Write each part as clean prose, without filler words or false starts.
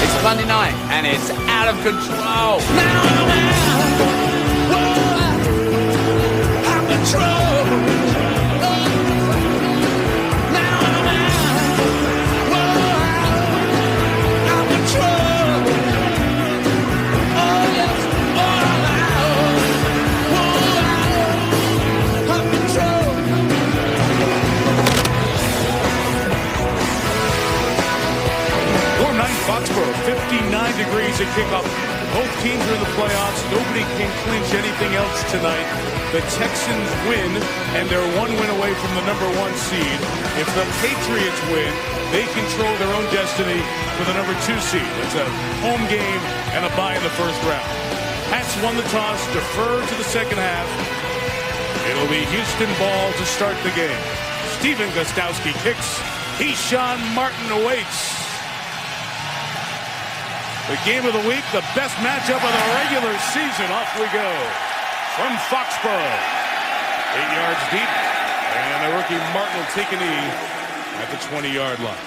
It's Monday night, and it's out of control. Foxborough, 59 degrees at kickoff. Both teams are in the playoffs. Nobody can clinch anything else tonight. The Texans win, and they're one win away from the #1 seed. If the Patriots win, they control their own destiny for the #2 seed. It's a home game and a bye in the first round. Pats won the toss, deferred to the second half. It'll be Houston ball to start the game. Steven Gostkowski kicks. Keyshawn Martin awaits. The game of the week, the best matchup of the regular season. Off we go from Foxborough. 8 yards deep, and the rookie Martin will take a knee at the 20-yard line.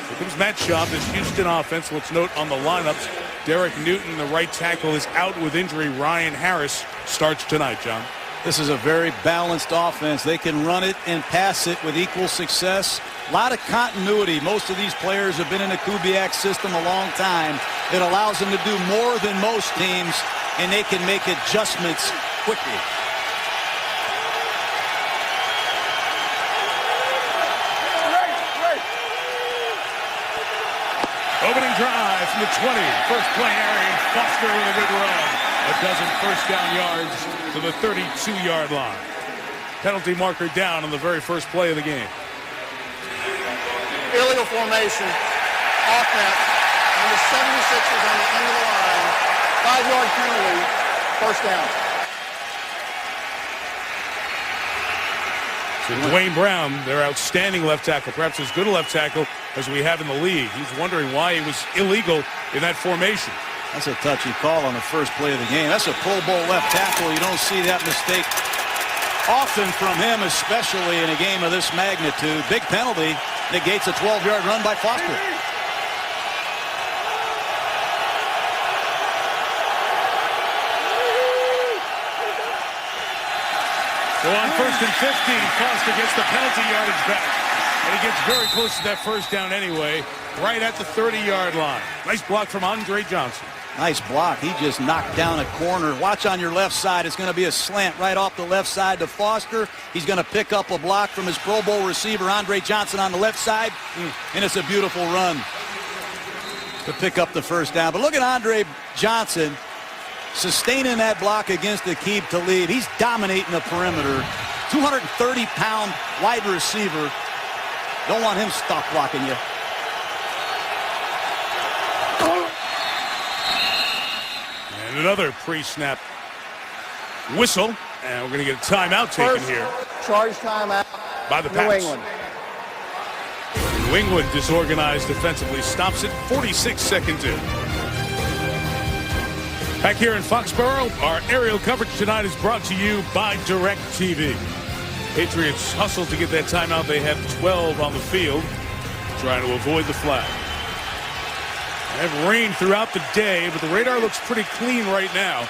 Here comes Matt Schaub, this Houston offense. Let's note on the lineups, Derek Newton, the right tackle, is out with injury. Ryan Harris starts tonight, John. This is a very balanced offense. They can run it and pass it with equal success. A lot of continuity. Most of these players have been in the Kubiak system a long time. It allows them to do more than most teams, and they can make adjustments quickly. Opening drive from the 20. First play, Arian Foster with a good run. A dozen first down yards to the 32-yard line. Penalty marker down on the very first play of the game. Illegal formation, offense, number 76 is on the end of the line, 5-yard penalty, first down. So Dwayne Brown, their outstanding left tackle, perhaps as good a left tackle as we have in the league. He's wondering why he was illegal in that formation. That's a touchy call on the first play of the game. That's a Pro Bowl left tackle. You don't see that mistake often from him, especially in a game of this magnitude. Big penalty negates a 12-yard run by Foster. So on 1st and 15, Foster gets the penalty yardage back. And he gets very close to that first down anyway, right at the 30-yard line. Nice block from Andre Johnson. Nice block. He just knocked down a corner. Watch on your left side. It's going to be a slant right off the left side to Foster. He's going to pick up a block from his Pro Bowl receiver, Andre Johnson, on the left side. And it's a beautiful run to pick up the first down. But look at Andre Johnson sustaining that block against Aqib Talib. He's dominating the perimeter. 230-pound wide receiver. Don't want him stop blocking you. And another pre-snap whistle. And we're going to get a timeout taken here. Charge timeout by the New Pats. England. New England, disorganized defensively, stops it 46 seconds in. Back here in Foxborough, our aerial coverage tonight is brought to you by DirecTV. Patriots hustle to get that timeout. They have 12 on the field, trying to avoid the flag. They have rain throughout the day, but the radar looks pretty clean right now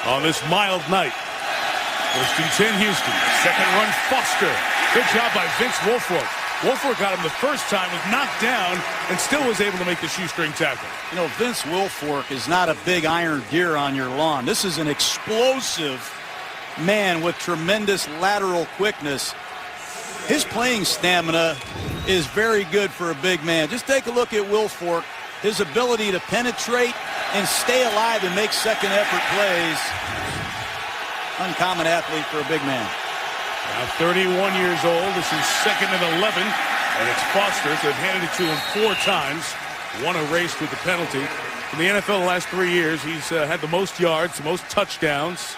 on this mild night. First and 10, Houston. Second run, Foster. Good job by Vince Wilfork. Wilfork got him the first time, was knocked down, and still was able to make the shoestring tackle. You know, Vince Wilfork is not a big iron deer on your lawn. This is an explosive man with tremendous lateral quickness. His playing stamina is very good for a big man. Just take a look at Wilfork. His ability to penetrate and stay alive and make second effort plays. Uncommon athlete for a big man. Now 31 years old. This is second and 11. And it's Foster. They've handed it to him 4 times. Won a race with the penalty. In the NFL the last 3 years, he's had the most yards, the most touchdowns.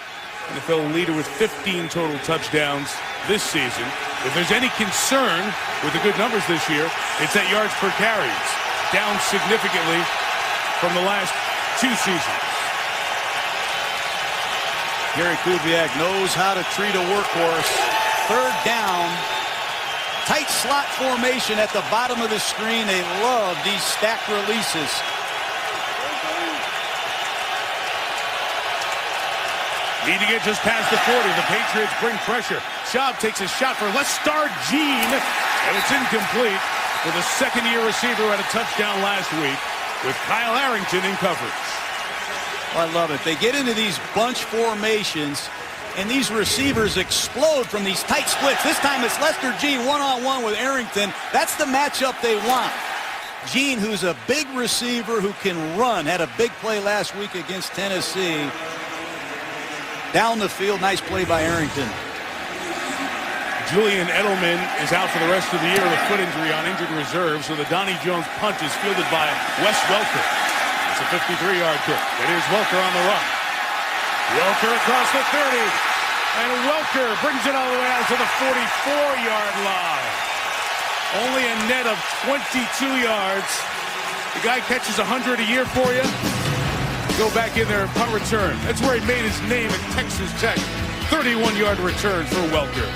NFL leader with 15 total touchdowns this season. If there's any concern with the good numbers this year, it's that yards per carry. It's down significantly from the last 2 seasons. Gary Kubiak knows how to treat a workhorse. Third down. Tight slot formation at the bottom of the screen. They love these stacked releases. Need to get just past the 40. The Patriots bring pressure. Schaub takes a shot for Lester Jean, and it's incomplete for the second-year receiver who had a touchdown last week with Kyle Arrington in coverage. I love it. They get into these bunch formations, and these receivers explode from these tight splits. This time it's Lester Jean one-on-one with Arrington. That's the matchup they want. Jean, who's a big receiver who can run, had a big play last week against Tennessee. Down the field, nice play by Arrington. Julian Edelman is out for the rest of the year with a foot injury on injured reserve, so the Donnie Jones punt is fielded by Wes Welker. It's a 53-yard kick. It is Welker on the run. Welker across the 30, and Welker brings it all the way out to the 44-yard line. Only a net of 22 yards. The guy catches 100 a year for you. Go back in there and punt return. That's where he made his name at Texas Tech. 31-yard return for Welker.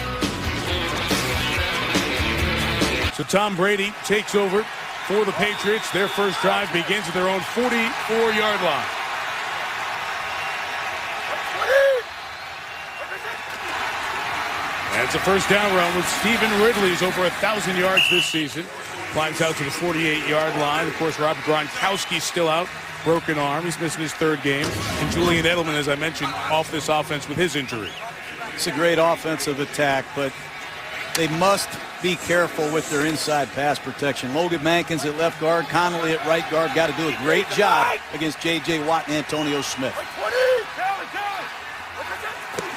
So Tom Brady takes over for the Patriots. Their first drive begins at their own 44-yard line. And it's a first down run with Stephen Ridley's over 1,000 yards this season. Climbs out to the 48-yard line. Of course, Rob Gronkowski's still out. Broken arm. He's missing his third game. And Julian Edelman, as I mentioned, off this offense with his injury. It's a great offensive attack, but they must be careful with their inside pass protection. Logan Mankins at left guard, Connolly at right guard. Got to do a great job against J.J. Watt and Antonio Smith.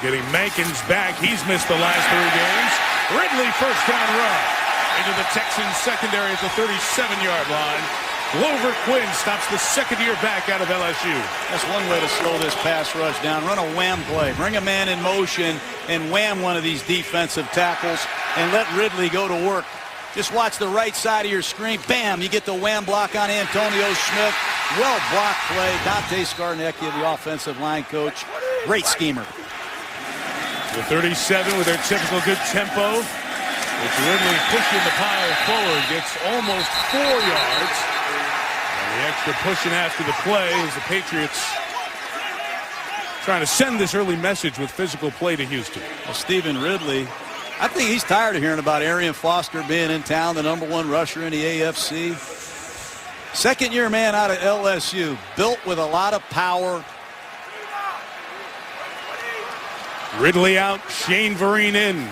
Getting Mankins back. He's missed the last 3 games. Ridley first down run into the Texans secondary at the 37-yard line. Glover Quinn stops the second-year back out of LSU. That's one way to slow this pass rush down. Run a wham play. Bring a man in motion and wham one of these defensive tackles and let Ridley go to work. Just watch the right side of your screen. Bam, you get the wham block on Antonio Smith. Well-blocked play. Dante Scarnecchia, the offensive line coach. Great schemer. The 37 with their typical good tempo. It's Ridley pushing the pile forward. Gets almost 4 yards. The extra pushing after the play is the Patriots trying to send this early message with physical play to Houston. Well, Stephen Ridley, I think he's tired of hearing about Arian Foster being in town, the #1 rusher in the AFC. Second-year man out of LSU, built with a lot of power. Ridley out, Shane Vereen in.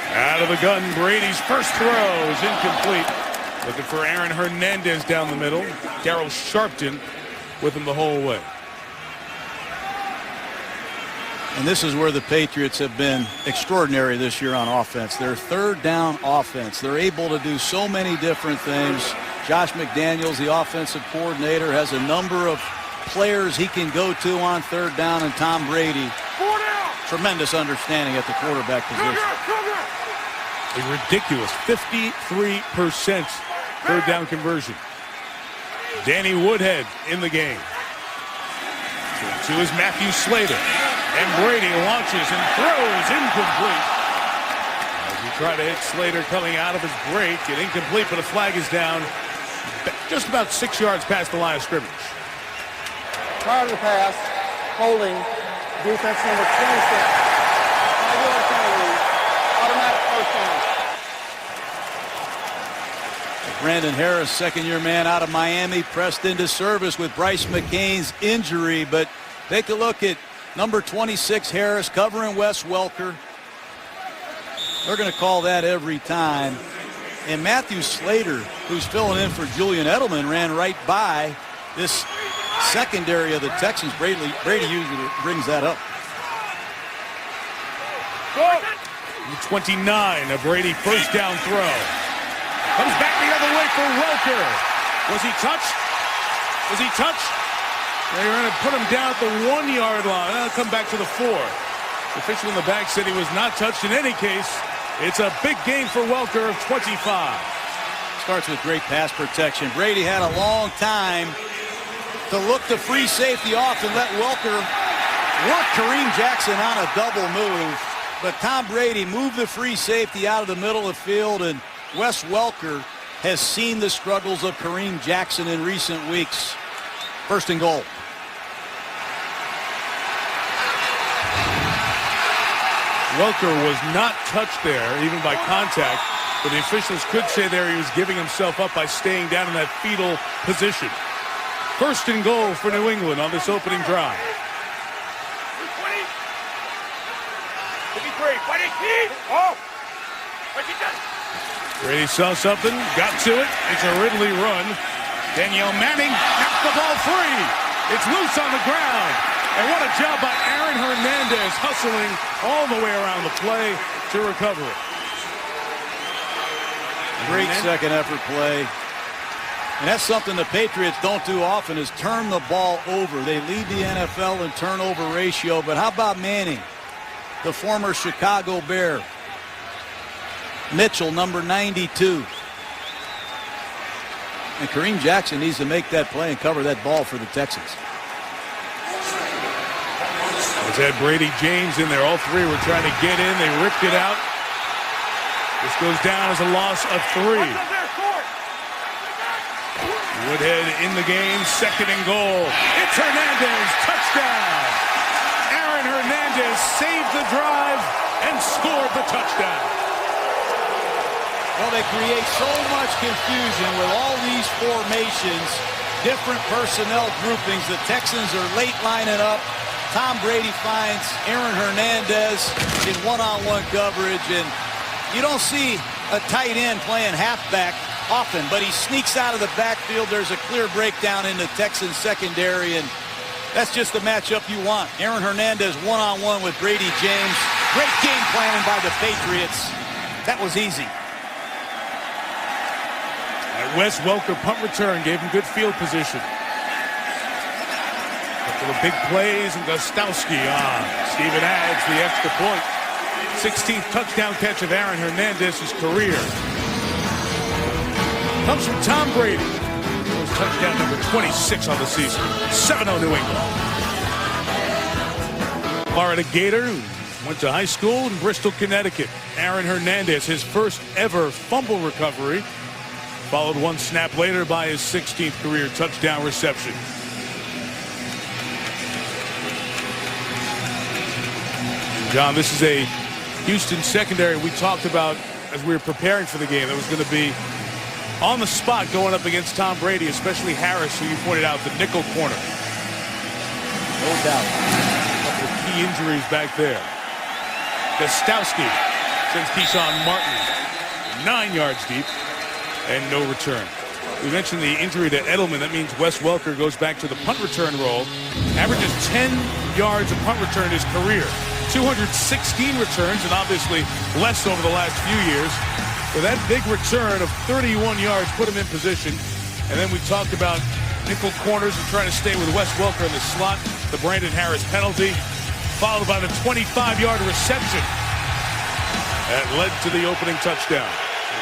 Out of the gun, Brady's first throw is incomplete. Looking for Aaron Hernandez down the middle. Darryl Sharpton with him the whole way. And this is where the Patriots have been extraordinary this year on offense. Their third down offense. They're able to do so many different things. Josh McDaniels, the offensive coordinator, has a number of players he can go to on third down, and Tom Brady, tremendous understanding at the quarterback position. A ridiculous 53% third down conversion. Danny Woodhead in the game. To is Matthew Slater. And Brady launches and throws incomplete. As we try to hit Slater coming out of his break, and incomplete, but a flag is down just about 6 yards past the line of scrimmage. Prior to the pass, holding defense number 26. 5-yard penalty. Automatic first down. Brandon Harris, second-year man out of Miami, pressed into service with Bryce McCain's injury. But take a look at number 26 Harris covering Wes Welker. They're going to call that every time. And Matthew Slater, who's filling in for Julian Edelman, ran right by this secondary of the Texans. Brady usually brings that up. The 29 of Brady, first down throw. Comes back the other way for Welker. Was he touched? Was he touched? They're going to put him down at the 1-yard line. That'll come back to the 4. The official in the back said he was not touched. In any case, it's a big gain for Welker of 25. Starts with great pass protection. Brady had a long time to look the free safety off and let Welker work Kareem Jackson on a double move. But Tom Brady moved the free safety out of the middle of the field and Wes Welker has seen the struggles of Kareem Jackson in recent weeks. First and goal. Welker was not touched there, even by contact, but the officials could say there he was giving himself up by staying down in that fetal position. First and goal for New England on this opening drive. Brady saw something, got to it. It's a Ridley run. Danielle Manning knocks the ball free. It's loose on the ground. And what a job by Aaron Hernandez, hustling all the way around the play to recover it. Great second effort play. And that's something the Patriots don't do often, is turn the ball over. They lead the NFL in turnover ratio. But how about Manning, the former Chicago Bear? Mitchell, number 92. And Kareem Jackson needs to make that play and cover that ball for the Texans. It's had Brady James in there. All three were trying to get in. They ripped it out. This goes down as a loss of 3. Woodhead in the game. Second and goal. It's Hernandez. Touchdown. Aaron Hernandez saved the drive and scored the touchdown. Well, they create so much confusion with all these formations, different personnel groupings. The Texans are late lining up. Tom Brady finds Aaron Hernandez in one-on-one coverage, and you don't see a tight end playing halfback often, but he sneaks out of the backfield. There's a clear breakdown in the Texans secondary, and that's just the matchup you want. Aaron Hernandez one-on-one with Brady James. Great game planning by the Patriots. That was easy. Wes Welker punt return gave him good field position. Couple of big plays, and Gostowski Steven adds the extra point. 16th touchdown catch of Aaron Hernandez's career. Comes from Tom Brady. It was touchdown number 26 on the season. 7-0 New England. Florida Gator, who went to high school in Bristol, Connecticut. Aaron Hernandez, his first ever fumble recovery, followed one snap later by his 16th career touchdown reception. John, this is a Houston secondary we talked about as we were preparing for the game. That was going to be on the spot going up against Tom Brady, especially Harris, who you pointed out, the nickel corner. No doubt. A couple of key injuries back there. Gostowski sends Keyshawn Martin 9 yards deep and no return. We mentioned the injury to Edelman. That means Wes Welker goes back to the punt return role. Averages 10 yards of punt return in his career. 216 returns, and obviously less over the last few years. But that big return of 31 yards put him in position. And then we talked about nickel corners and trying to stay with Wes Welker in the slot. The Brandon Harris penalty, followed by the 25-yard reception that led to the opening touchdown.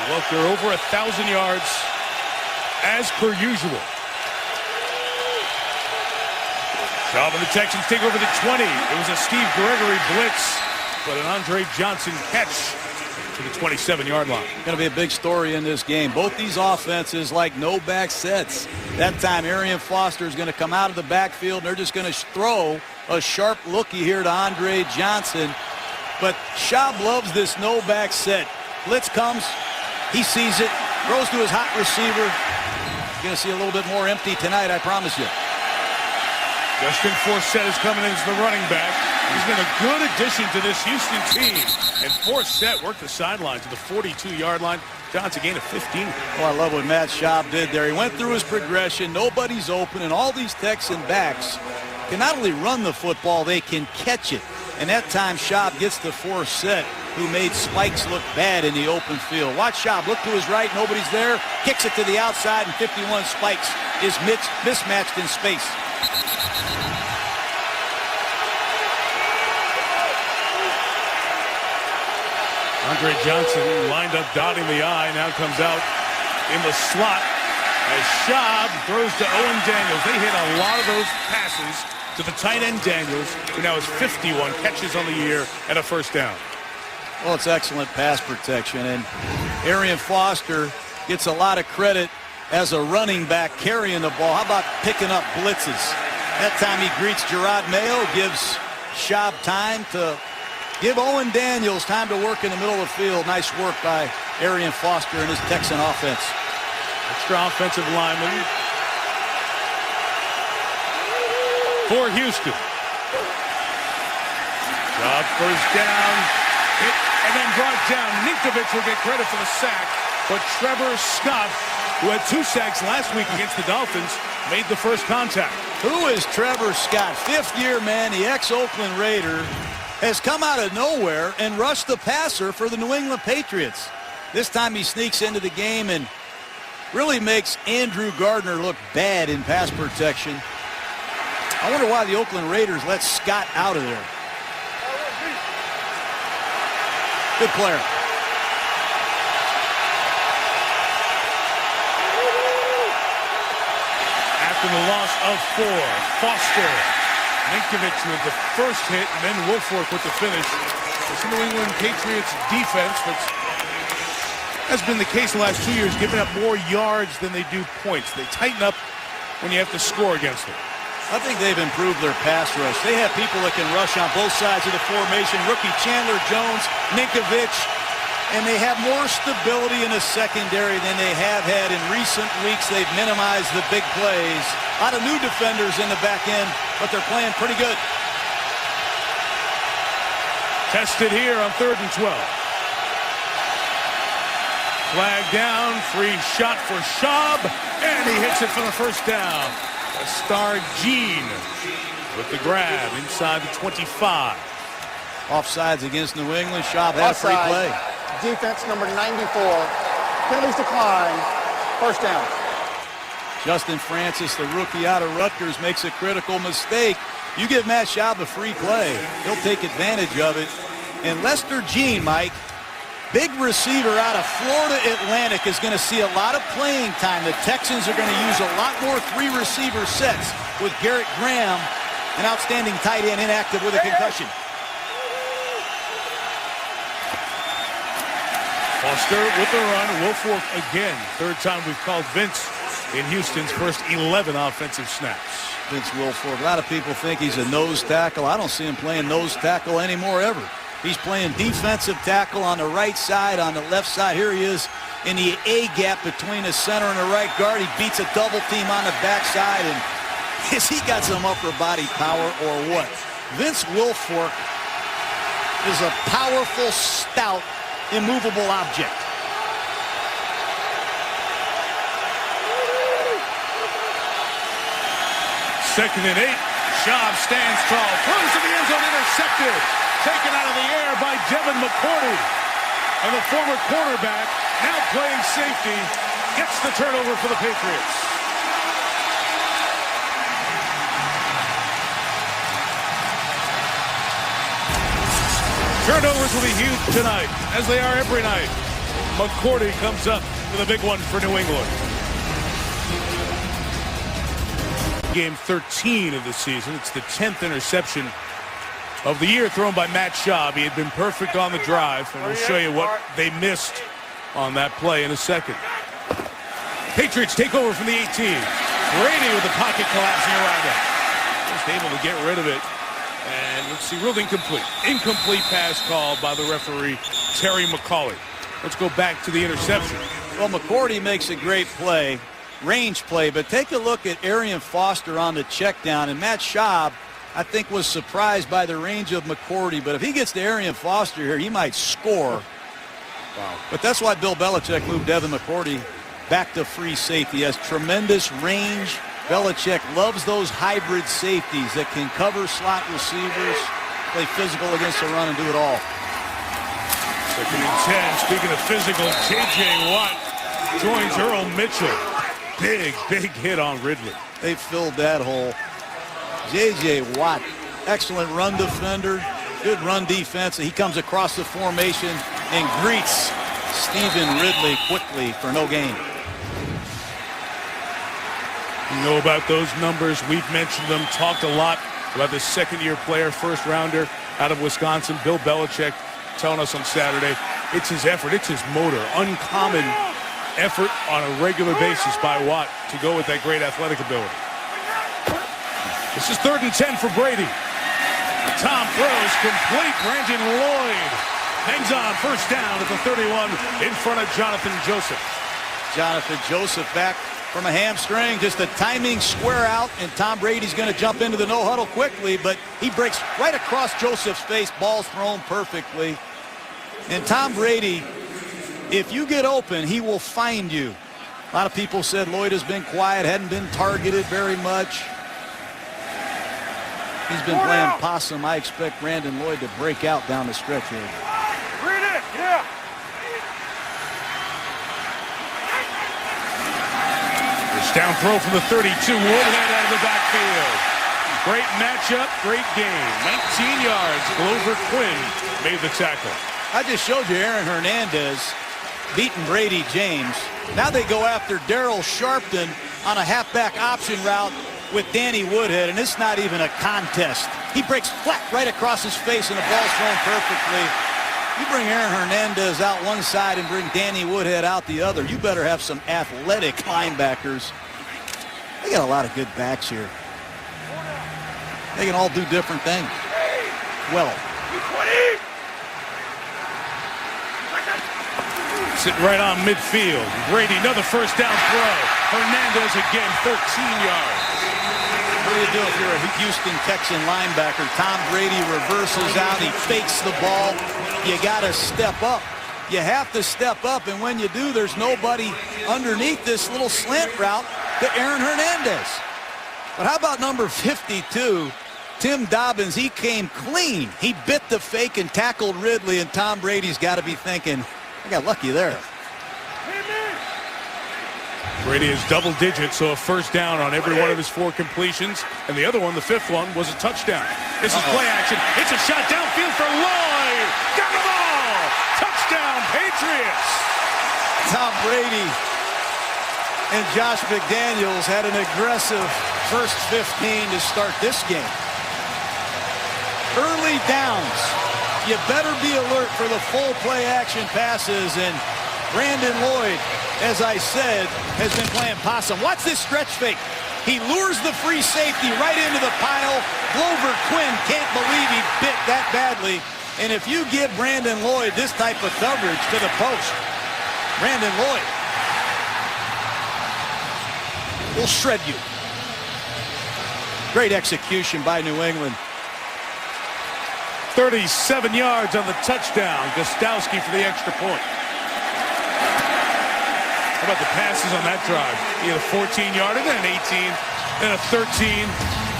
Welker over 1,000 yards as per usual. Schaub and the Texans take over the 20. It was a Steve Gregory blitz, but an Andre Johnson catch to the 27-yard line. Going to be a big story in this game. Both these offenses like no back sets. That time Arian Foster is going to come out of the backfield, and they're just going to throw a sharp lookie here to Andre Johnson. But Schaub loves this no back set. Blitz comes, he sees it, throws to his hot receiver. You're going to see a little bit more empty tonight, I promise you. Justin Forsett is coming in as the running back. He's been a good addition to this Houston team. And Forsett worked the sideline to the 42-yard line. Johnson gained a 15. Oh, I love what Matt Schaub did there. He went through his progression. Nobody's open, and all these Texan backs can not only run the football, they can catch it. And that time Schaub gets to Forsett, who made Spikes look bad in the open field. Watch Schaub look to his right, nobody's there, kicks it to the outside, and 51 Spikes is mismatched in space. Andre Johnson lined up dotting the I, now comes out in the slot as Schaub throws to Owen Daniels. They hit a lot of those passes to the tight end Daniels, who now has 51 catches on the year and a first down. Well, it's excellent pass protection, and Arian Foster gets a lot of credit as a running back carrying the ball. How about picking up blitzes? That time he greets Gerard Mayo, gives Schaub time to give Owen Daniels time to work in the middle of the field. Nice work by Arian Foster and his Texan offense. Extra offensive lineman for Houston. Job first down, hit, and then brought down. Ninkovich will get credit for the sack, but Trevor Scott, who had 2 sacks last week against the Dolphins, made the first contact. Who is Trevor Scott? Fifth-year man, the ex-Oakland Raider, has come out of nowhere and rushed the passer for the New England Patriots. This time he sneaks into the game and really makes Andrew Gardner look bad in pass protection. I wonder why the Oakland Raiders let Scott out of there. Good player. After the loss of 4, Foster, Ninkovich with the first hit, and then Woolfolk with the finish. It's the New England Patriots defense, which has been the case the last 2 years, giving up more yards than they do points. They tighten up when you have to score against them. I think they've improved their pass rush. They have people that can rush on both sides of the formation. Rookie Chandler Jones, Ninkovich, and they have more stability in the secondary than they have had in recent weeks. They've minimized the big plays. A lot of new defenders in the back end, but they're playing pretty good. Tested here on 3rd and 12. Flag down, free shot for Schaub, and he hits it for the first down. A star Gene with the grab inside the 25. Offsides against New England. Schaub had a free play. Defense number 94. Penalties decline. First down. Justin Francis, the rookie out of Rutgers, makes a critical mistake. You give Matt Schaub a free play, he'll take advantage of it. And Lester Jean, Mike, big receiver out of Florida Atlantic, is going to see a lot of playing time. The Texans are going to use a lot more 3-receiver sets with Garrett Graham, an outstanding tight end, inactive with a concussion. Foster with the run. Woolfolk again. 3rd time we've called Vince in Houston's first 11 offensive snaps. Vince Wilfork. A lot of people think he's a nose tackle. I don't see him playing nose tackle anymore ever. He's playing defensive tackle on the right side, on the left side. Here he is in the A gap between the center and the right guard. He beats a double team on the backside. And has he got some upper body power or what? Vince Wilfork is a powerful, stout, immovable object. Second and 8. Schaub stands tall. Throws to the end zone, intercepted. Taken out of the air by Devin McCourty. And the former quarterback, now playing safety, gets the turnover for the Patriots. Turnovers will be huge tonight, as they are every night. McCourty comes up with a big one for New England. Game 13 of the season. It's the 10th interception of the year thrown by Matt Schaub. He had been perfect on the drive, and we'll show you what they missed on that play in a second. Patriots take over from the 18. Brady with the pocket collapsing around him. Just able to get rid of it. And let's see, ruled incomplete. Incomplete pass called by the referee, Terry McCauley. Let's go back to the interception. Well, McCourty makes a great play, range play, but take a look at Arian Foster on the check down, and Matt Schaub, I think, was surprised by the range of McCourty, but if he gets to Arian Foster here, he might score. Wow. But that's why Bill Belichick moved Devin McCourty back to free safety. He has tremendous range. Belichick loves those hybrid safeties that can cover slot receivers, play physical against the run, and do it all. Second and 10. Speaking of physical, J.J. Watt joins Earl Mitchell. Big hit on Ridley. They filled that hole. J.J. Watt, excellent run defender, good run defense. He comes across the formation and greets Stephen Ridley quickly for no gain. You know about those numbers. We've mentioned them, talked a lot about the second-year player, first-rounder out of Wisconsin, Bill Belichick, telling us on Saturday, it's his effort, it's his motor. Uncommon effort on a regular basis by Watt to go with that great athletic ability. This is 3rd and 10 for Brady. Tom throws complete. Brandon Lloyd hangs on, first down at the 31 in front of Jonathan Joseph. Jonathan Joseph back from a hamstring, just a timing square out, and Tom Brady's going to jump into the no huddle quickly, but he breaks right across Joseph's face. Ball's thrown perfectly. And Tom Brady, if you get open, he will find you. A lot of people said Lloyd has been quiet, hadn't been targeted very much. He's been playing possum. I expect Brandon Lloyd to break out down the stretch here. Read it, yeah. Down throw from the 32. Woodhead out of the backfield. Great matchup, great game. 19 yards. Glover Quinn made the tackle. I just showed you Aaron Hernandez beating Brady James. Now they go after Darryl Sharpton on a halfback option route with Danny Woodhead, and it's not even a contest. He breaks flat right across his face, and the ball's thrown perfectly. You bring Aaron Hernandez out one side and bring Danny Woodhead out the other, you better have some athletic linebackers. They got a lot of good backs here. They can all do different things. Well, sitting right on midfield. Brady, another first down throw. Hernandez again, 13 yards. What do you do if you're a Houston Texan linebacker? Tom Brady reverses out. He fakes the ball. You got to step up. You have to step up, and when you do, there's nobody underneath this little slant route to Aaron Hernandez. But how about number 52, Tim Dobbins? He came clean. He bit the fake and tackled Ridley, and Tom Brady's got to be thinking, I got lucky there. Brady is double digits, so a first down on every one of his 4 completions. And the other one, the 5th one, was a touchdown. This is play action. It's a shot downfield for Lloyd. Got them all. Touchdown, Patriots. Tom Brady and Josh McDaniels had an aggressive first 15 to start this game. Early downs. You better be alert for the full play action passes, and Brandon Lloyd, as I said, has been playing possum. Watch this stretch fake. He lures the free safety right into the pile. Glover Quinn can't believe he bit that badly. And if you give Brandon Lloyd this type of coverage to the post, Brandon Lloyd will shred you. Great execution by New England. 37 yards on the touchdown. Gostowski for the extra point. How about the passes on that drive? He had a 14-yarder, then an 18, then a 13,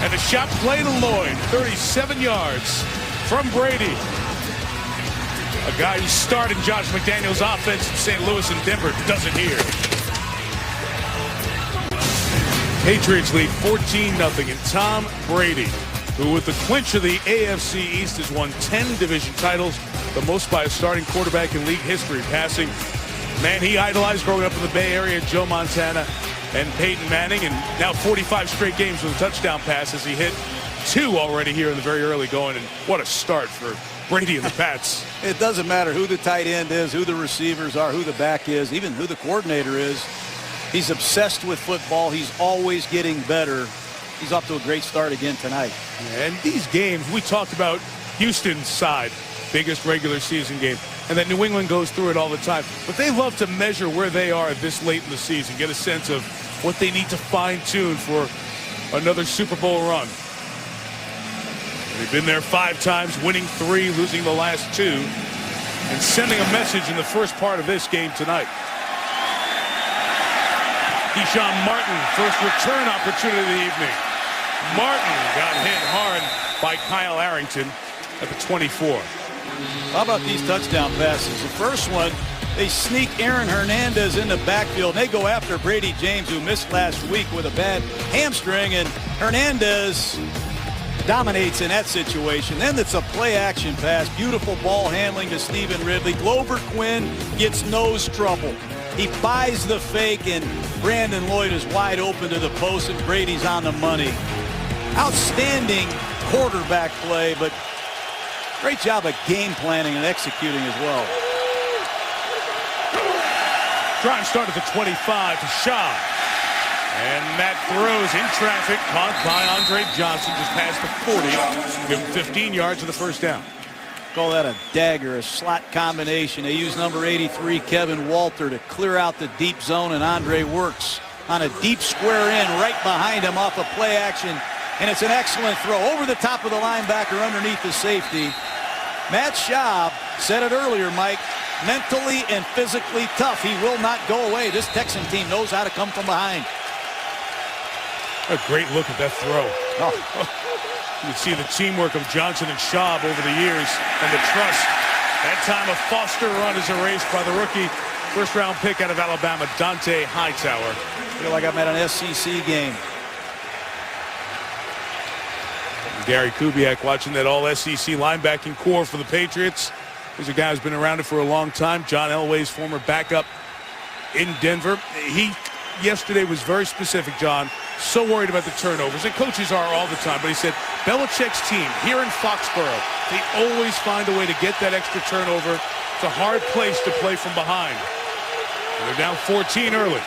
and a shot play to Lloyd. 37 yards from Brady. A guy who started Josh McDaniels' offense in St. Louis and Denver doesn't hear. Patriots lead 14-0, and Tom Brady, who with the clinch of the AFC East has won 10 division titles, the most by a starting quarterback in league history, passing man he idolized growing up in the Bay Area, Joe Montana and Peyton Manning, and now 45 straight games with a touchdown passes. He hit 2 already here in the very early going, and what a start for Brady and the Pats. It doesn't matter who the tight end is, who the receivers are, who the back is, even who the coordinator is. He's obsessed with football. He's always getting better. He's off to a great start again tonight. And these games, we talked about Houston's side, biggest regular season game, and that New England goes through it all the time. But they love to measure where they are this late in the season, get a sense of what they need to fine-tune for another Super Bowl run. They've been there 5 times, winning 3, losing the last 2, and sending a message in the first part of this game tonight. Deshaun Martin, first return opportunity of the evening. Martin got hit hard by Kyle Arrington at the 24. How about these touchdown passes? The first one, they sneak Aaron Hernandez in the backfield. They go after Brady James, who missed last week with a bad hamstring, and Hernandez dominates in that situation. Then it's a play action pass. Beautiful ball handling to Stephen Ridley. Glover Quinn gets nose trouble. He buys the fake, and Brandon Lloyd is wide open to the post, and Brady's on the money. Outstanding quarterback play, but Great job of game planning and executing as well. Drive start at the 25 to Shaw. And that throws in traffic, caught by Andre Johnson just past the 40. Give him 15 yards to the first down. Call that a dagger, a slot combination. They use number 83, Kevin Walter, to clear out the deep zone, and Andre works on a deep square in right behind him off of play action. And it's an excellent throw over the top of the linebacker underneath the safety. Matt Schaub said it earlier, Mike, mentally and physically tough. He will not go away. This Texan team knows how to come from behind. A great look at that throw. Oh. You can see the teamwork of Johnson and Schaub over the years and the trust. That time a Foster run is erased by the rookie first-round pick out of Alabama, Dante Hightower. I feel like I'm at an SEC game. Gary Kubiak watching that all-SEC linebacking core for the Patriots. He's a guy who's been around it for a long time. John Elway's former backup in Denver. He yesterday was very specific, John. So worried about the turnovers, and coaches are all the time. But he said Belichick's team here in Foxborough, they always find a way to get that extra turnover. It's a hard place to play from behind. And they're down 14 early.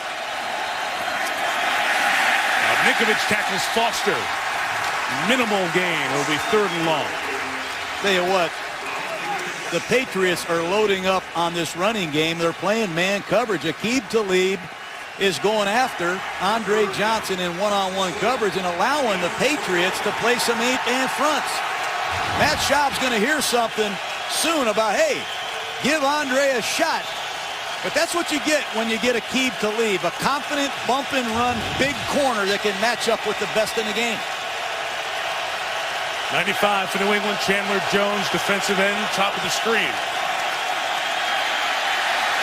Now Nikovich tackles Foster. Minimal gain. It'll be 3rd and long. Tell you what, the Patriots are loading up on this running game. They're playing man coverage. Aqib Talib is going after Andre Johnson in one-on-one coverage and allowing the Patriots to play some 8-man fronts. Matt Schaub's going to hear something soon about, hey, give Andre a shot. But that's what you get when you get Aqib Talib, a confident bump and run big corner that can match up with the best in the game. 95 for New England. Chandler Jones, defensive end, top of the screen.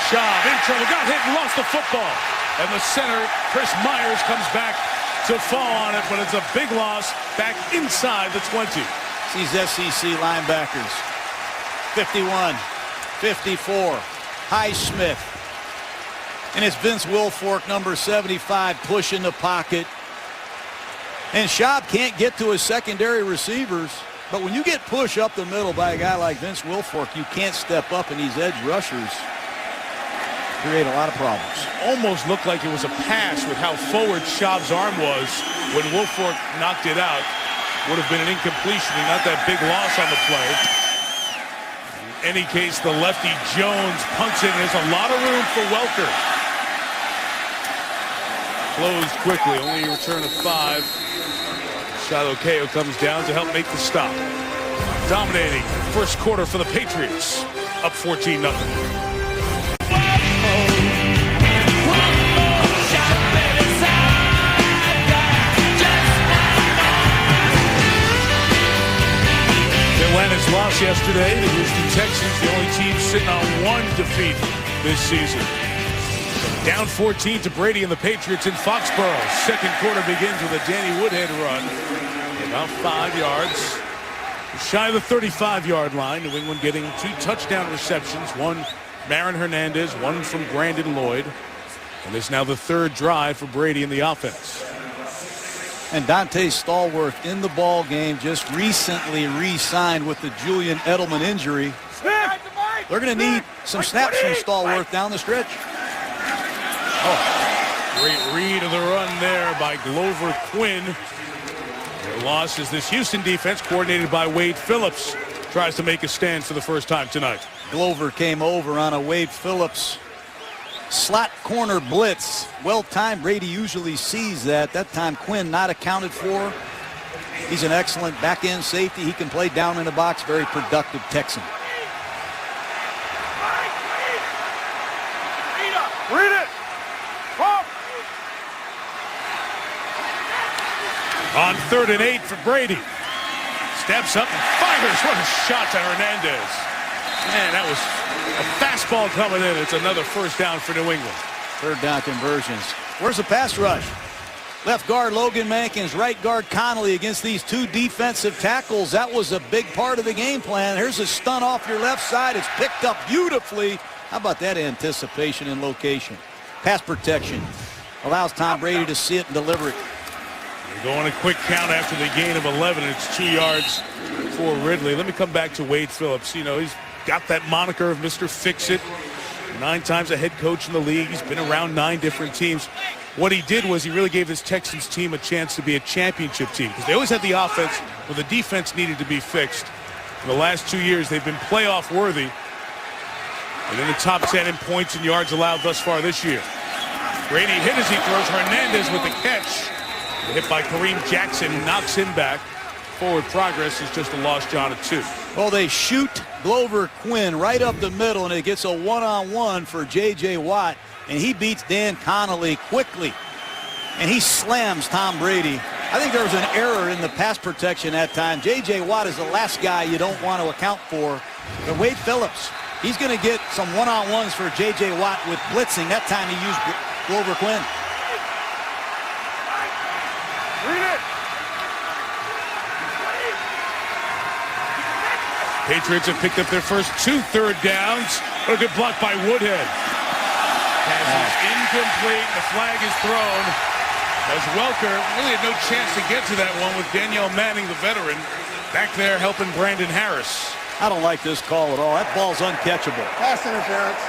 Schaub in trouble, got hit and lost the football. And the center, Chris Myers, comes back to fall on it, but it's a big loss back inside the 20. These SEC linebackers, 51, 54, Highsmith. And it's Vince Wilfork, number 75, pushing the pocket. And Schaub can't get to his secondary receivers. But when you get pushed up the middle by a guy like Vince Wilfork, you can't step up, and these edge rushers create a lot of problems. Almost looked like it was a pass with how forward Schaub's arm was when Wilfork knocked it out. Would have been an incompletion and not that big loss on the play. In any case, the lefty Jones punts in. There's a lot of room for Welker. Closed quickly, only a return of 5. Shiloh Kao comes down to help make the stop. Dominating first quarter for the Patriots. Up 14-0. Atlanta's loss yesterday. The Houston Texans, the only team sitting on 1 defeat this season. Down 14 to Brady and the Patriots in Foxborough. Second quarter begins with a Danny Woodhead run. About 5 yards. Shy of the 35-yard line. New England getting 2 touchdown receptions. One Marin Hernandez, one from Brandon Lloyd. And it's now the 3rd drive for Brady in the offense. And Dante Stallworth in the ball game, just recently re-signed with the Julian Edelman injury. They're going to need some snaps from Stallworth down the stretch. Oh, great read of the run there by Glover Quinn. Their loss is this Houston defense, coordinated by Wade Phillips, tries to make a stand for the first time tonight. Glover came over on a Wade Phillips slot corner blitz. Well timed. Brady usually sees that. That time Quinn not accounted for. He's an excellent back end safety. He can play down in the box. Very productive Texan. Read it. On 3rd and 8 for Brady. Steps up and fires. What a shot to Hernandez. Man, that was a fastball coming in. It's another first down for New England. 3rd down conversions. Where's the pass rush? Left guard Logan Mankins, right guard Connolly against these 2 defensive tackles. That was a big part of the game plan. Here's a stunt off your left side. It's picked up beautifully. How about that anticipation and location? Pass protection allows Tom Brady to see it and deliver it. Going a quick count after the gain of 11. It's 2 yards for Ridley. Let me come back to Wade Phillips. You know, he's got that moniker of Mr. Fix-It. 9 times a head coach in the league. He's been around 9 different teams. What he did was he really gave this Texans team a chance to be a championship team because they always had the offense, but the defense needed to be fixed. In the last 2 years, they've been playoff worthy and in the top 10 in points and yards allowed thus far this year. Brady hit as he throws. Hernandez with the catch. Hit by Kareem Jackson, knocks him back. Forward progress is just a lost John at 2. Well, they shoot Glover Quinn right up the middle, and it gets a one-on-one for J.J. Watt, and he beats Dan Connolly quickly, and he slams Tom Brady. I think there was an error in the pass protection that time. J.J. Watt is the last guy you don't want to account for. But Wade Phillips, he's going to get some one-on-ones for J.J. Watt with blitzing. That time he used Glover Quinn. Patriots have picked up their first 2 third downs. A good block by Woodhead. Pass is incomplete. The flag is thrown as Welker really had no chance to get to that one with Danielle Manning, the veteran, back there helping Brandon Harris. I don't like this call at all. That ball's uncatchable. Pass interference.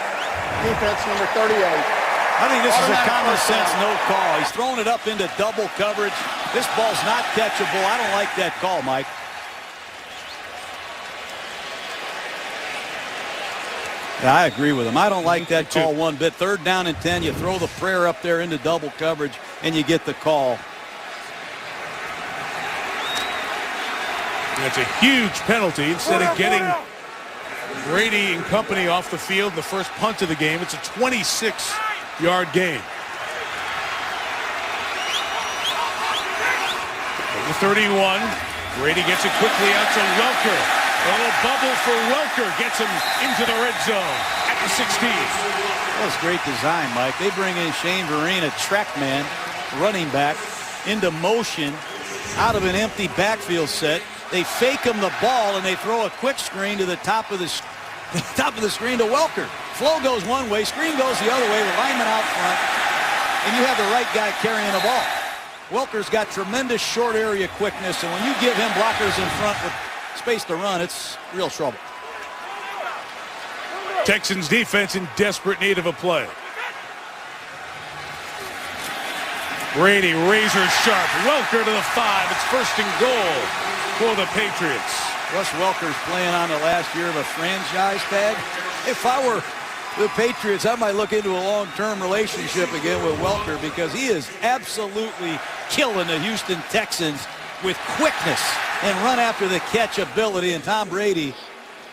Defense number 38. I think this is a common sense no call. He's throwing it up into double coverage. This ball's not catchable. I don't like that call, Mike. Yeah, I agree with him. I don't like that call one bit. 3rd down and 10. You throw the prayer up there into double coverage, and you get the call. That's a huge penalty. Instead of getting Brady and company off the field in the first punt of the game, it's a 26-yard gain. Over 31. Brady gets it quickly out to Welker. A little bubble for Welker gets him into the red zone at the 16. That was great design, Mike. They bring in Shane Vereen, a track man, running back, into motion out of an empty backfield set. They fake him the ball, and they throw a quick screen to the top of the screen to Welker. Flow goes one way, screen goes the other way, the lineman out front, and you have the right guy carrying the ball. Welker's got tremendous short area quickness, and when you give him blockers in front with space to run, it's real trouble. Texans defense in desperate need of a play. Brady razor sharp. Welker to the 5. It's 1st and goal for the Patriots. Russ Welker's playing on the last year of a franchise tag. If I were the Patriots, I might look into a long-term relationship again with Welker because he is absolutely killing the Houston Texans with quickness and run after the catch ability. And Tom Brady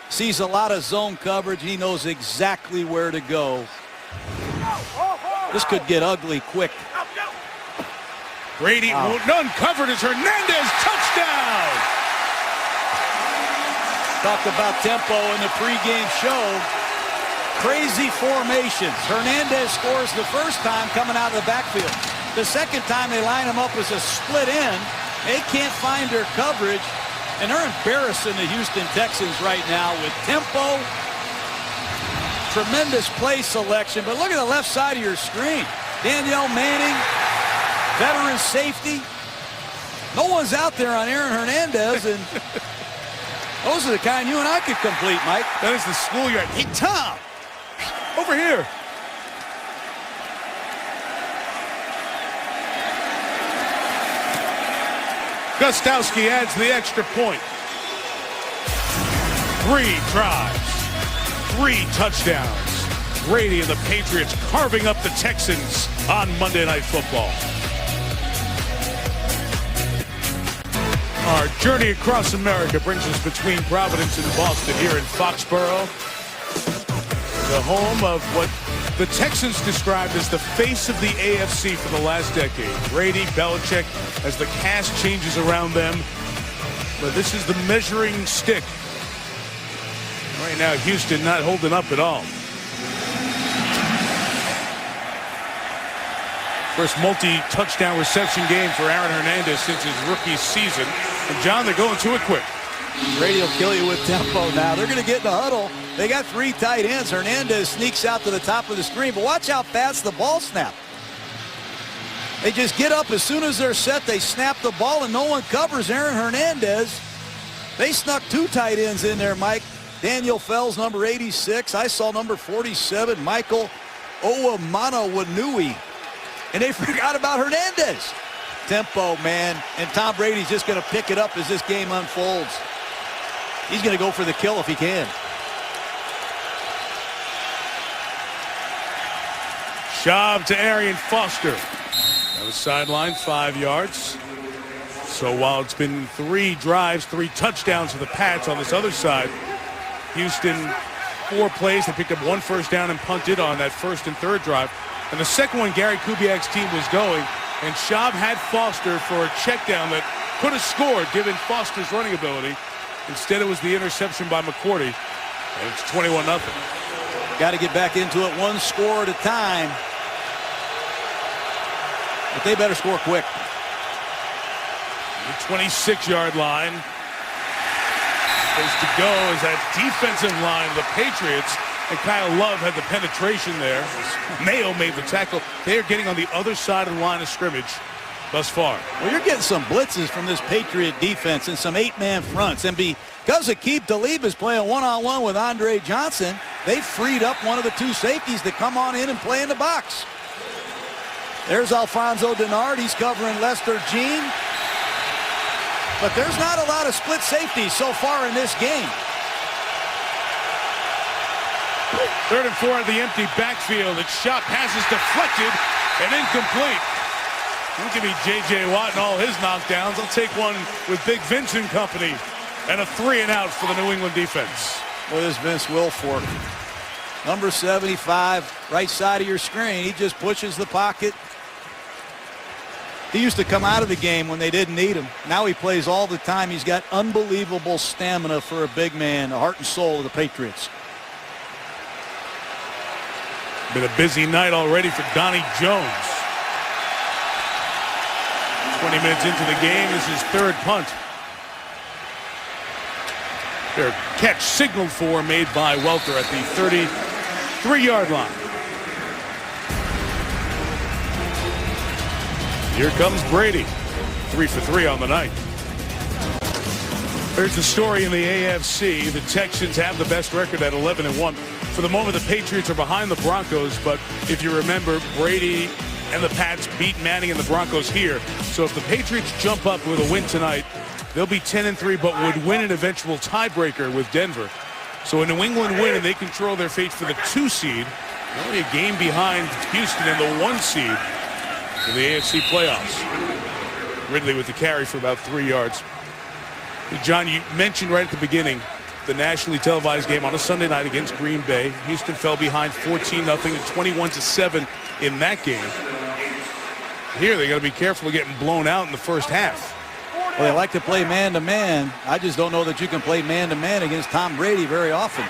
sees a lot of zone coverage. He knows exactly where to go. This could get ugly quick. Brady, none covered as Hernandez, touchdown! Talked about tempo in the pregame show. Crazy formations. Hernandez scores the first time coming out of the backfield. The second time they line him up as a split end. They can't find their coverage, and they're embarrassing the Houston Texans right now with tempo, tremendous play selection. But look at the left side of your screen. Danielle Manning, veteran safety. No one's out there on Aaron Hernandez, and those are the kind you and I could complete, Mike. That is the schoolyard. Hey, Tom, over here. Gostowski adds the extra point. 3 drives, 3 touchdowns. Brady and the Patriots carving up the Texans on Monday Night Football. Our journey across America brings us between Providence and Boston here in Foxborough, the home of what the Texans described as the face of the AFC for the last decade. Brady, Belichick, as the cast changes around them. But this is the measuring stick. Right now, Houston not holding up at all. First multi-touchdown reception game for Aaron Hernandez since his rookie season. And, John, they're going to it quick. Brady will kill you with tempo now. They're going to get in the huddle. They got 3 tight ends. Hernandez sneaks out to the top of the screen. But watch how fast the ball snapped. They just get up as soon as they're set. They snap the ball, and no one covers Aaron Hernandez. They snuck 2 tight ends in there, Mike. Daniel Fells, number 86. I saw number 47, Michael Owamana-Wanui. And they forgot about Hernandez. Tempo, man. And Tom Brady's just going to pick it up as this game unfolds. He's going to go for the kill if he can. Schaub to Arian Foster. On the sideline, 5 yards. So while it's been 3 drives, 3 touchdowns for the Pats on this other side, Houston 4 plays. They picked up 1 first down and punted on that first and third drive. And the second one, Gary Kubiak's team was going, and Schaub had Foster for a check down that could have scored given Foster's running ability. Instead, it was the interception by McCourty, and it's 21-0. Got to get back into it 1 score at a time. But they better score quick. The 26-yard line. Supposed to go is that defensive line of the Patriots. And Kyle Love had the penetration there. Mayo made the tackle. They are getting on the other side of the line of scrimmage thus far. Well, you're getting some blitzes from this Patriot defense and some 8-man fronts. And because Aqib Talib is playing one-on-one with Andre Johnson, they freed up one of the 2 safeties to come on in and play in the box. There's Alfonso Denard. He's covering Lester Jean. But there's not a lot of split safeties so far in this game. 3rd and 4 at the empty backfield. Its shot pass is deflected and incomplete. Don't give me J.J. Watt and all his knockdowns. I'll take one with Big Vince and company. And a 3-and-out for the New England defense. Boy, this Vince Wilfork. Number 75, right side of your screen. He just pushes the pocket. He used to come out of the game when they didn't need him. Now he plays all the time. He's got unbelievable stamina for a big man, the heart and soul of the Patriots. Been a busy night already for Donnie Jones. 20 minutes into the game, this is 3rd punt. Their catch signaled for, made by Welter at the 33-yard line. Here comes Brady. 3 for 3 on the night. There's the story in the AFC. The Texans have the best record at 11-1. For the moment, the Patriots are behind the Broncos, but if you remember, Brady and the Pats beat Manning and the Broncos here. So if the Patriots jump up with a win tonight, they'll be 10-3, but would win an eventual tiebreaker with Denver. So a New England win, and they control their fate for the 2 seed. Only a game behind Houston and the 1 seed in the AFC playoffs. Ridley with the carry for about 3 yards. John, you mentioned right at the beginning the nationally televised game on a Sunday night against Green Bay. Houston fell behind 14-0 and 21-7 in that game. Here they got to be careful of getting blown out in the first half. Well, they like to play man-to-man. I just don't know that you can play man-to-man against Tom Brady very often.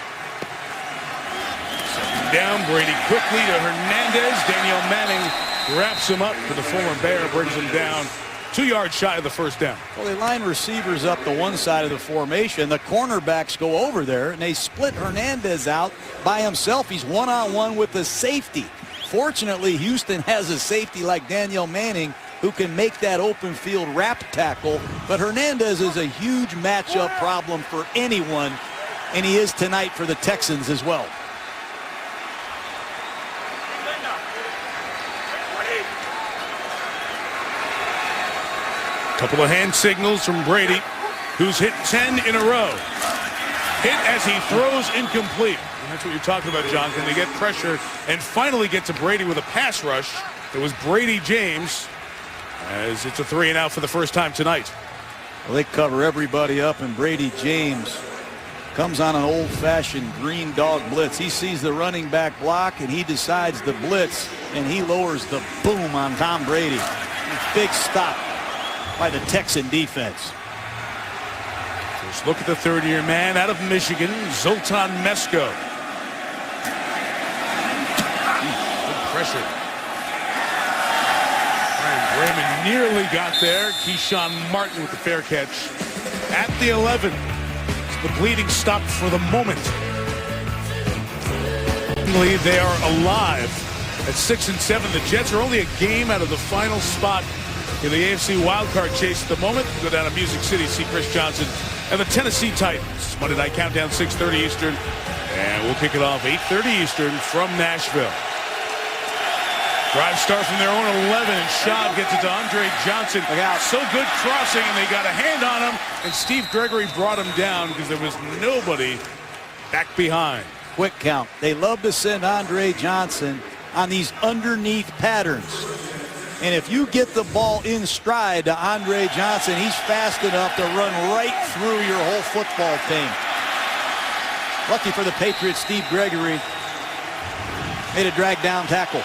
Down, Brady quickly to Hernandez. Daniel Manning wraps him up for the former Bear, brings him down 2 yards shy of the first down. Well, they line receivers up to one side of the formation. The cornerbacks go over there, and they split Hernandez out by himself. He's one-on-one with the safety. Fortunately, Houston has a safety like Daniel Manning who can make that open field wrap tackle. But Hernandez is a huge matchup problem for anyone, and he is tonight for the Texans as well. Couple of hand signals from Brady, who's hit 10 in a row. Hit as he throws incomplete. And that's what you're talking about, John. Can they get pressure and finally get to Brady with a pass rush? It was Brady James, as it's a 3-and-out for the first time tonight. Well, they cover everybody up, and Brady James comes on an old-fashioned green dog blitz. He sees the running back block, and he decides to blitz, and he lowers the boom on Tom Brady. Big stop by the Texan defense. First look at the third-year man out of Michigan, Zoltan Mesko. Good pressure. Brian Raymond nearly got there. Keyshawn Martin with the fair catch at the 11. The bleeding stopped for the moment. They are alive At 6-7, the Jets are only a game out of the final spot in the AFC wildcard chase at the moment. Go down to Music City, see Chris Johnson and the Tennessee Titans. Monday Night Countdown, 6:30 Eastern. And we'll kick it off 8:30 Eastern from Nashville. Drive start from their own 11, and Schaub gets it to Andre Johnson. Look out. So good crossing, and they got a hand on him, and Steve Gregory brought him down because there was nobody back behind. Quick count. They love to send Andre Johnson on these underneath patterns. And if you get the ball in stride to Andre Johnson, he's fast enough to run right through your whole football team. Lucky for the Patriots, Steve Gregory made a drag down tackle.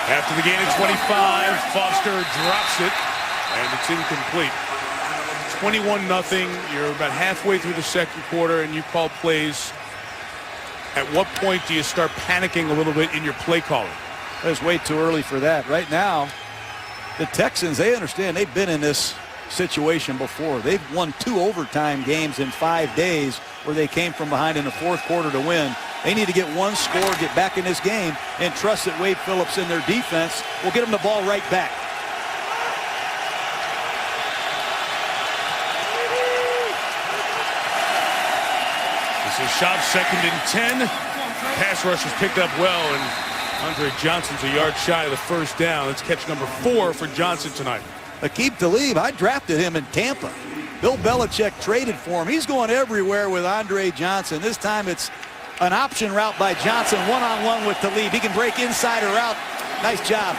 After the gain of 25, Foster drops it, and it's incomplete. 21-0. You're about halfway through the second quarter, and you call plays. At what point do you start panicking a little bit in your play calling? It's way too early for that. Right now, the Texans, they understand they've been in this situation before. They've won 2 overtime games in 5 days where they came from behind in the fourth quarter to win. They need to get one score, get back in this game, and trust that Wade Phillips and their defense will get them the ball right back. This is Schaub's 2nd and 10. Pass rush is picked up well, and Andre Johnson's a yard shy of the first down. That's catch number 4 for Johnson tonight. Aqib Talib, I drafted him in Tampa. Bill Belichick traded for him. He's going everywhere with Andre Johnson. This time it's an option route by Johnson, one-on-one with Talib. He can break inside or out. Nice job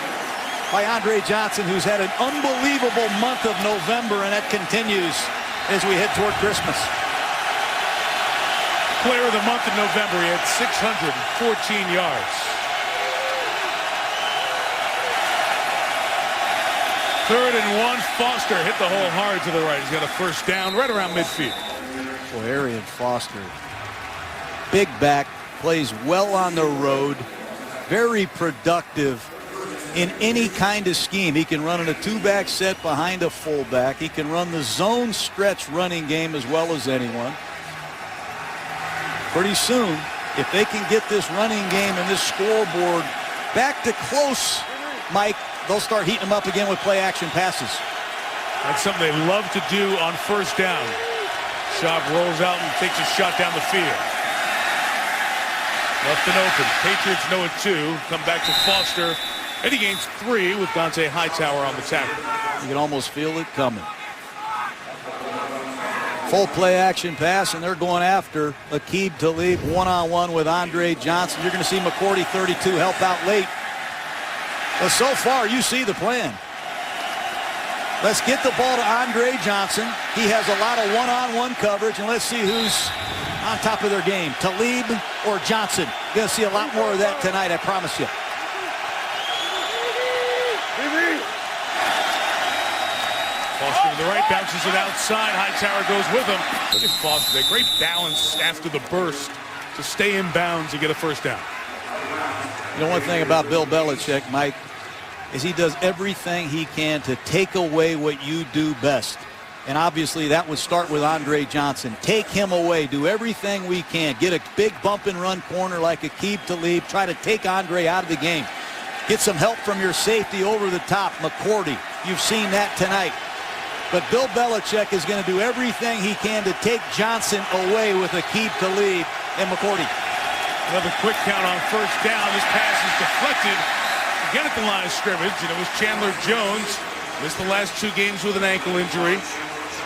by Andre Johnson, who's had an unbelievable month of November, and that continues as we head toward Christmas. Player of the month in November, he had 614 yards. 3rd and 1, Foster hit the hole hard to the right. He's got a first down right around midfield. Boy, Arian Foster, big back, plays well on the road, very productive in any kind of scheme. He can run in a 2-back set behind a fullback. He can run the zone stretch running game as well as anyone. Pretty soon, if they can get this running game and this scoreboard back to close, Mike, they'll start heating them up again with play-action passes. That's something they love to do on first down. Schaub rolls out and takes a shot down the field. Left and open. Patriots know it too. Come back to Foster. And he gains 3 with Dante Hightower on the tackle. You can almost feel it coming. Full play-action pass, and they're going after Aqib Talib one-on-one with Andre Johnson. You're going to see McCourty, 32, help out late. But so far, you see the plan. Let's get the ball to Andre Johnson. He has a lot of one-on-one coverage, and let's see who's on top of their game, Talib or Johnson. You're going to see a lot more of that tonight, I promise you. Foster to the right, bounces it outside. Hightower goes with him. Look at Foster. A great balance after the burst to stay in bounds and get a first down. You know, one thing about Bill Belichick, Mike, is he does everything he can to take away what you do best. And obviously that would start with Andre Johnson. Take him away. Do everything we can. Get a big bump and run corner like Aqib Talib. Try to take Andre out of the game. Get some help from your safety over the top, McCourty. You've seen that tonight. But Bill Belichick is going to do everything he can to take Johnson away with Aqib Talib and McCourty. Another quick count on first down. This pass is deflected. Again at the line of scrimmage, and it was Chandler Jones. Missed the last 2 games with an ankle injury.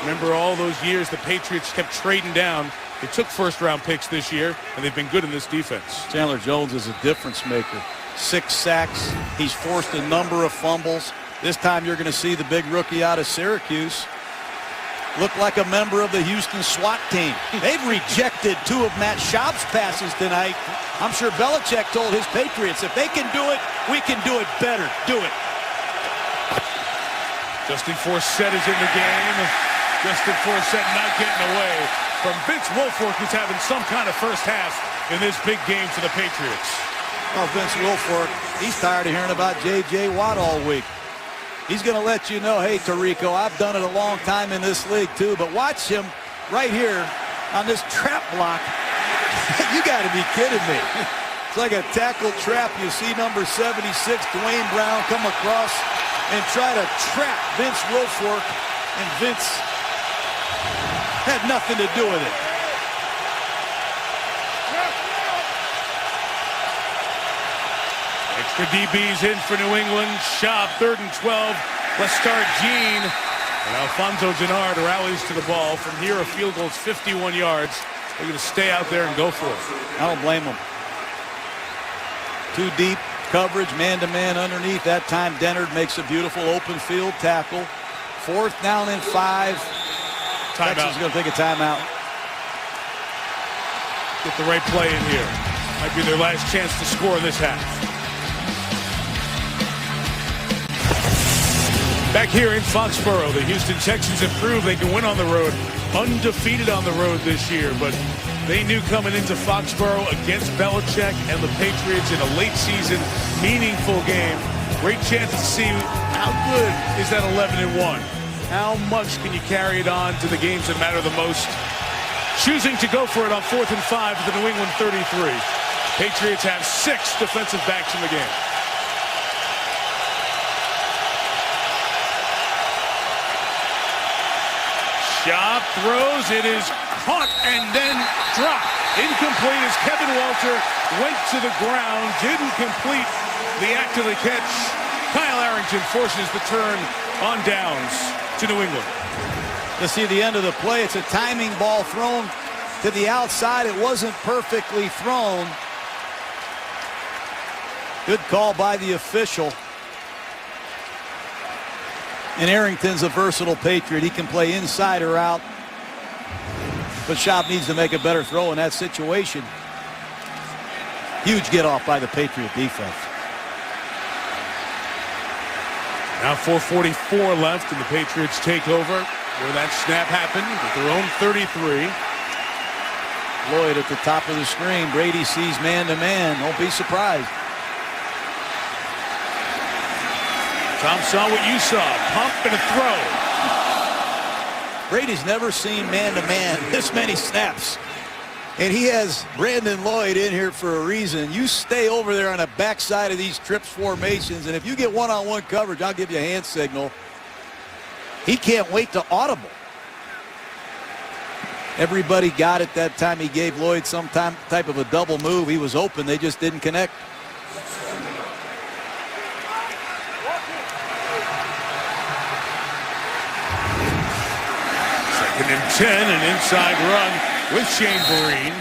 Remember all those years the Patriots kept trading down. They took first-round picks this year, and they've been good in this defense. Chandler Jones is a difference maker. 6 sacks. He's forced a number of fumbles. This time you're going to see the big rookie out of Syracuse look like a member of the Houston SWAT team. They've rejected 2 of Matt Schaub's passes tonight. I'm sure Belichick told his Patriots, if they can do it, we can do it better. Do it. Justin Forsett is in the game. Justin Forsett not getting away from Vince Wilfork, who's having some kind of first half in this big game for the Patriots. Oh, Vince Wilfork, he's tired of hearing about J.J. Watt all week. He's going to let you know, hey, Tirico, I've done it a long time in this league, too. But watch him right here on this trap block. You got to be kidding me. It's like a tackle trap. You see number 76, Dwayne Brown, come across and try to trap Vince Wilfork, and Vince had nothing to do with it. Extra DBs in for New England. Schaub, 3rd and 12. Let's start Gene. And Alfonso Gennard rallies to the ball. From here, a field goal is 51 yards. They're going to stay out there and go for it. I don't blame them. Too deep coverage, man-to-man underneath. That time, Dennard makes a beautiful open field tackle. 4th down and 5. Texans going to take a timeout. Get the right play in here. Might be their last chance to score this half. Back here in Foxborough, the Houston Texans have proved they can win on the road. Undefeated on the road this year, but they knew coming into Foxborough against Belichick and the Patriots in a late season, meaningful game. Great chance to see how good is that 11-1. How much can you carry it on to the games that matter the most? Choosing to go for it on 4th and 5 at the New England 33. Patriots have 6 defensive backs in the game. Schaub throws. It is caught and then dropped. Incomplete as Kevin Walter went to the ground. Didn't complete the act of the catch. Kyle Arrington forces the turn on downs to New England. To see the end of the play, it's a timing ball thrown to the outside. It wasn't perfectly thrown. Good call by the official. And Arrington's a versatile Patriot. He can play inside or out. But Schaub needs to make a better throw in that situation. Huge get off by the Patriot defense. Now 4:44 left, and the Patriots take over where that snap happened at their own 33. Lloyd at the top of the screen. Brady sees man-to-man. Don't be surprised. Tom saw what you saw. Pump and a throw. Brady's never seen man-to-man this many snaps. And he has Brandon Lloyd in here for a reason. You stay over there on the backside of these trips formations, and if you get one-on-one coverage, I'll give you a hand signal. He can't wait to audible. Everybody got it that time. He gave Lloyd some type of a double move. He was open. They just didn't connect. 2nd and 10, an inside run with Shane Vereen.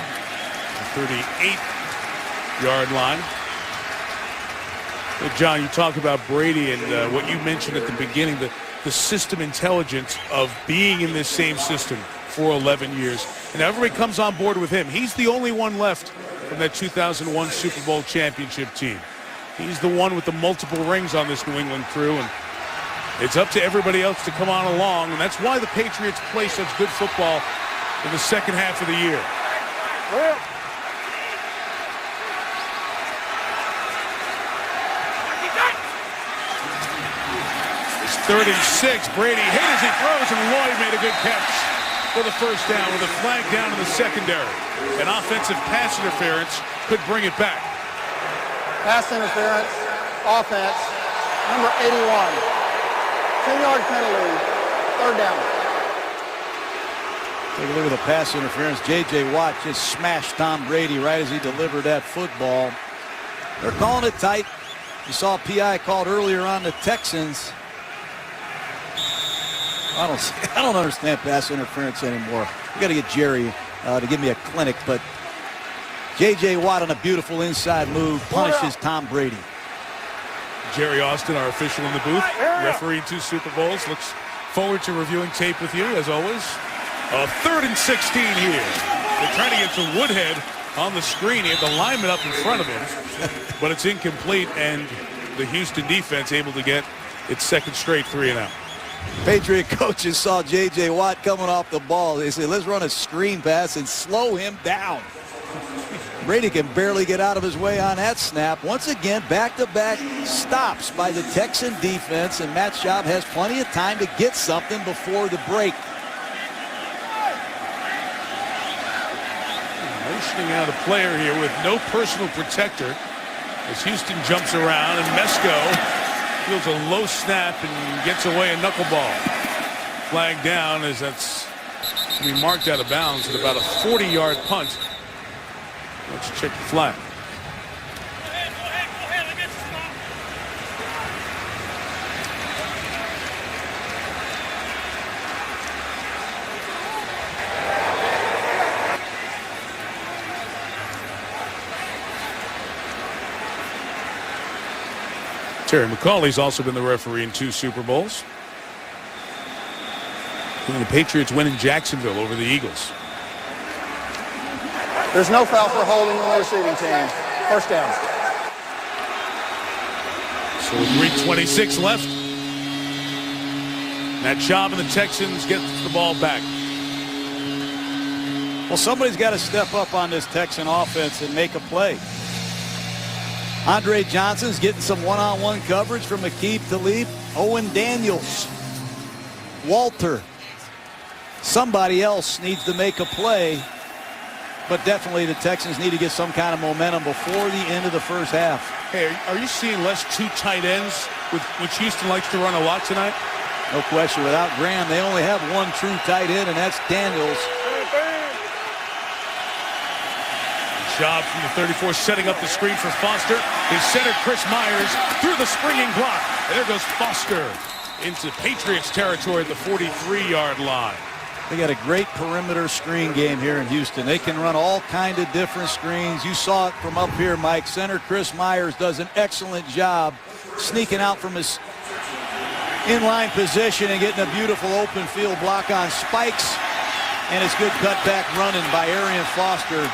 38-yard line. Hey, John, you talk about Brady and what you mentioned at the beginning, the system intelligence of being in this same system for 11 years. And everybody comes on board with him. He's the only one left from that 2001 Super Bowl championship team. He's the one with the multiple rings on this New England crew, and it's up to everybody else to come on along, and that's why the Patriots play such good football in the second half of the year. It's 3rd and 6. Brady hit as he throws, and Lloyd made a good catch for the first down with a flag down in the secondary. An offensive pass interference could bring it back. Pass interference, offense, number 81. 10-yard penalty, 3rd down. Take a look at the pass interference. J.J. Watt just smashed Tom Brady right as he delivered that football. They're calling it tight. You saw a PI called earlier on the Texans. I don't understand pass interference anymore. We got to get Jerry to give me a clinic, but J.J. Watt on a beautiful inside move punishes Tom Brady. Jerry Austin, our official in the booth, refereed 2 Super Bowls. Looks forward to reviewing tape with you, as always. 3rd and 16 here. They're trying to get to Woodhead on the screen. He had the lineman up in front of him, but it's incomplete, and the Houston defense able to get its 2nd straight 3-and-out. Patriot coaches saw J.J. Watt coming off the ball. They said, let's run a screen pass and slow him down. Brady can barely get out of his way on that snap. Once again, back-to-back stops by the Texan defense, and Matt Schaub has plenty of time to get something before the break. Motioning out a player here with no personal protector as Houston jumps around, and Mesco feels a low snap and gets away a knuckleball. Flag down as that's going to be marked out of bounds at about a 40-yard punt. Let's check the flag. Terry McCauley's also been the referee in 2 Super Bowls. And the Patriots win in Jacksonville over the Eagles. There's no foul for holding on the receiving team. First down. So with 3:26 left, Matt Schaub and the Texans get the ball back. Well, somebody's got to step up on this Texan offense and make a play. Andre Johnson's getting some one-on-one coverage from Aqib Talib. Owen Daniels. Walter. Somebody else needs to make a play. But definitely the Texans need to get some kind of momentum before the end of the first half. Hey, are you seeing less 2 tight ends, which Houston likes to run a lot tonight? No question. Without Graham, they only have 1 true tight end, and that's Daniels. Schaub from the 34 setting up the screen for Foster. His center, Chris Myers, through the springing block. And there goes Foster into Patriots territory at the 43-yard line. They got a great perimeter screen game here in Houston. They can run all kind of different screens. You saw it from up here, Mike. Center Chris Myers does an excellent job sneaking out from his inline position and getting a beautiful open field block on spikes. And it's good cutback running by Arian Foster.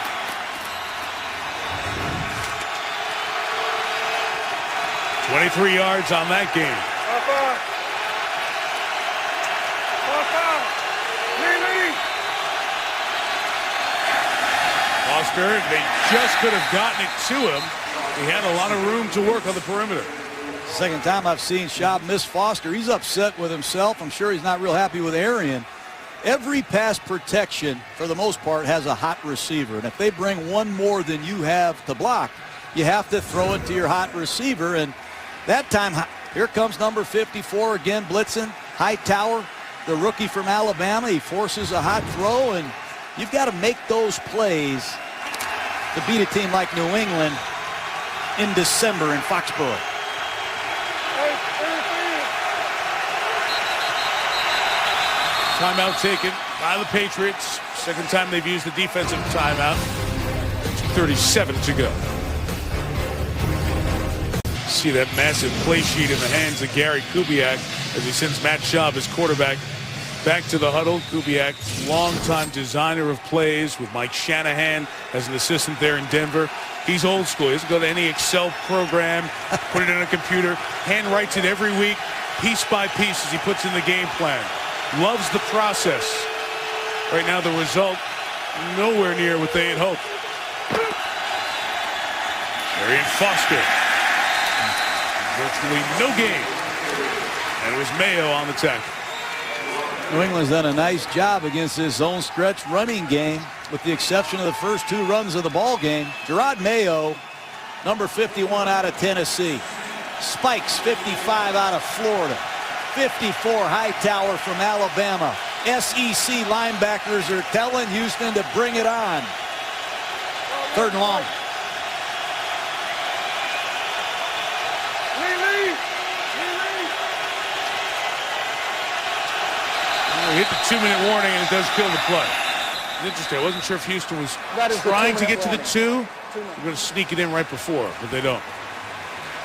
$23 yards on that game. Foster, they just could have gotten it to him. He had a lot of room to work on the perimeter. Second time I've seen Schaub miss Foster. He's upset with himself. I'm sure he's not real happy with Arian. Every pass protection, for the most part, has a hot receiver. And if they bring one more than you have to block, you have to throw it to your hot receiver. And that time, here comes number 54 again, blitzing. Hightower, the rookie from Alabama. He forces a hot throw, and you've got to make those plays to beat a team like New England in December in Foxborough. Timeout taken by the Patriots. Second time they've used the defensive timeout. 2:37 to go. See that massive play sheet in the hands of Gary Kubiak as he sends Matt Schaub, his quarterback, back to the huddle. Kubiak, longtime designer of plays with Mike Shanahan as an assistant there in Denver. He's old school. He doesn't go to any Excel program, put it in a computer, hand writes it every week, piece by piece as he puts in the game plan. Loves the process. Right now the result, nowhere near what they had hoped. Arian Foster. Virtually no gain. And it was Mayo on the tackle. New England's done a nice job against this zone stretch running game, with the exception of the first 2 runs of the ball game. Gerard Mayo, number 51 out of Tennessee. Spikes, 55 out of Florida. 54 Hightower from Alabama. SEC linebackers are telling Houston to bring it on. 3rd and long. We hit the 2-minute warning, and it does kill the play. It's interesting. I wasn't sure if Houston was trying to get to the 2. They're going to sneak it in right before, but they don't.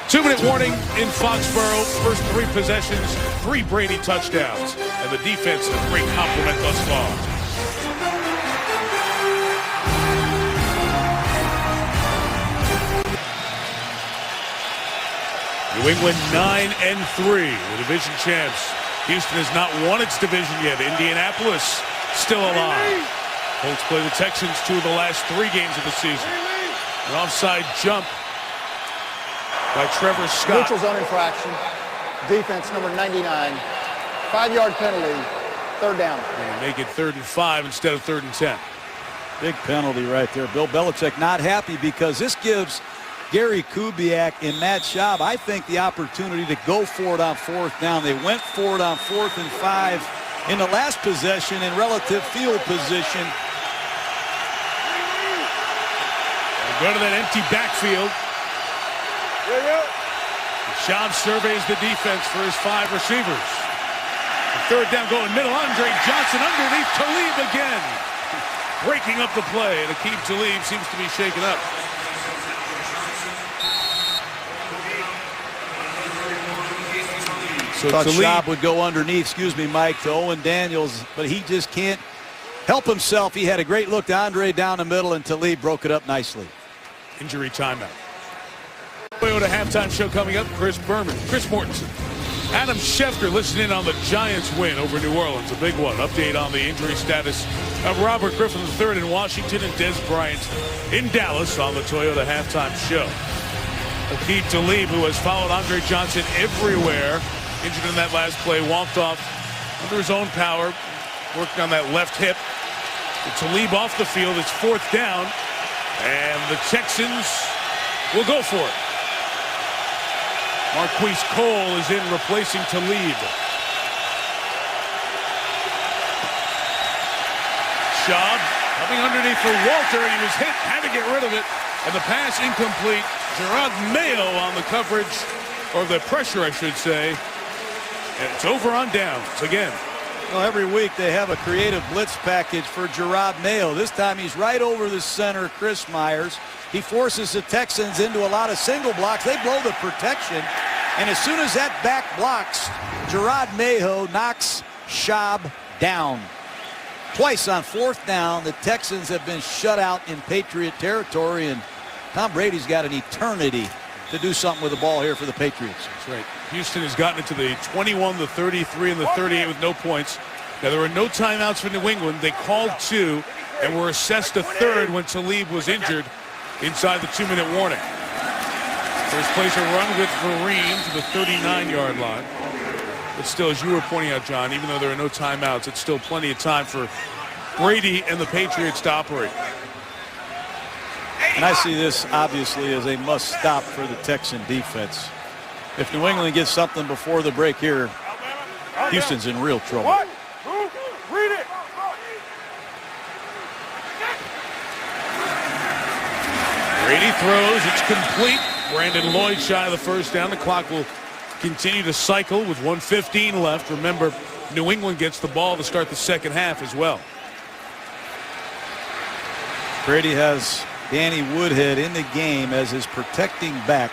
2-minute warning in Foxborough. First 3 possessions, 3 Brady touchdowns, and the defense a great compliment thus far. New England 9-3, the division champs. Houston has not won its division yet. Indianapolis still alive. Colts play the Texans 2 of the last 3 games of the season. An offside jump by Trevor Scott. Neutral zone infraction. Defense number 99. 5-yard penalty. 3rd down. And make it 3rd and 5 instead of 3rd and 10. Big penalty right there. Bill Belichick not happy because this gives Gary Kubiak and Matt Schaub, I think, the opportunity to go for it on fourth down. They went for it on 4th and 5 in the last possession in relative field position. Go to that empty backfield. Schaub surveys the defense for his 5 receivers. The 3rd down going middle. Andre Johnson underneath Talib again. Breaking up the play. And Aqib Talib seems to be shaken up. So thought Schaub would go underneath, excuse me, Mike, to Owen Daniels, but he just can't help himself. He had a great look to Andre down the middle, and Talib broke it up nicely. Injury timeout. Toyota halftime show coming up. Chris Berman, Chris Mortensen, Adam Schefter listening in on the Giants win over New Orleans. A big one. Update on the injury status of Robert Griffin III in Washington and Des Bryant in Dallas on the Toyota halftime show. Aqib Talib, who has followed Andre Johnson everywhere, injured in that last play, walked off under his own power, working on that left hip. With Talib off the field, it's 4th down, and the Texans will go for it. Marquise Cole is in replacing Talib. Schaub coming underneath for Walter, and he was hit, had to get rid of it, and the pass incomplete. Gerard Mayo on the coverage, or the pressure, I should say, and it's over on downs again. Well, every week they have a creative blitz package for Gerard Mayo. This time he's right over the center, Chris Myers. He forces the Texans into a lot of single blocks. They blow the protection, and as soon as that back blocks, Gerard Mayo knocks Schaub down. Twice on 4th down, the Texans have been shut out in Patriot territory, and Tom Brady's got an eternity to do something with the ball here for the Patriots. That's right. Houston has gotten into the 21, the 33, and the 38 with no points. Now, there were no timeouts for New England. They called 2 and were assessed a 3rd when Talib was injured inside the 2-minute warning. First place a run with Vereen to the 39-yard line. But still, as you were pointing out, John, even though there are no timeouts, it's still plenty of time for Brady and the Patriots to operate. And I see this, obviously, as a must-stop for the Texan defense. If New England gets something before the break here, Houston's in real trouble. Read it. Brady throws. It's complete. Brandon Lloyd shy of the 1st down. The clock will continue to cycle with 1:15 left. Remember, New England gets the ball to start the 2nd half as well. Brady has Danny Woodhead in the game as his protecting back.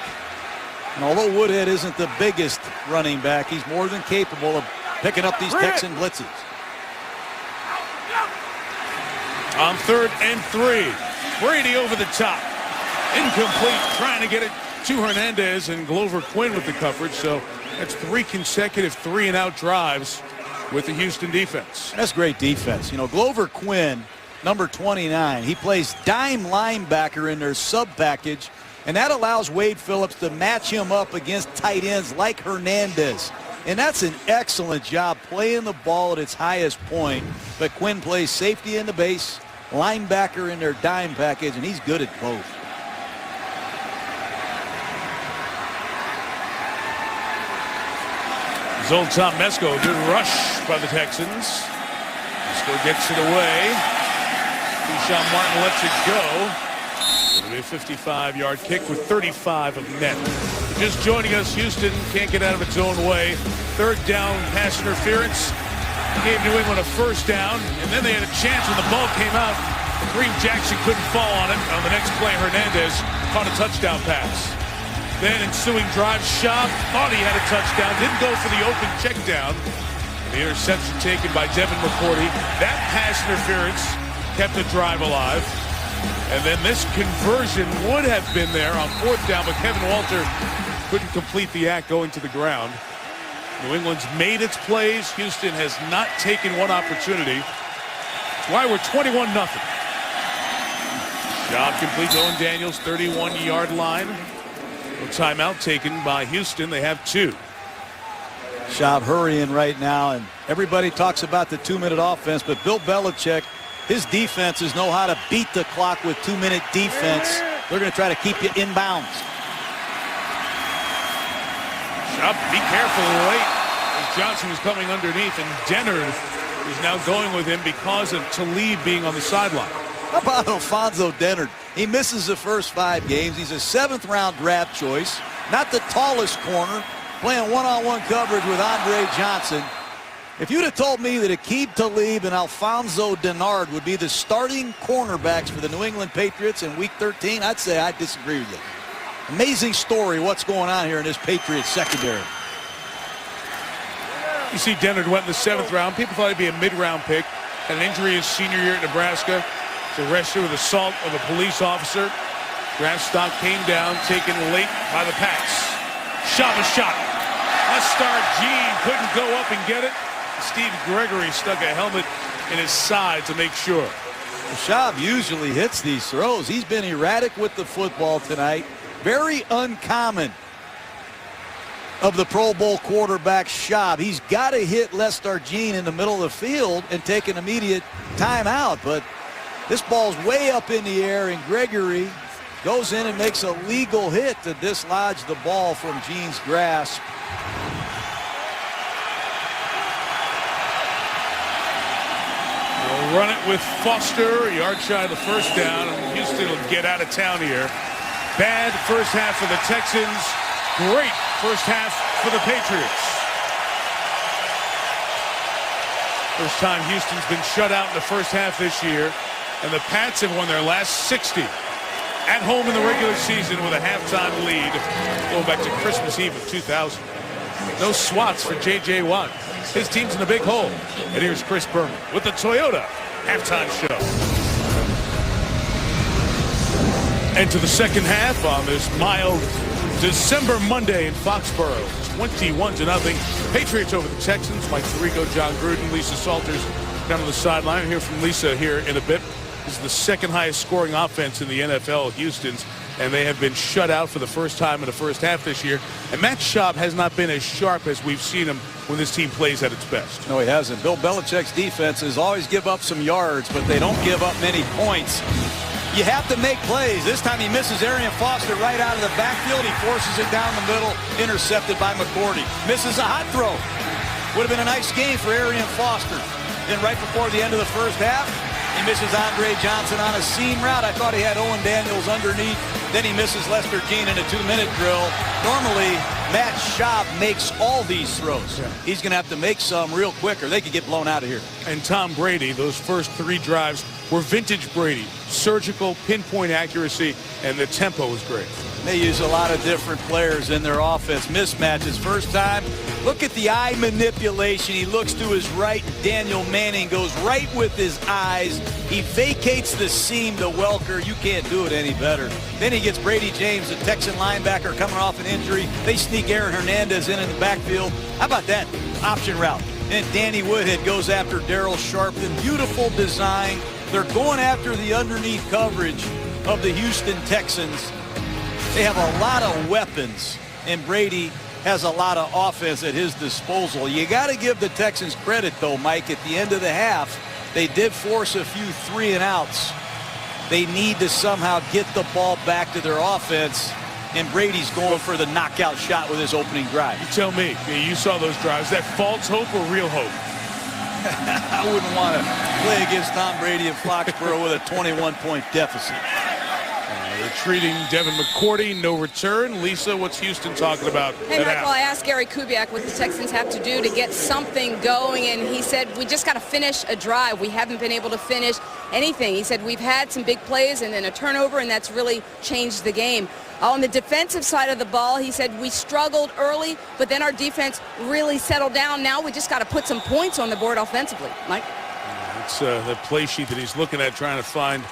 And although Woodhead isn't the biggest running back, he's more than capable of picking up these Texan blitzes. On 3rd and 3, Brady over the top. Incomplete, trying to get it to Hernandez, and Glover Quinn with the coverage. So that's 3 consecutive 3-and-out drives with the Houston defense. That's great defense. You know, Glover Quinn, number 29, he plays dime linebacker in their sub package, and that allows Wade Phillips to match him up against tight ends like Hernandez. And that's an excellent job playing the ball at its highest point. But Quinn plays safety in the base, linebacker in their dime package, and he's good at both. Zoltan Mesko, good rush by the Texans. Mesko gets it away. Deshaun Martin lets it go. It'll be a 55-yard kick with 35 of net. Just joining us, Houston can't get out of its own way. 3rd down pass interference gave New England a 1st down, and then they had a chance when the ball came out. Kareem Jackson couldn't fall on it. On the next play, Hernandez caught a touchdown pass. Then ensuing drive, Schaub thought he had a touchdown, didn't go for the open check down. The interception taken by Devin McCourty. That pass interference kept the drive alive. And then this conversion would have been there on 4th down, but Kevin Walter couldn't complete the act going to the ground. New England's made its plays. Houston has not taken one opportunity. That's why we're 21-0. Job complete to Owen Daniels, 31-yard line. No timeout taken by Houston. They have 2. Schaub hurrying right now, and everybody talks about the 2-minute offense, but Bill Belichick His defenses know how to beat the clock with 2-minute defense. They're going to try to keep you inbounds. Schaub, be careful late as Johnson was coming underneath, and Dennard is now going with him because of Talib being on the sideline. How about Alfonso Dennard? He misses the first 5 games. He's a 7th-round draft choice. Not the tallest corner, playing one-on-one coverage with Andre Johnson. If you'd have told me that Aqib Talib and Alfonso Dennard would be the starting cornerbacks for the New England Patriots in Week 13, I'd say I disagree with you. Amazing story what's going on here in this Patriots secondary. You see Dennard went in the 7th round. People thought he'd be a mid-round pick. Had an injury his senior year at Nebraska. Was arrested with assault of a police officer. Draft stock came down, taken late by the Pats. Schaub a shot. Star Gene couldn't go up and get it. Steve Gregory stuck a helmet in his side to make sure. Schaub usually hits these throws. He's been erratic with the football tonight. Very uncommon of the Pro Bowl quarterback Schaub. He's got to hit Lester Gene in the middle of the field and take an immediate timeout. But this ball's way up in the air, and Gregory goes in and makes a legal hit to dislodge the ball from Gene's grasp. They'll run it with Foster, a yard shy of the first down, and Houston will get out of town here. Bad first half for the Texans. Great first half for the Patriots. First time Houston's been shut out in the first half this year, and the Pats have won their last 60 at home in the regular season with a halftime lead going back to Christmas Eve of 2000. No swats for J.J. Watt. His team's in a big hole. And here's Chris Berman with the Toyota halftime show. And to the second half on this mild December Monday in Foxborough. 21-0. Patriots over the Texans. Mike Tirico, John Gruden, Lisa Salters down on the sideline. We'll hear from Lisa here in a bit. This is the second highest scoring offense in the NFL, Houston's, and they have been shut out for the first time in the first half this year. And Matt Schaub has not been as sharp as we've seen him when this team plays at its best. No, he hasn't. Bill Belichick's defenses always give up some yards, but they don't give up many points. You have to make plays. This time he misses Arian Foster right out of the backfield. He forces it down the middle, intercepted by McCourty. Misses a hot throw. Would have been a nice game for Arian Foster. Then right before the end of the first half, he misses Andre Johnson on a seam route. I thought he had Owen Daniels underneath. Then he misses Lester Gene in a 2-minute drill. Normally, Matt Schaub makes all these throws. Yeah. He's going to have to make some real quick or they could get blown out of here. And Tom Brady, those first 3 drives were vintage Brady. Surgical, pinpoint accuracy, and the tempo was great. They use a lot of different players in their offense. Mismatches. First time, look at the eye manipulation. He looks to his right. Daniel Manning goes right with his eyes. He vacates the seam to Welker. You can't do it any better. Then he gets Brady James, the Texan linebacker, coming off an injury. They sneak Aaron Hernandez in the backfield. How about that option route? And Danny Woodhead goes after Darryl Sharpton. Beautiful design. They're going after the underneath coverage of the Houston Texans. They have a lot of weapons, and Brady has a lot of offense at his disposal. You got to give the Texans credit, though, Mike. At the end of the half, they did force a few 3-and-outs. They need to somehow get the ball back to their offense, and Brady's going for the knockout shot with his opening drive. You tell me. You saw those drives. Is that false hope or real hope? I wouldn't want to play against Tom Brady in Foxborough with a 21-point deficit. Retreating Devin McCourty, no return. Lisa, what's Houston talking about? Hey, Michael, I asked Gary Kubiak what the Texans have to do to get something going, and he said, we just got to finish a drive. We haven't been able to finish anything. He said, we've had some big plays and then a turnover, and that's really changed the game. On the defensive side of the ball, he said, we struggled early, but then our defense really settled down. Now we just got to put some points on the board offensively. Mike? It's the play sheet that he's looking at, trying to find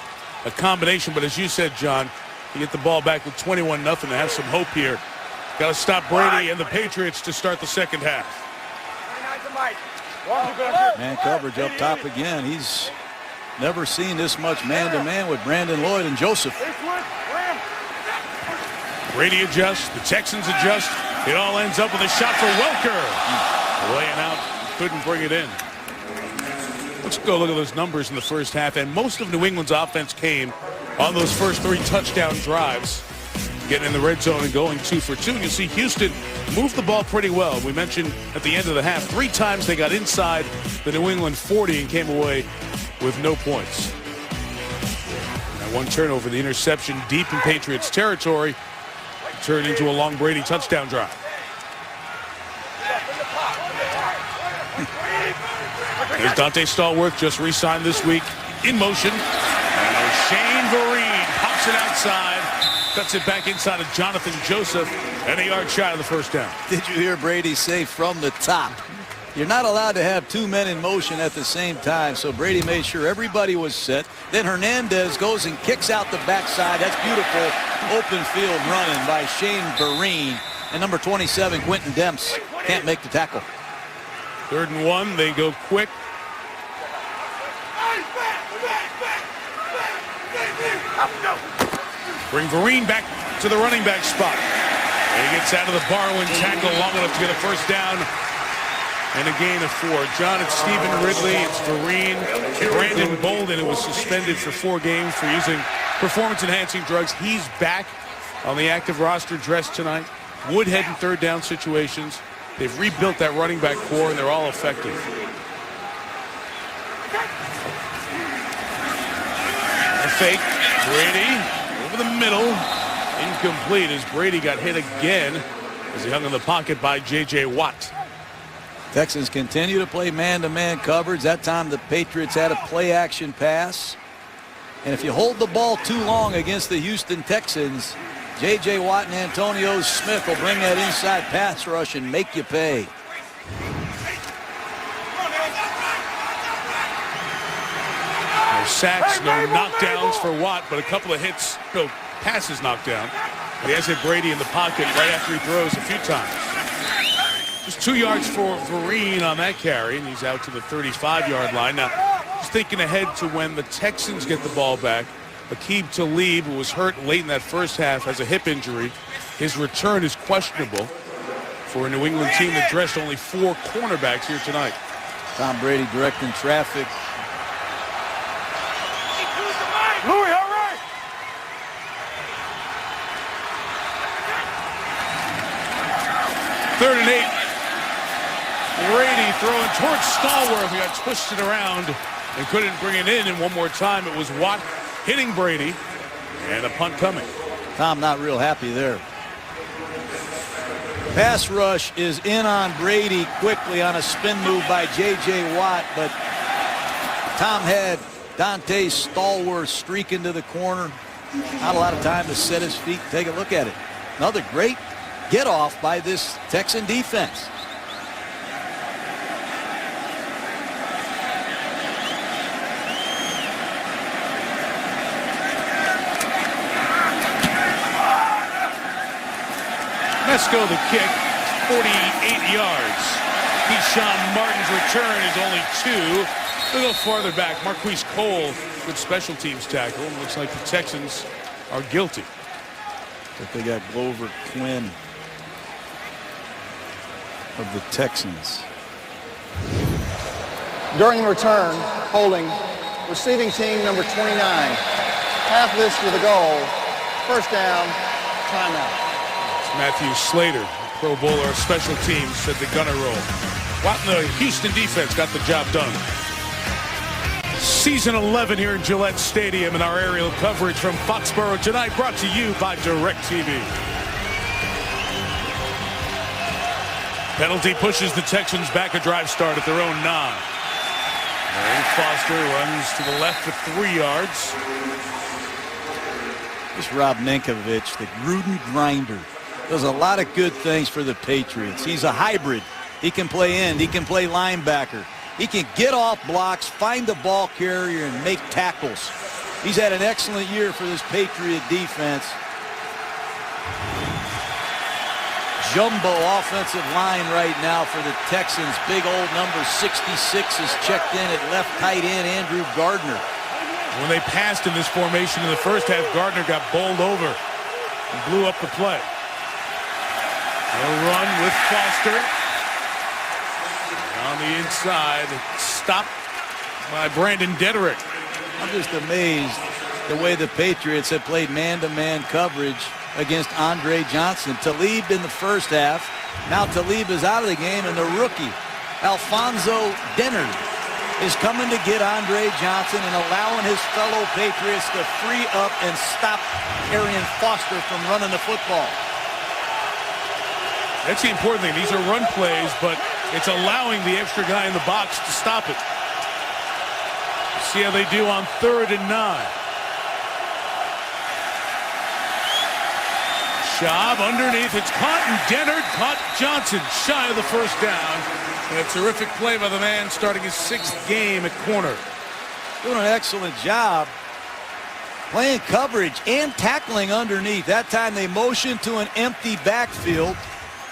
a combination. But as you said, John, you get the ball back with 21-0 to have some hope here. Got to stop Brady and the Patriots to start the second half. Man coverage up top again. He's never seen this much man-to-man with Brandon Lloyd and Joseph. Brady adjusts. The Texans adjust. It all ends up with a shot for Welker. Laying out. Couldn't bring it in. Let's go look at those numbers in the first half. And most of New England's offense came on those first 3 touchdown drives, getting in the red zone and going 2 for 2. And you see Houston moved the ball pretty well. We mentioned at the end of the half, 3 times they got inside the New England 40 and came away with no points. That 1 turnover, the interception deep in Patriots territory, turned into a long Brady touchdown drive. There's Dante Stallworth, just re-signed this week, in motion. And Shane Vereen pops it outside, cuts it back inside of Jonathan Joseph, and a yard shy of the first down. Did you hear Brady say from the top? You're not allowed to have 2 men in motion at the same time, so Brady made sure everybody was set. Then Hernandez goes and kicks out the backside. That's beautiful open field running by Shane Vereen. And number 27, Quentin Demps, can't make the tackle. 3rd and 1, they go quick. Bring Vereen back to the running back spot. And he gets out of the Barwin tackle long enough to get a first down and a gain of 4. John, it's Stephen Ridley, it's Vereen. Brandon Bolden, who was suspended for 4 games for using performance-enhancing drugs. He's back on the active roster dressed tonight. Woodhead in 3rd down situations. They've rebuilt that running back core, and they're all effective. A fake. Brady over the middle. Incomplete as Brady got hit again as he hung in the pocket by J.J. Watt. Texans continue to play man-to-man coverage. That time the Patriots had a play-action pass. And if you hold the ball too long against the Houston Texans, J.J. Watt and Antonio Smith will bring that inside pass rush and make you pay. No sacks, no knockdowns for Watt, but a couple of hits, no passes knocked down. But he has hit Brady in the pocket right after he throws a few times. Just 2 yards for Vereen on that carry, and he's out to the 35-yard line. Now, just thinking ahead to when the Texans get the ball back, Aqib Talib, who was hurt late in that first half, has a hip injury. His return is questionable for a New England team that dressed only 4 cornerbacks here tonight. Tom Brady directing traffic. Louis, all right. Third and 8. Brady throwing towards Stallworth. He got twisted around and couldn't bring it in. And one more time, it was Watt hitting Brady, and a punt coming. Tom not real happy there. Pass rush is in on Brady quickly on a spin move by J.J. Watt, but Tom had Dante Stallworth streak into the corner. Not a lot of time to set his feet. Take a look at it. Another great get off by this Texan defense. Mesco the kick, 48 yards. Keyshawn Martin's return is only 2. A little farther back, Marquise Cole, good special teams tackle. Looks like the Texans are guilty. But they got Glover Quinn of the Texans. During the return, holding receiving team number 29. Half this with a goal. First down, timeout. Matthew Slater, Pro Bowler of special teams, said the gunner roll. Watt and the Houston defense got the job done. Season 11 here in Gillette Stadium, and our aerial coverage from Foxborough tonight brought to you by DirecTV. Penalty pushes the Texans back a drive start at their own 9. Larry Foster runs to the left for 3 yards. This Rob Ninkovich, the Gruden grinder, does a lot of good things for the Patriots. He's a hybrid. He can play end. He can play linebacker. He can get off blocks, find the ball carrier, and make tackles. He's had an excellent year for this Patriot defense. Jumbo offensive line right now for the Texans. Big old number 66 is checked in at left tight end, Andrew Gardner. When they passed in this formation in the first half, Gardner got bowled over and blew up the play. A run with Foster. On the inside, stopped by Brandon Dederick. I'm just amazed the way the Patriots have played man-to-man coverage against Andre Johnson. Talib in the first half. Now Talib is out of the game, and the rookie, Alfonso Dennard, is coming to get Andre Johnson and allowing his fellow Patriots to free up and stop Arian Foster from running the football. That's the important thing. These are run plays, but it's allowing the extra guy in the box to stop it. See how they do on 3rd and 9. Schaub underneath. It's caught, and Dennard caught Johnson shy of the first down. And a terrific play by the man starting his 6th game at corner. Doing an excellent job playing coverage and tackling underneath. That time they motioned to an empty backfield.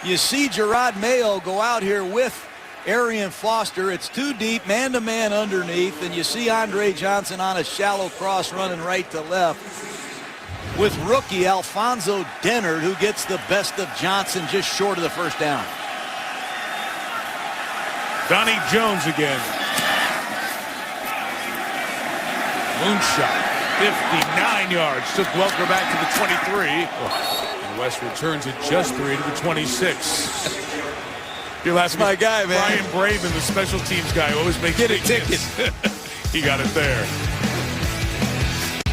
You see Gerard Mayo go out here with Arian Foster. It's too deep, man-to-man underneath, and you see Andre Johnson on a shallow cross running right to left with rookie Alfonso Dennard, who gets the best of Johnson just short of the first down. Donnie Jones again. Moonshot, 59 yards. Took Welker back to the 23. And West returns it just 3 to the 26. You're last my guy, man. Brian Braven, the special teams guy, always makes Get a big ticket. hits. He got it there.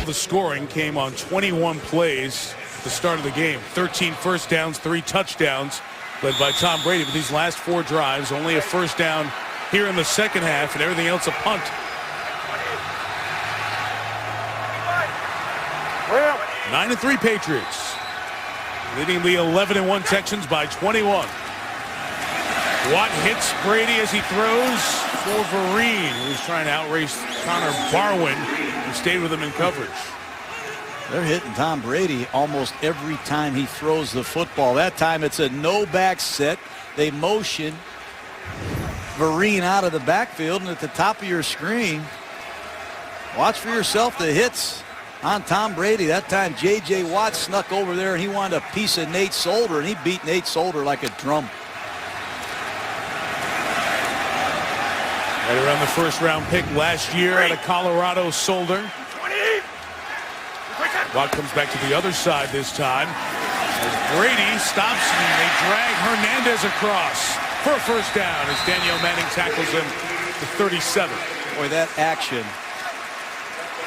The scoring came on 21 plays at the start of the game. 13 first downs, 3 touchdowns, led by Tom Brady. But these last 4 drives, only a first down here in the second half, and everything else a punt. 9-3 Patriots, leading the 11-1 Texans by 21. Watt hits Brady as he throws for Vereen, who's trying to outrace Connor Barwin, who stayed with him in coverage. They're hitting Tom Brady almost every time he throws the football. That time it's a no-back set. They motion Vereen out of the backfield, and at the top of your screen, watch for yourself the hits on Tom Brady. That time J.J. Watt snuck over there, and he wanted a piece of Nate Solder, and he beat Nate Solder like a drum. Right around the first-round pick last year out of Colorado, Solder. Watt comes back to the other side this time as Brady stops and they drag Hernandez across for a first down as Danielle Manning tackles him to 37. Boy, that action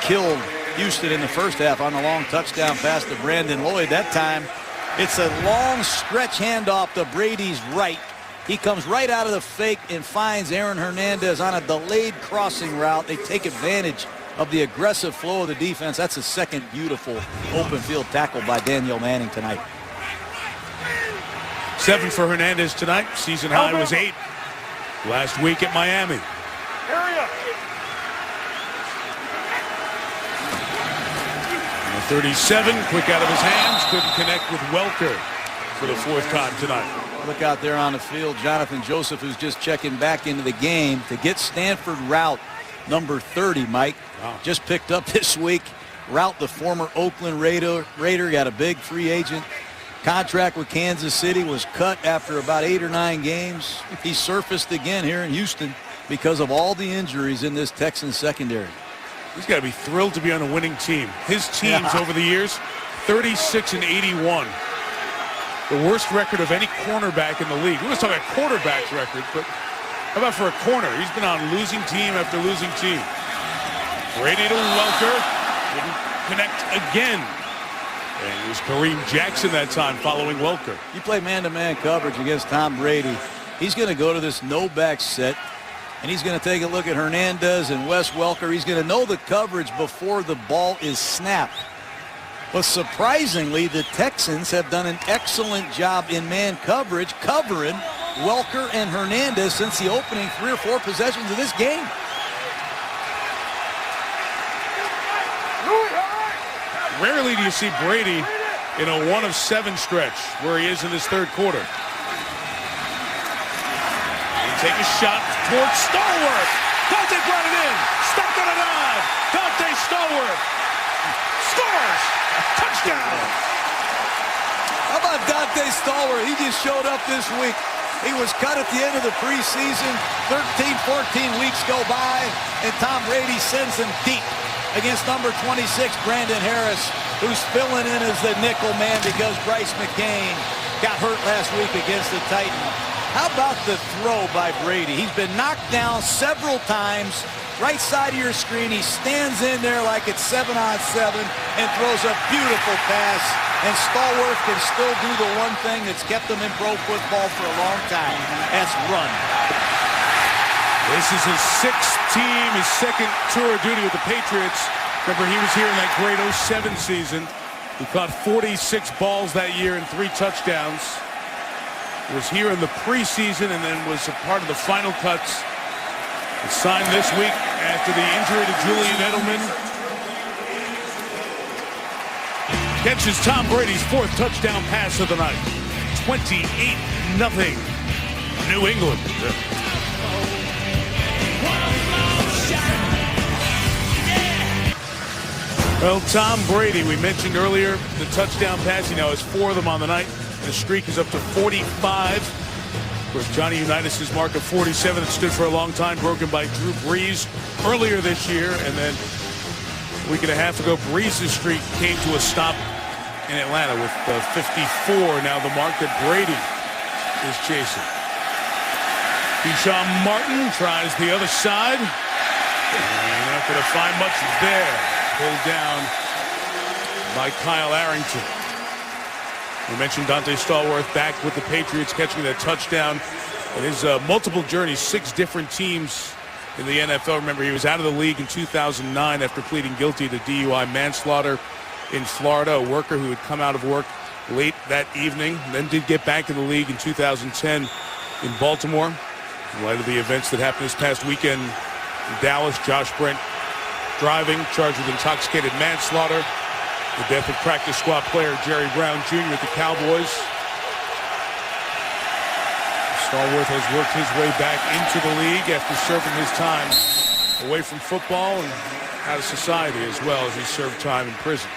killed Houston in the first half on the long touchdown pass to Brandon Lloyd. That time it's a long stretch handoff to Brady's right. He comes right out of the fake and finds Aaron Hernandez on a delayed crossing route. They take advantage of the aggressive flow of the defense. That's a second beautiful open field tackle by Danielle Manning tonight. 7 for Hernandez tonight. Season high was 8 last week at Miami. 37, quick out of his hands, couldn't connect with Welker for the 4th time tonight. Look out there on the field, Jonathan Joseph, who's just checking back into the game to get Stanford route number 30, Mike. Wow. Just picked up this week. Route, the former Oakland Raider, got a big free agent contract with Kansas City, was cut after about 8 or 9 games. He surfaced again here in Houston because of all the injuries in this Texans secondary. He's got to be thrilled to be on a winning team. His teams over the years, 36-81. The worst record of any cornerback in the league. We was talking about quarterback's record, but how about for a corner? He's been on losing team after losing team. Brady to Welker. Didn't connect again. And it was Kareem Jackson that time following Welker. You play man-to-man coverage against Tom Brady. He's going to go to this no-back set, and he's going to take a look at Hernandez and Wes Welker. He's going to know the coverage before the ball is snapped. But surprisingly, the Texans have done an excellent job in man coverage, covering Welker and Hernandez since the opening 3 or 4 possessions of this game. Rarely do you see Brady in a 1-of-7 stretch where he is in this 3rd quarter. They take a shot towards Stallworth. Dante brought it in. Stopped on a dive. Dante Stallworth scores. Touchdown. How about Dante Stallworth? He just showed up this week He was cut at the end of the preseason. 13, 14 weeks go by, and Tom Brady sends him deep against number 26, Brandon Harris, who's filling in as the nickel man because Bryce McCain got hurt last week against the Titans. How about the throw by Brady? He's been knocked down several times. Right side of your screen, he stands in there like it's 7-on-7 and throws a beautiful pass. And Stallworth can still do the one thing that's kept him in pro football for a long time. That's run. This is his sixth team, his second tour of duty with the Patriots. Remember, he was here in that great 07 season. He caught 46 balls that year and 3 touchdowns. Was here in the preseason and then was a part of the final cuts. He signed this week after the injury to Julian Edelman. Catches Tom Brady's 4th touchdown pass of the night. 28-0 New England. Well, Tom Brady, we mentioned earlier the touchdown pass. He now has 4 of them on the night. The streak is up to 45. Of course, Johnny Unitas' mark of 47 that stood for a long time, broken by Drew Brees earlier this year. And then a week and a half ago, Brees' streak came to a stop in Atlanta with 54. Now the mark that Brady is chasing. Deshaun Martin tries the other side. And not going to find much there. Pulled down by Kyle Arrington. We mentioned Dante Stallworth back with the Patriots, catching that touchdown. In his multiple journeys, 6 different teams in the NFL. Remember, he was out of the league in 2009 after pleading guilty to DUI manslaughter in Florida, a worker who had come out of work late that evening, then did get back in the league in 2010 in Baltimore. In light of the events that happened this past weekend in Dallas, Josh Brent driving, charged with intoxicated manslaughter. The death of practice squad player Jerry Brown Jr. at the Cowboys. Stallworth has worked his way back into the league after serving his time away from football and out of society, as well as he served time in prison.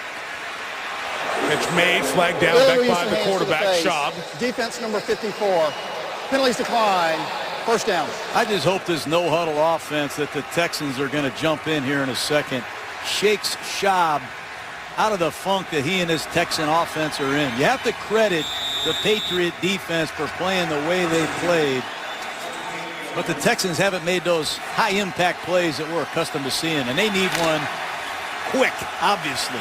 Catch made, flagged down, back by the quarterback, Schaub. Defense number 54. Penalties decline. First down. I just hope this no-huddle offense that the Texans are going to jump in here in a second shakes Schaub out of the funk that he and his Texan offense are in. You have to credit the Patriot defense for playing the way they played. But the Texans haven't made those high-impact plays that we're accustomed to seeing, and they need one quick, obviously.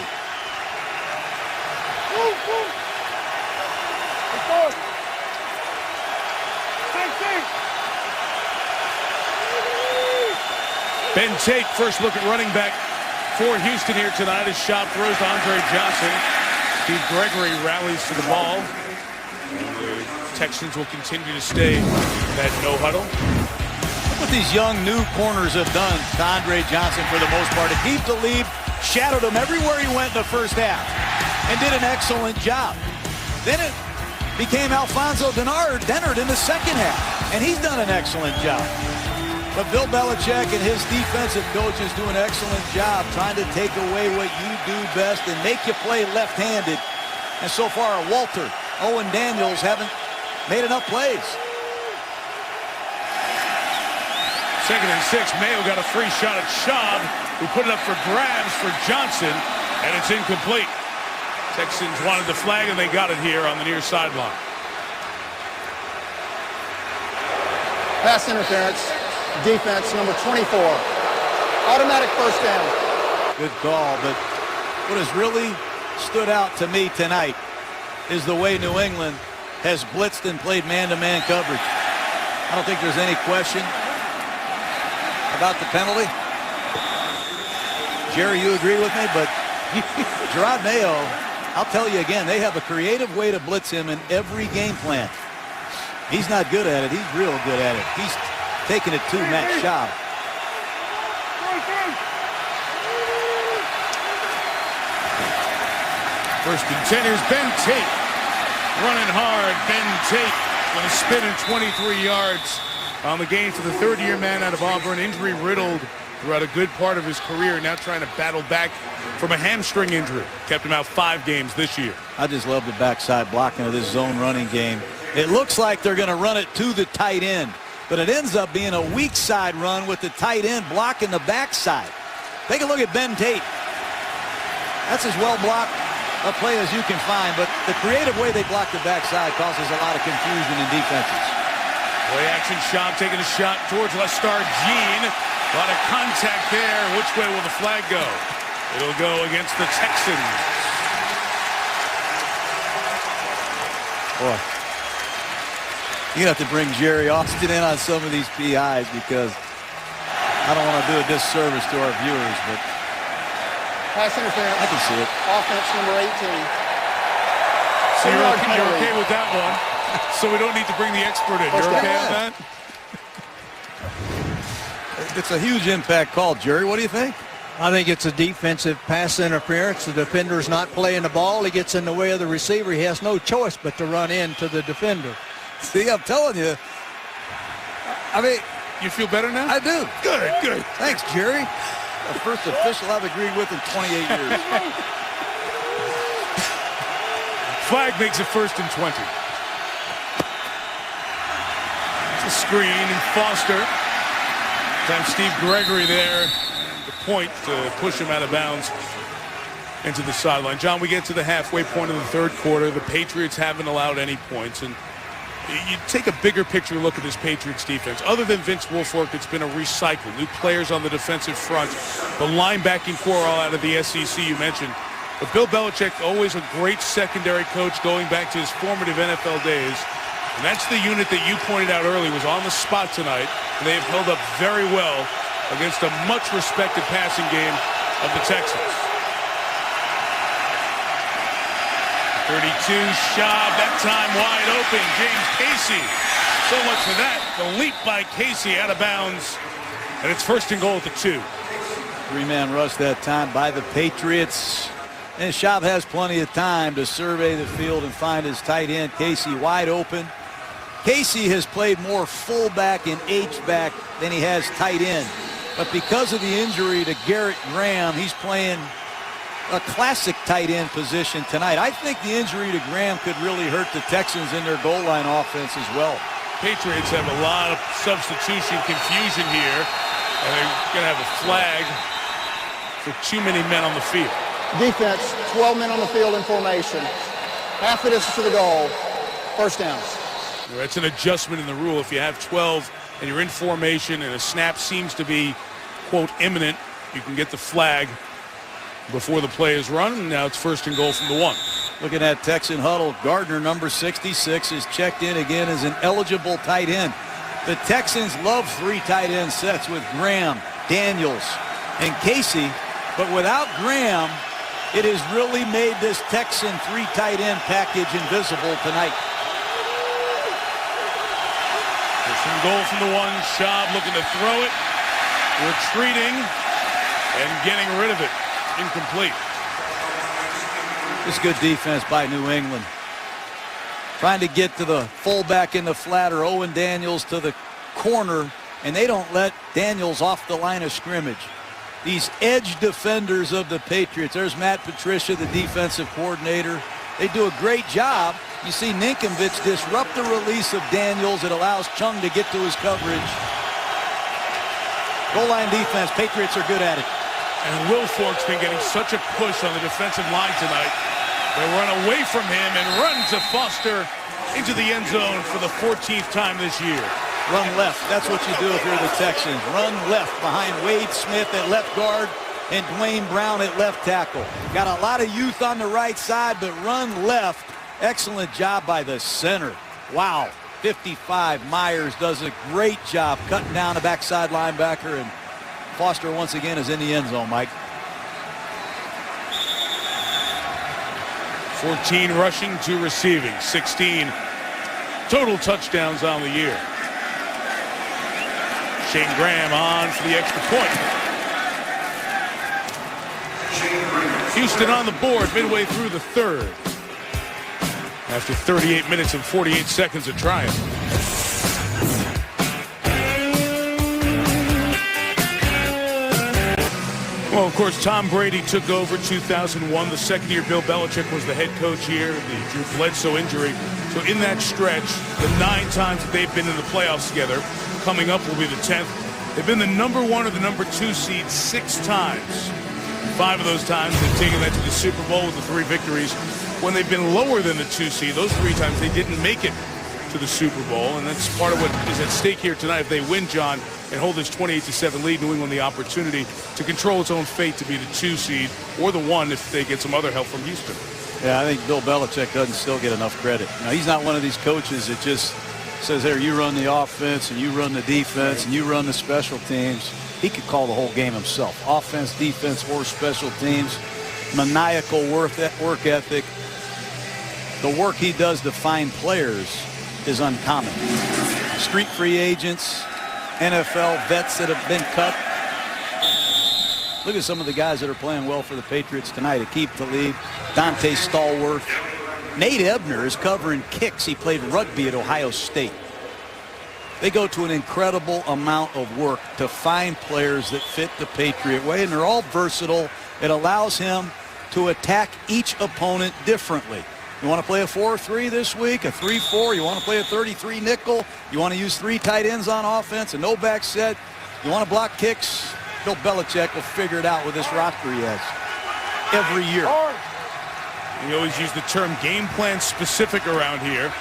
Ben Tate, first look at running back for Houston here tonight as Schaub throws to Andre Johnson. Steve Gregory rallies to the ball. And the Texans will continue to stay in that no huddle. Look what these young new corners have done to Andre Johnson for the most part. Aqib Talib shadowed him everywhere he went in the first half and did an excellent job. Then it became Alfonso Dennard in the second half, and he's done an excellent job. But Bill Belichick and his defensive coaches do an excellent job trying to take away what you do best and make you play left-handed. And so far, Walter, Owen Daniels haven't made enough plays. 2nd and 6. Mayo got a free shot at Schaub, who put it up for grabs for Johnson, and it's incomplete. Texans wanted the flag, and they got it here on the near sideline. Pass interference. Defense number 24. Automatic first down. Good call, but what has really stood out to me tonight is the way New England has blitzed and played man-to-man coverage. I don't think there's any question about the penalty. Jerry, you agree with me, but Gerard Mayo, I'll tell you again, they have a creative way to blitz him in every game plan. He's not good at it. He's real good at it. He's taking it to Matt Schaub. First and 10 is Ben Tate. Running hard, Ben Tate with a spin and 23 yards on the game for the 3rd-year man out of Auburn. Injury-riddled throughout a good part of his career, now trying to battle back from a hamstring injury. Kept him out 5 games this year. I just love the backside blocking of this zone running game. It looks like they're going to run it to the tight end, but it ends up being a weak side run with the tight end blocking the backside. Take a look at Ben Tate. That's as well blocked a play as you can find, but the creative way they block the backside causes a lot of confusion in defenses. Play action, Schaub taking a shot towards left star Gene. A lot of contact there. Which way will the flag go? It'll go against the Texans. Boy, you have to bring Jerry Austin in on some of these PIs because I don't want to do a disservice to our viewers, but Pass interference. I can see it. Offense number 18. So you're okay with that one? So we don't need to bring the expert in. You're okay with that? It's a huge impact call, Jerry. What do you think? I think it's a defensive pass interference. The defender's not playing the ball. He gets in the way of the receiver. He has no choice but to run into the defender. See, I'm telling you. I mean, you feel better now? I do. Good, good. Thanks, Jerry. The first official I've agreed with in 28 years. Flag makes it 1st and 20. It's a screen, and Foster. Time Steve Gregory there. The point to push him out of bounds into the sideline. John, we get to the halfway point of the 3rd quarter. The Patriots haven't allowed any points, and you take a bigger picture look at this Patriots defense. Other than Vince Wilfork, it's been a recycle. New players on the defensive front. The linebacking core all out of the SEC you mentioned. But Bill Belichick, always a great secondary coach going back to his formative NFL days. And that's the unit that you pointed out early was on the spot tonight. And they have held up very well against a much respected passing game of the Texans. 32, Schaub, that time wide open. James Casey. So much for that. The leap by Casey out of bounds. And it's 1st and goal at the 2. 3-man rush that time by the Patriots. And Schaub has plenty of time to survey the field and find his tight end, Casey, wide open. Casey has played more fullback and H-back than he has tight end. But because of the injury to Garrett Graham, he's playing a classic tight end position tonight. I think the injury to Graham could really hurt the Texans in their goal line offense as well. Patriots have a lot of substitution confusion here, and they're going to have a flag for too many men on the field. Defense, 12 men on the field in formation. Half the distance to the goal. 1st downs. That's an adjustment in the rule. If you have 12 and you're in formation and a snap seems to be, quote, imminent, you can get the flag before the play is run, and now it's 1st and goal from the 1. Looking at Texan huddle, Gardner, number 66, is checked in again as an eligible tight end. The Texans love 3 tight end sets with Graham, Daniels, and Casey, but without Graham, it has really made this Texan 3 tight end package invisible tonight. 1st and goal from the 1. Schaub looking to throw it, retreating, and getting rid of it. Incomplete. This is good defense by New England. Trying to get to the fullback in the flat or Owen Daniels to the corner, and they don't let Daniels off the line of scrimmage. These edge defenders of the Patriots. There's Matt Patricia, the defensive coordinator. They do a great job. You see Ninkovich disrupt the release of Daniels. It allows Chung to get to his coverage. Goal line defense. Patriots are good at it. And Wilfork's been getting such a push on the defensive line tonight. They run away from him and run to Foster into the end zone for the 14th time this year. Run left. That's what you do if you're the Texans. Run left behind Wade Smith at left guard and Dwayne Brown at left tackle. Got a lot of youth on the right side, but run left. Excellent job by the center. Wow. 55. Myers does a great job cutting down a backside linebacker, and Foster once again is in the end zone, Mike. 14 rushing, 2 receiving, 16 total touchdowns on the year. Shane Graham on for the extra point. Houston on the board midway through the 3rd. After 38 minutes and 48 seconds of trying. Of course, Tom Brady took over 2001. The second year Bill Belichick was the head coach here. The Drew Bledsoe injury. So in that stretch, the 9 times that they've been in the playoffs together, coming up will be the 10th. They've been the number 1 or the number 2 seed 6 times. 5 of those times they've taken that to the Super Bowl with the 3 victories. When they've been lower than the 2 seed, those 3 times they didn't make it to the Super Bowl, and that's part of what is at stake here tonight. If they win, John, and hold this 28-7 lead, New England the opportunity to control its own fate to be the 2 seed or the 1 if they get some other help from Houston. Yeah, I think Bill Belichick doesn't still get enough credit. Now, he's not one of these coaches that just says, here, you run the offense and you run the defense and you run the special teams. He could call the whole game himself. Offense, defense, or special teams. Maniacal work ethic. The work he does to find players is uncommon. Street free agents, NFL vets that have been cut. Look at some of the guys that are playing well for the Patriots tonight. Aqib Talib, Dante Stallworth. Nate Ebner is covering kicks. He played rugby at Ohio State. They go to an incredible amount of work to find players that fit the Patriot way, and they're all versatile. It allows him to attack each opponent differently. You want to play a 4-3 this week, a 3-4. You want to play a 33 nickel. You want to use 3 tight ends on offense, a no back set. You want to block kicks. Bill Belichick will figure it out with this roster he has every year. We always use the term game plan specific around here.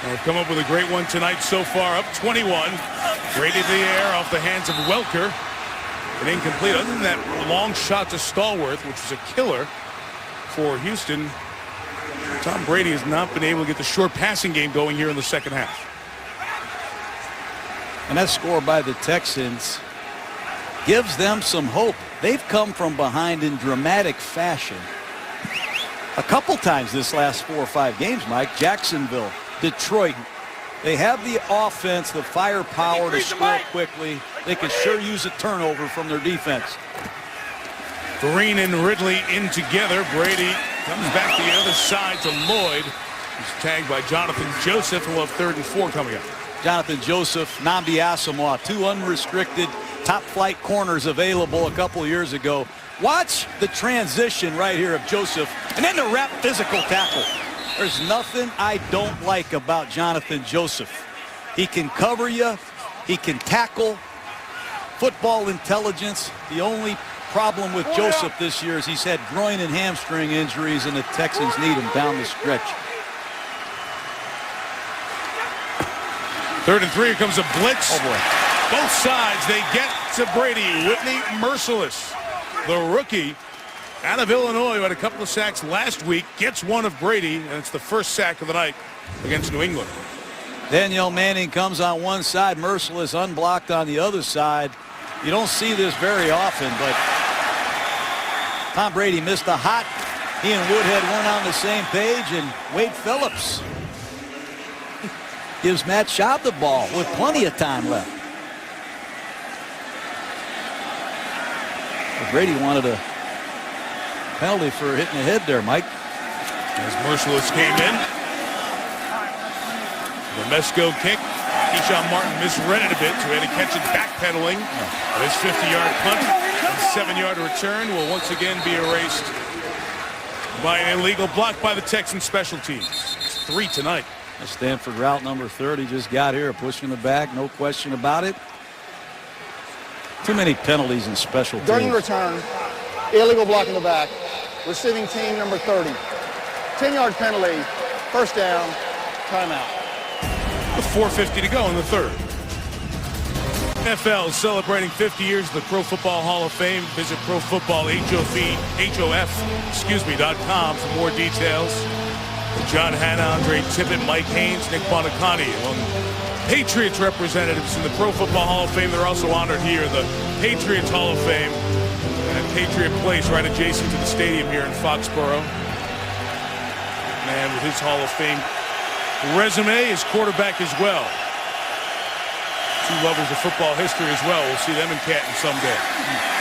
And they've come up with a great one tonight so far. Up 21. Brady to the air off the hands of Welker. An incomplete. Other than that long shot to Stallworth, which was a killer for Houston, Tom Brady has not been able to get the short passing game going here in the second half. And that score by the Texans gives them some hope. They've come from behind in dramatic fashion a couple times this last 4 or 5 games, Mike. Jacksonville, Detroit. They have the offense, the firepower to score quickly. They could sure use a turnover from their defense. Green and Ridley in together. Brady comes back to the other side to Lloyd. He's tagged by Jonathan Joseph, and we'll have 3rd and 4 coming up. Jonathan Joseph, Nnamdi Asomugha, 2 unrestricted top-flight corners available a couple years ago. Watch the transition right here of Joseph, and then the wrap physical tackle. There's nothing I don't like about Jonathan Joseph. He can cover you. He can tackle. Football intelligence. The only problem with Joseph this year is he's had groin and hamstring injuries, and the Texans need him down the stretch. 3rd and 3. Here comes a blitz. Oh, boy. Both sides, they get to Brady. Whitney Merciless, the rookie out of Illinois, who had a couple of sacks last week, gets one of Brady, and it's the first sack of the night against New England. Danielle Manning comes on one side, Merciless unblocked on the other side. You don't see this very often, but Tom Brady missed a hot. He and Woodhead weren't on the same page, and Wade Phillips gives Matt Schaub the ball with plenty of time left. But Brady wanted a penalty for hitting the head there, Mike. As Merciless came in. The Mesco kick. Keyshawn Martin misread it a bit, so he had to catch it backpedaling. This 50-yard punt and 7-yard return will once again be erased by an illegal block by the Texans special teams. It's 3 tonight. Stanford route number 30 just got here, pushing the back, no question about it. Too many penalties in special teams. During the return, illegal block in the back. Receiving team number 30. 10-yard penalty, 1st down, timeout. With 4:50 to go in the 3rd. NFL is celebrating 50 years of the Pro Football Hall of Fame. Visit ProFootballHof.com for more details. John Hanna, Andre Tippett, Mike Haynes, Nick Bonacani, among Patriots representatives in the Pro Football Hall of Fame. They're also honored here, the Patriots Hall of Fame at Patriot Place, right adjacent to the stadium here in Foxborough. Man with his Hall of Fame resume is quarterback as well. 2 lovers of football history as well. We'll see them in Canton someday.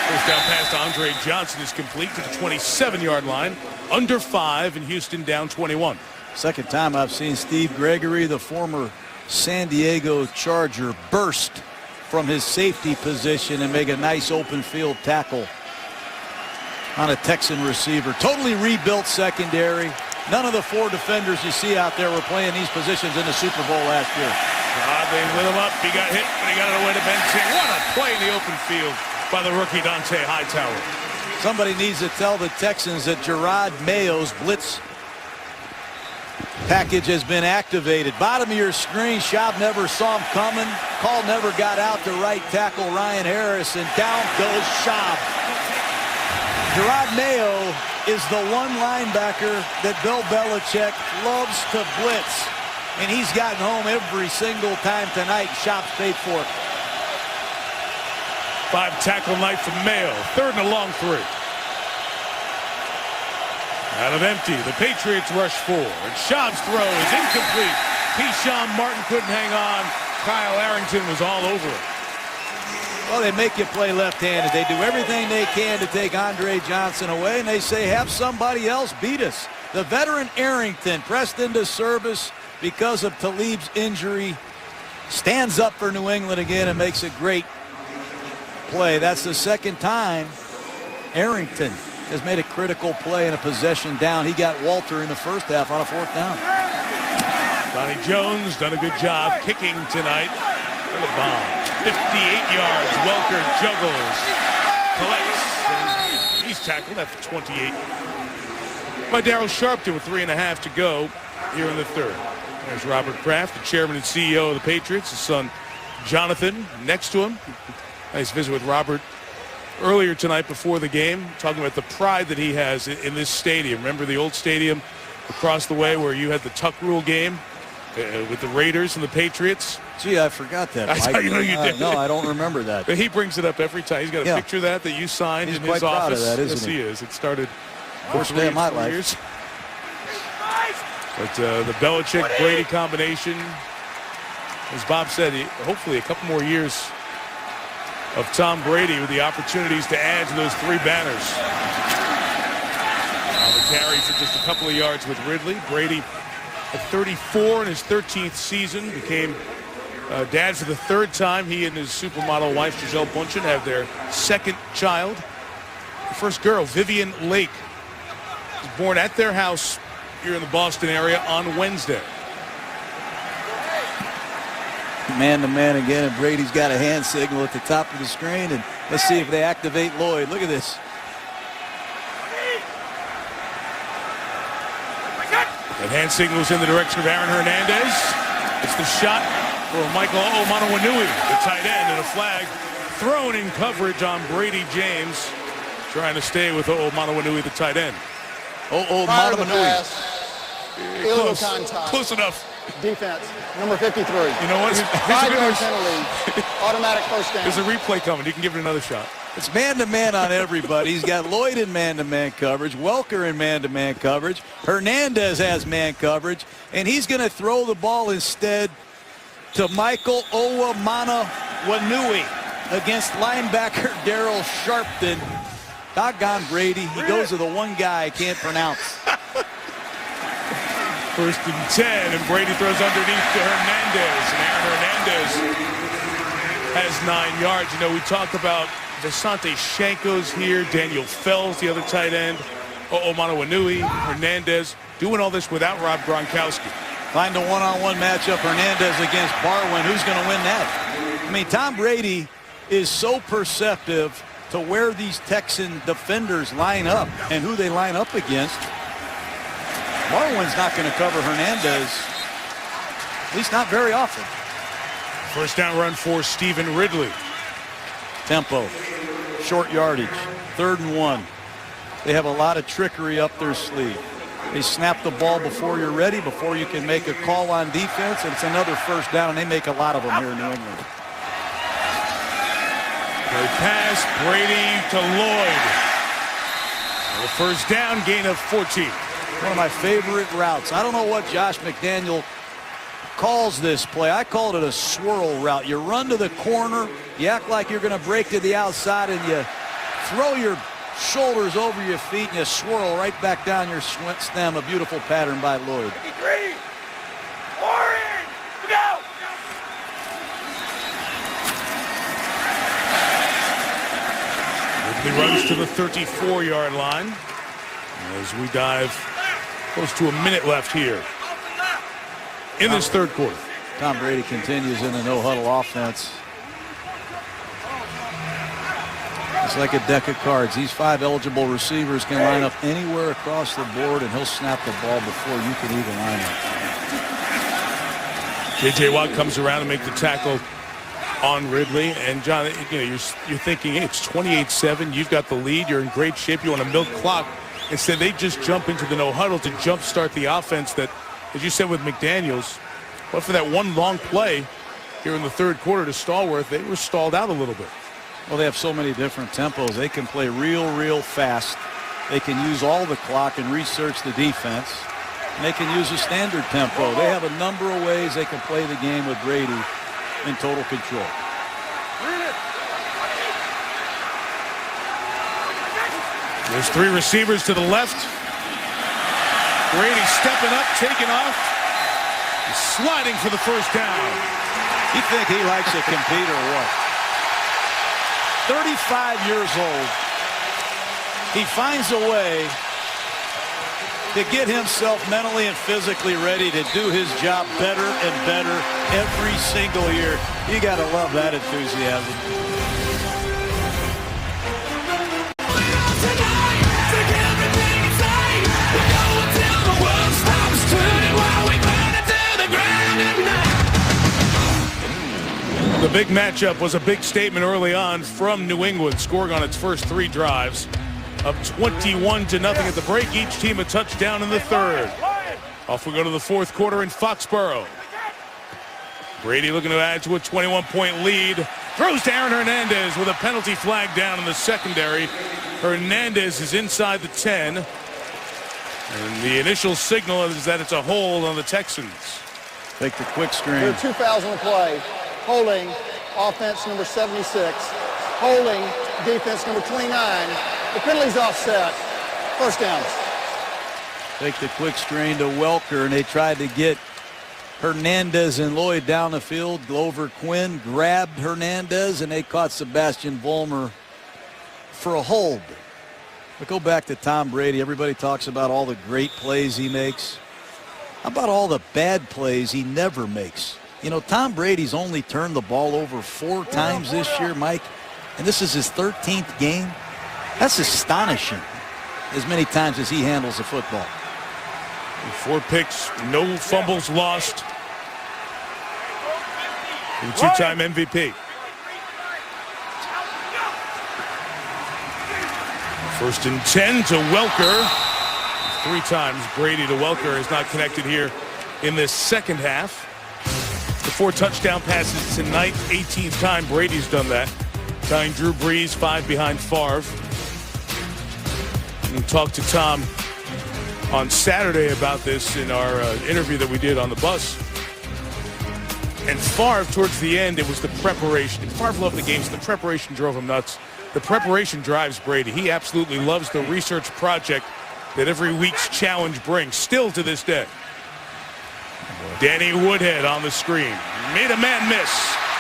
First down pass to Andre Johnson is complete to the 27-yard line. Under 5, and Houston down 21. Second time I've seen Steve Gregory, the former San Diego Charger, burst from his safety position and make a nice open field tackle on a Texan receiver. Totally rebuilt secondary. None of the 4 defenders you see out there were playing these positions in the Super Bowl last year. They lit him up. He got hit, but he got it away to Ben Sing. What a play in the open field by the rookie Dante Hightower. Somebody needs to tell the Texans that Gerard Mayo's blitz package has been activated. Bottom of your screen, Schaub never saw him coming. Call never got out to right tackle Ryan Harris, and down goes Schaub. Gerard Mayo is the one linebacker that Bill Belichick loves to blitz, and he's gotten home every single time tonight. Schaub's paid for it. 5-tackle night from Mayo. 3rd and a long 3. Out of empty, the Patriots rush 4. And Schaub's throw is incomplete. Keyshawn Martin couldn't hang on. Kyle Arrington was all over it. Well, they make you play left-handed. They do everything they can to take Andre Johnson away, and they say, have somebody else beat us. The veteran Arrington, pressed into service because of Talib's injury, stands up for New England again and makes a great play. That's the second time Arrington has made a critical play in a possession down. He got Walter in the first half on a 4th down. Donnie Jones done a good job kicking tonight. For the bomb. 58 yards. Welker juggles. Collects. And he's tackled at the 28. By Darryl Sharpton with 3.5 to go here in the 3rd. There's Robert Kraft, the chairman and CEO of the Patriots. His son Jonathan next to him. Nice visit with Robert earlier tonight before the game, talking about the pride that he has in this stadium. Remember the old stadium across the way where you had the Tuck Rule game with the Raiders and the Patriots? Gee, I forgot that. I thought you know you did. No, I don't remember that. But he brings it up every time. He's got a picture of that you signed He's in quite his proud office. of that, isn't yes, he is. It started first day of my life. years. But the Belichick-Brady combination, as Bob said, hopefully a couple more years of Tom Brady with the opportunities to add to those 3 banners. On the carry for just a couple of yards with Ridley. Brady at 34 in his 13th season, became dad for the 3rd time. He and his supermodel wife Gisele Bundchen have their 2nd child. The first girl, Vivian Lake, was born at their house here in the Boston area on Wednesday. Man-to-man again, and Brady's got a hand signal at the top of the screen, and let's see if they activate Lloyd. Look at this. That hand signals in the direction of Aaron Hernandez. It's the shot for Michael Omonowinui, the tight end, and a flag thrown in coverage on Brady James, trying to stay with Omonowinui, the tight end. Omonowinui. Illegal contact. Close enough. Defense, number 53. You know what? 5 yards penalty. Automatic first down. There's a replay coming. You can give it another shot. It's man-to-man on everybody. He's got Lloyd in man-to-man coverage, Welker in man-to-man coverage, Hernandez has man coverage, and he's going to throw the ball instead to Michael Omonowinui against linebacker Darryl Sharpton. Doggone Brady. He goes to the one guy I can't pronounce. 1st and 10, and Brady throws underneath to Hernandez, and Aaron Hernandez has 9 yards. You know, we talked about Visante Shanko's here, Daniel Fells, the other tight end, Omonowinui, Hernandez, doing all this without Rob Gronkowski. Find a one-on-one matchup, Hernandez against Barwin. Who's going to win that? I mean, Tom Brady is so perceptive to where these Texan defenders line up and who they line up against. Barwin's not going to cover Hernandez, at least not very often. 1st down run for Stephen Ridley. Tempo, short yardage, 3rd and 1. They have a lot of trickery up their sleeve. They snap the ball before you're ready, before you can make a call on defense, and it's another 1st down, and they make a lot of them here in New England. Great pass, Brady to Lloyd. The 1st down, gain of 14. One of my favorite routes. I don't know what Josh McDaniel calls this play. I called it a swirl route. You run to the corner, you act like you're going to break to the outside, and you throw your shoulders over your feet, and you swirl right back down your stem. A beautiful pattern by Lloyd. 53. Warren, go! He runs to the 34-yard line as we dive close to a minute left here in this third quarter. Tom Brady continues in the no-huddle offense. It's like a deck of cards. These 5 eligible receivers can line up anywhere across the board, and he'll snap the ball before you can even line up. J.J. Watt comes around and make the tackle on Ridley. And, John, you're thinking, hey, it's 28-7. You've got the lead. You're in great shape. You want to milk clock. Instead, they just jump into the no-huddle to jumpstart the offense that, as you said with McDaniels, but for that one long play here in the third quarter to Stallworth, they were stalled out a little bit. Well, they have so many different tempos. They can play real fast. They can use all the clock and research the defense. And they can use a standard tempo. They have a number of ways they can play the game with Brady in total control. There's 3 receivers to the left. Brady stepping up, taking off, sliding for the first down. You think he likes to compete or what? 35 years old. He finds a way to get himself mentally and physically ready to do his job better and better every single year. You got to love that enthusiasm. The big matchup was a big statement early on from New England, scoring on its first 3 drives. Up 21-0 at the break. Each team a touchdown in the third. Off we go to the fourth quarter in Foxborough. Brady looking to add to a 21-point lead. Throws to Aaron Hernandez with a penalty flag down in the secondary. Hernandez is inside the 10. And the initial signal is that it's a hold on the Texans. Take the quick screen. There are 2 fouls on the play. Holding offense number 76. Holding defense number 29. The penalty's offset. First down. Take the quick screen to Welker, and they tried to get Hernandez and Lloyd down the field. Glover Quinn grabbed Hernandez, and they caught Sebastian Vollmer for a hold. But go back to Tom Brady. Everybody talks about all the great plays he makes. How about all the bad plays he never makes? You know, Tom Brady's only turned the ball over 4 times this year, Mike, and this is his 13th game. That's astonishing, as many times as he handles the football. 4 picks, no fumbles lost. The 2-time MVP. First and 10 to Welker. 3 times Brady to Welker is not connected here in this second half. The 4 touchdown passes tonight, 18th time Brady's done that. Tying Drew Brees, 5 behind Favre. We talked to Tom on Saturday about this in our interview that we did on the bus. And Favre, towards the end, it was the preparation. Favre loved the games. The preparation drove him nuts. The preparation drives Brady. He absolutely loves the research project that every week's challenge brings, still to this day. Danny Woodhead on the screen. Made a man miss.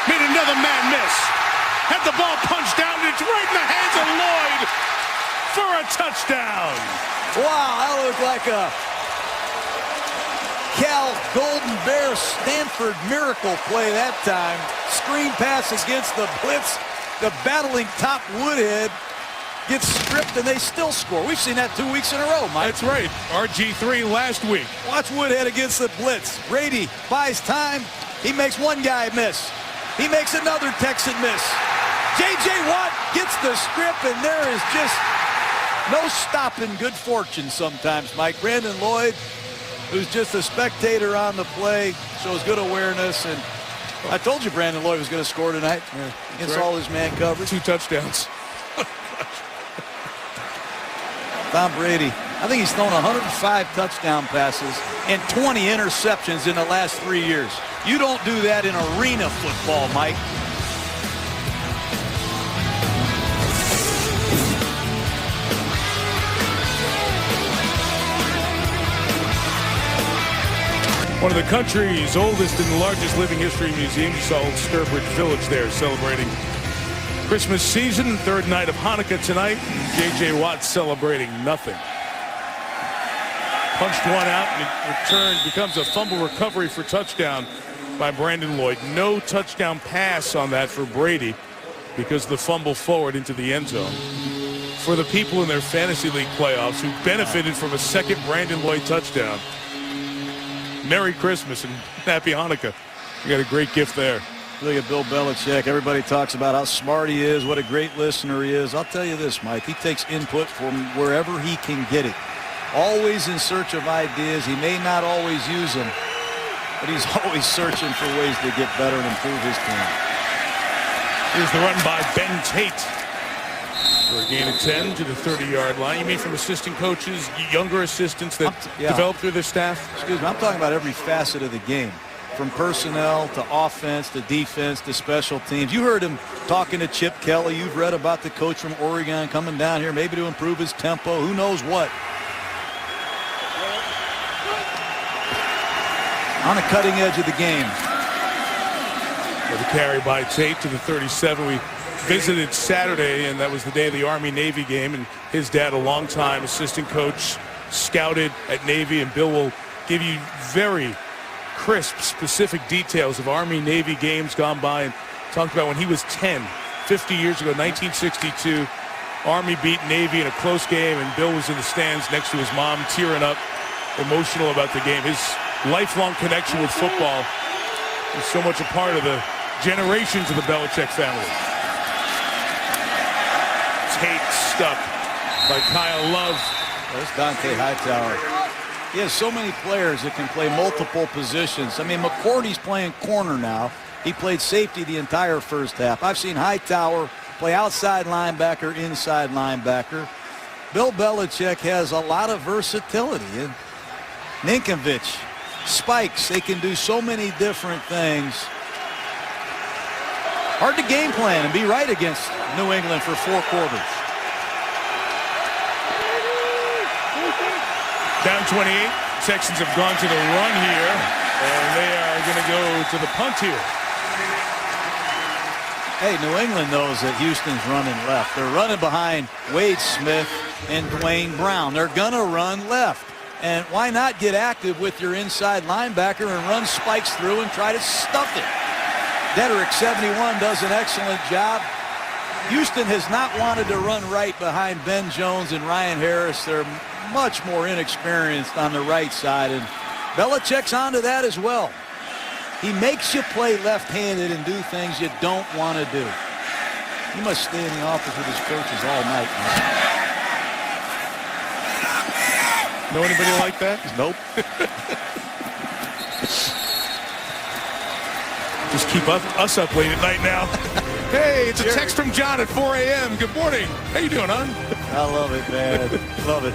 Made another man miss. Had the ball punched down, and it's right in the hands of Lloyd for a touchdown. Wow, that looked like a Cal Golden Bear Stanford miracle play that time. Screen pass against the blitz. The battling top Woodhead gets stripped, and they still score. We've seen that 2 weeks in a row, Mike. That's right. RG3 last week. Watch Woodhead against the blitz. Brady buys time. He makes one guy miss. He makes another Texan miss. J.J. Watt gets the strip, and there is just no stopping good fortune sometimes, Mike. Brandon Lloyd, who's just a spectator on the play, shows good awareness. And I told you Brandon Lloyd was going to score tonight against all his man coverage. 2 touchdowns. Tom Brady, I think he's thrown 105 touchdown passes and 20 interceptions in the last 3 years. You don't do that in arena football, Mike. One of the country's oldest and largest living history museums. You saw Old Sturbridge Village there celebrating Christmas season, third night of Hanukkah tonight. J.J. Watt celebrating nothing. Punched one out and it returned, becomes a fumble recovery for touchdown by Brandon Lloyd. No touchdown pass on that for Brady because the fumble forward into the end zone. For the people in their fantasy league playoffs who benefited from a second Brandon Lloyd touchdown, Merry Christmas and Happy Hanukkah. You got a great gift there. Look at Bill Belichick. Everybody talks about how smart he is, what a great listener he is. I'll tell you this, Mike. He takes input from wherever he can get it. Always in search of ideas. He may not always use them, but he's always searching for ways to get better and improve his team. Here's the run by Ben Tate for a gain of 10 to the 30-yard line. You mean from assistant coaches, younger assistants that develop through their staff? Excuse me, I'm talking about every facet of the game. From personnel to offense to defense to special teams. You heard him talking to Chip Kelly. You've read about the coach from Oregon coming down here maybe to improve his tempo. Who knows what? On the cutting edge of the game. With a carry by Tate to the 37. We visited Saturday, and that was the day of the Army-Navy game, and his dad, a longtime assistant coach, scouted at Navy, and Bill will give you very crisp, specific details of Army-Navy games gone by, and talked about when he was 10, 50 years ago, 1962. Army beat Navy in a close game, and Bill was in the stands next to his mom, tearing up, emotional about the game. His lifelong connection with football is so much a part of the generations of the Belichick family. Tate stuck by Kyle Love. There's Dante Hightower. He has so many players that can play multiple positions. I mean, McCourty's playing corner now. He played safety the entire first half. I've seen Hightower play outside linebacker, inside linebacker. Bill Belichick has a lot of versatility. And Ninkovich, spikes, they can do so many different things. Hard to game plan and be right against New England for 4 quarters. Down 28. Texans have gone to the run here, and they are going to go to the punt here. Hey, New England knows that Houston's running left. They're running behind Wade Smith and Dwayne Brown. They're going to run left. And why not get active with your inside linebacker and run spikes through and try to stuff it? Dedrick, 71, does an excellent job. Houston has not wanted to run right behind Ben Jones and Ryan Harris. They're much more inexperienced on the right side, and Belichick's onto that as well. He makes you play left-handed and do things you don't want to do. He must stay in the office with his coaches all night, man. Know anybody like that? Nope. Just keep us up late at night now. Hey, it's a text from John at 4 a.m. Good morning. How you doing, hon? I love it, man. Love it.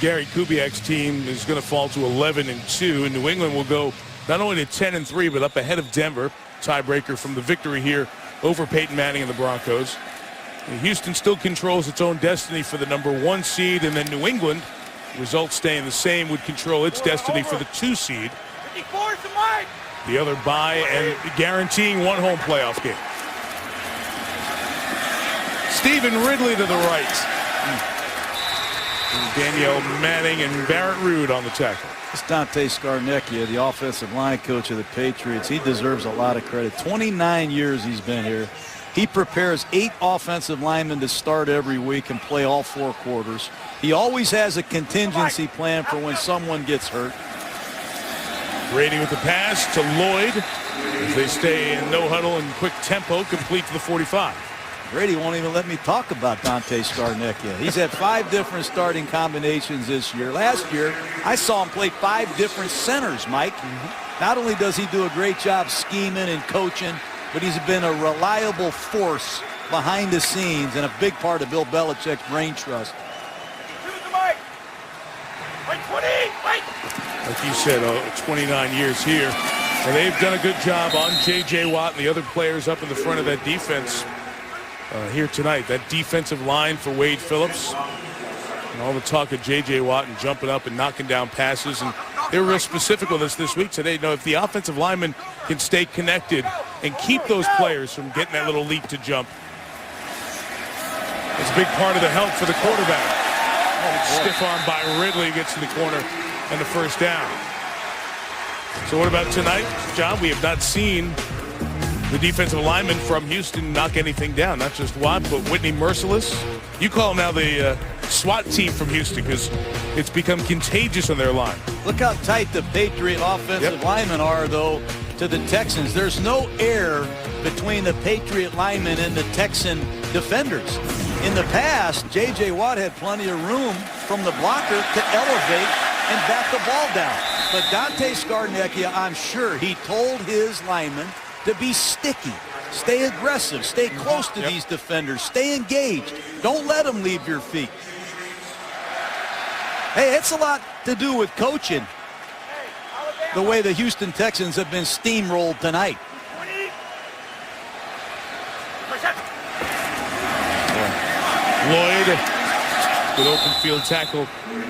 Gary Kubiak's team is going to fall to 11-2, and New England will go not only to 10-3, but up ahead of Denver. Tiebreaker from the victory here over Peyton Manning and the Broncos. And Houston still controls its own destiny for the #1 seed, and then New England, results staying the same, would control its destiny for the 2 seed. The other bye and guaranteeing one home playoff game. Stephen Ridley to the right. And Danielle Manning and Barrett Ruud on the tackle. It's Dante Scarnecchia, the offensive line coach of the Patriots. He deserves a lot of credit. 29 years he's been here. He prepares 8 offensive linemen to start every week and play all 4 quarters. He always has a contingency plan for when someone gets hurt. Brady with the pass to Lloyd as they stay in no huddle and quick tempo, complete to the 45. Brady won't even let me talk about Dante Scarnecchia. He's had 5 different starting combinations this year. Last year, I saw him play 5 different centers, Mike. Not only does he do a great job scheming and coaching, but he's been a reliable force behind the scenes and a big part of Bill Belichick's brain trust. Like you said, 29 years here. And they've done a good job on J.J. Watt and the other players up in the front of that defense here tonight. That defensive line for Wade Phillips. And all the talk of J.J. Watt and jumping up and knocking down passes. And they were real specific with us this week today. If the offensive linemen can stay connected and keep those players from getting that little leap to jump, It's a big part of the help for the quarterback. Stiff arm by Ridley gets in the corner and the first down. So what about tonight, John? We have not seen the defensive lineman from Houston knock anything down. Not just Watt, but Whitney Merciless. You call him now the SWAT team from Houston because it's become contagious on their line. Look how tight the Patriot offensive linemen are, though, to the Texans. There's no air between the Patriot linemen and the Texan defenders. In the past, J.J. Watt had plenty of room from the blocker to elevate and bat the ball down. But Dante Scarnecchia, I'm sure he told his linemen to be sticky, stay aggressive, stay close to these defenders, stay engaged. Don't let them leave your feet. Hey, it's a lot to do with coaching, the way the Houston Texans have been steamrolled tonight. Lloyd, good open field tackle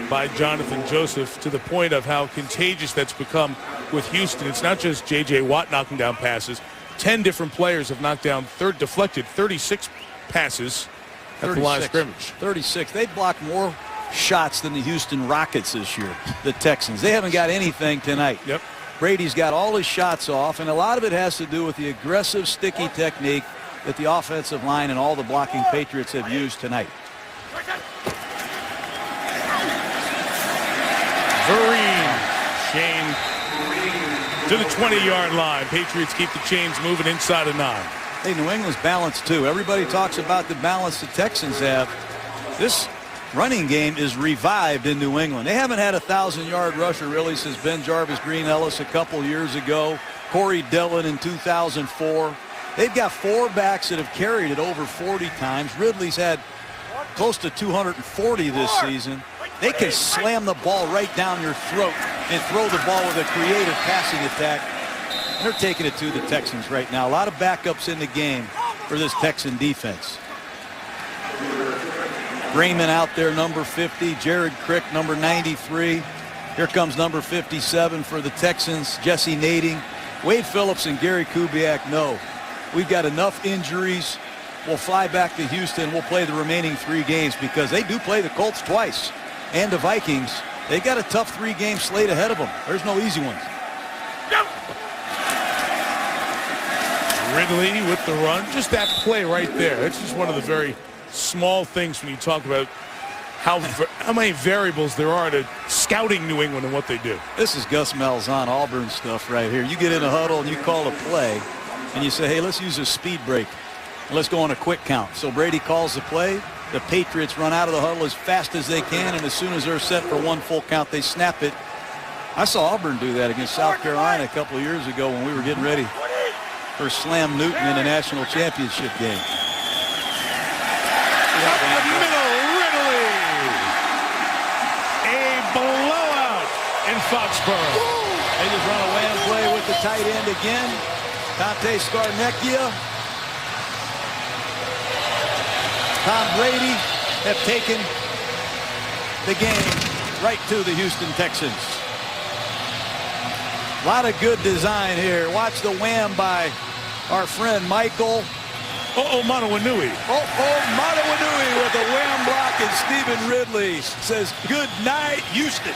by Jonathan Joseph, to the point of how contagious that's become with Houston. It's not just J.J. Watt knocking down passes. 10 different players have knocked down, deflected 36 passes at the line of scrimmage. 36. They blocked more shots than the Houston Rockets this year, the Texans. They haven't got anything tonight. Yep. Brady's got all his shots off, and a lot of it has to do with the aggressive, sticky technique that the offensive line and all the blocking Patriots have used tonight. Vereen, Shane to the 20-yard line. Patriots keep the chains moving inside of 9. Hey, New England's balanced too. Everybody talks about the balance the Texans have. This running game is revived in New England. They haven't had a 1,000-yard rusher really since Ben Jarvis Green Ellis a couple years ago. Corey Dillon in 2004. They've got 4 backs that have carried it over 40 times. Ridley's had close to 240 this season. They can slam the ball right down your throat and throw the ball with a creative passing attack. And they're taking it to the Texans right now. A lot of backups in the game for this Texan defense. Raymond out there, number 50. Jared Crick, number 93. Here comes number 57 for the Texans, Jesse Nading. Wade Phillips and Gary Kubiak know we've got enough injuries. We'll fly back to Houston. We'll play the remaining 3 games because they do play the Colts twice and the Vikings. They got a tough 3-game slate ahead of them. There's no easy ones. Ridley with the run. Just that play right there. It's just one of the very small things when you talk about how many variables there are to scouting New England and what they do. This is Gus Malzahn, Auburn stuff right here. You get in a huddle and you call a play and you say, hey, let's use a speed break. Let's go on a quick count. So Brady calls the play. The Patriots run out of the huddle as fast as they can, and as soon as they're set for 1 full count, they snap it. I saw Auburn do that against South Carolina a couple of years ago when we were getting ready for Slam Newton in a national championship game. Up the middle, Ridley. A blowout in Foxborough. They just run a wham play with the tight end again. Dante Scarnecchia. Tom Brady have taken the game right to the Houston Texans. A lot of good design here. Watch the wham by our friend Michael. Manawanui. Manawanui with a wham block, and Stephen Ridley says, good night, Houston.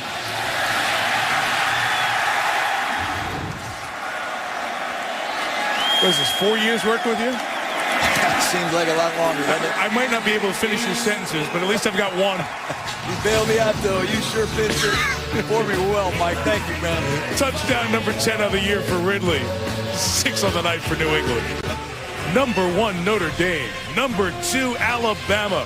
What is this, 4 years working with you? Seems like a lot longer, doesn't it? I might not be able to finish your sentences, but at least I've got one. You bailed me out, though. You sure pitched it for me well, Mike. Thank you, man. Touchdown number 10 of the year for Ridley. 6 on the night for New England. Number 1, Notre Dame. Number 2, Alabama.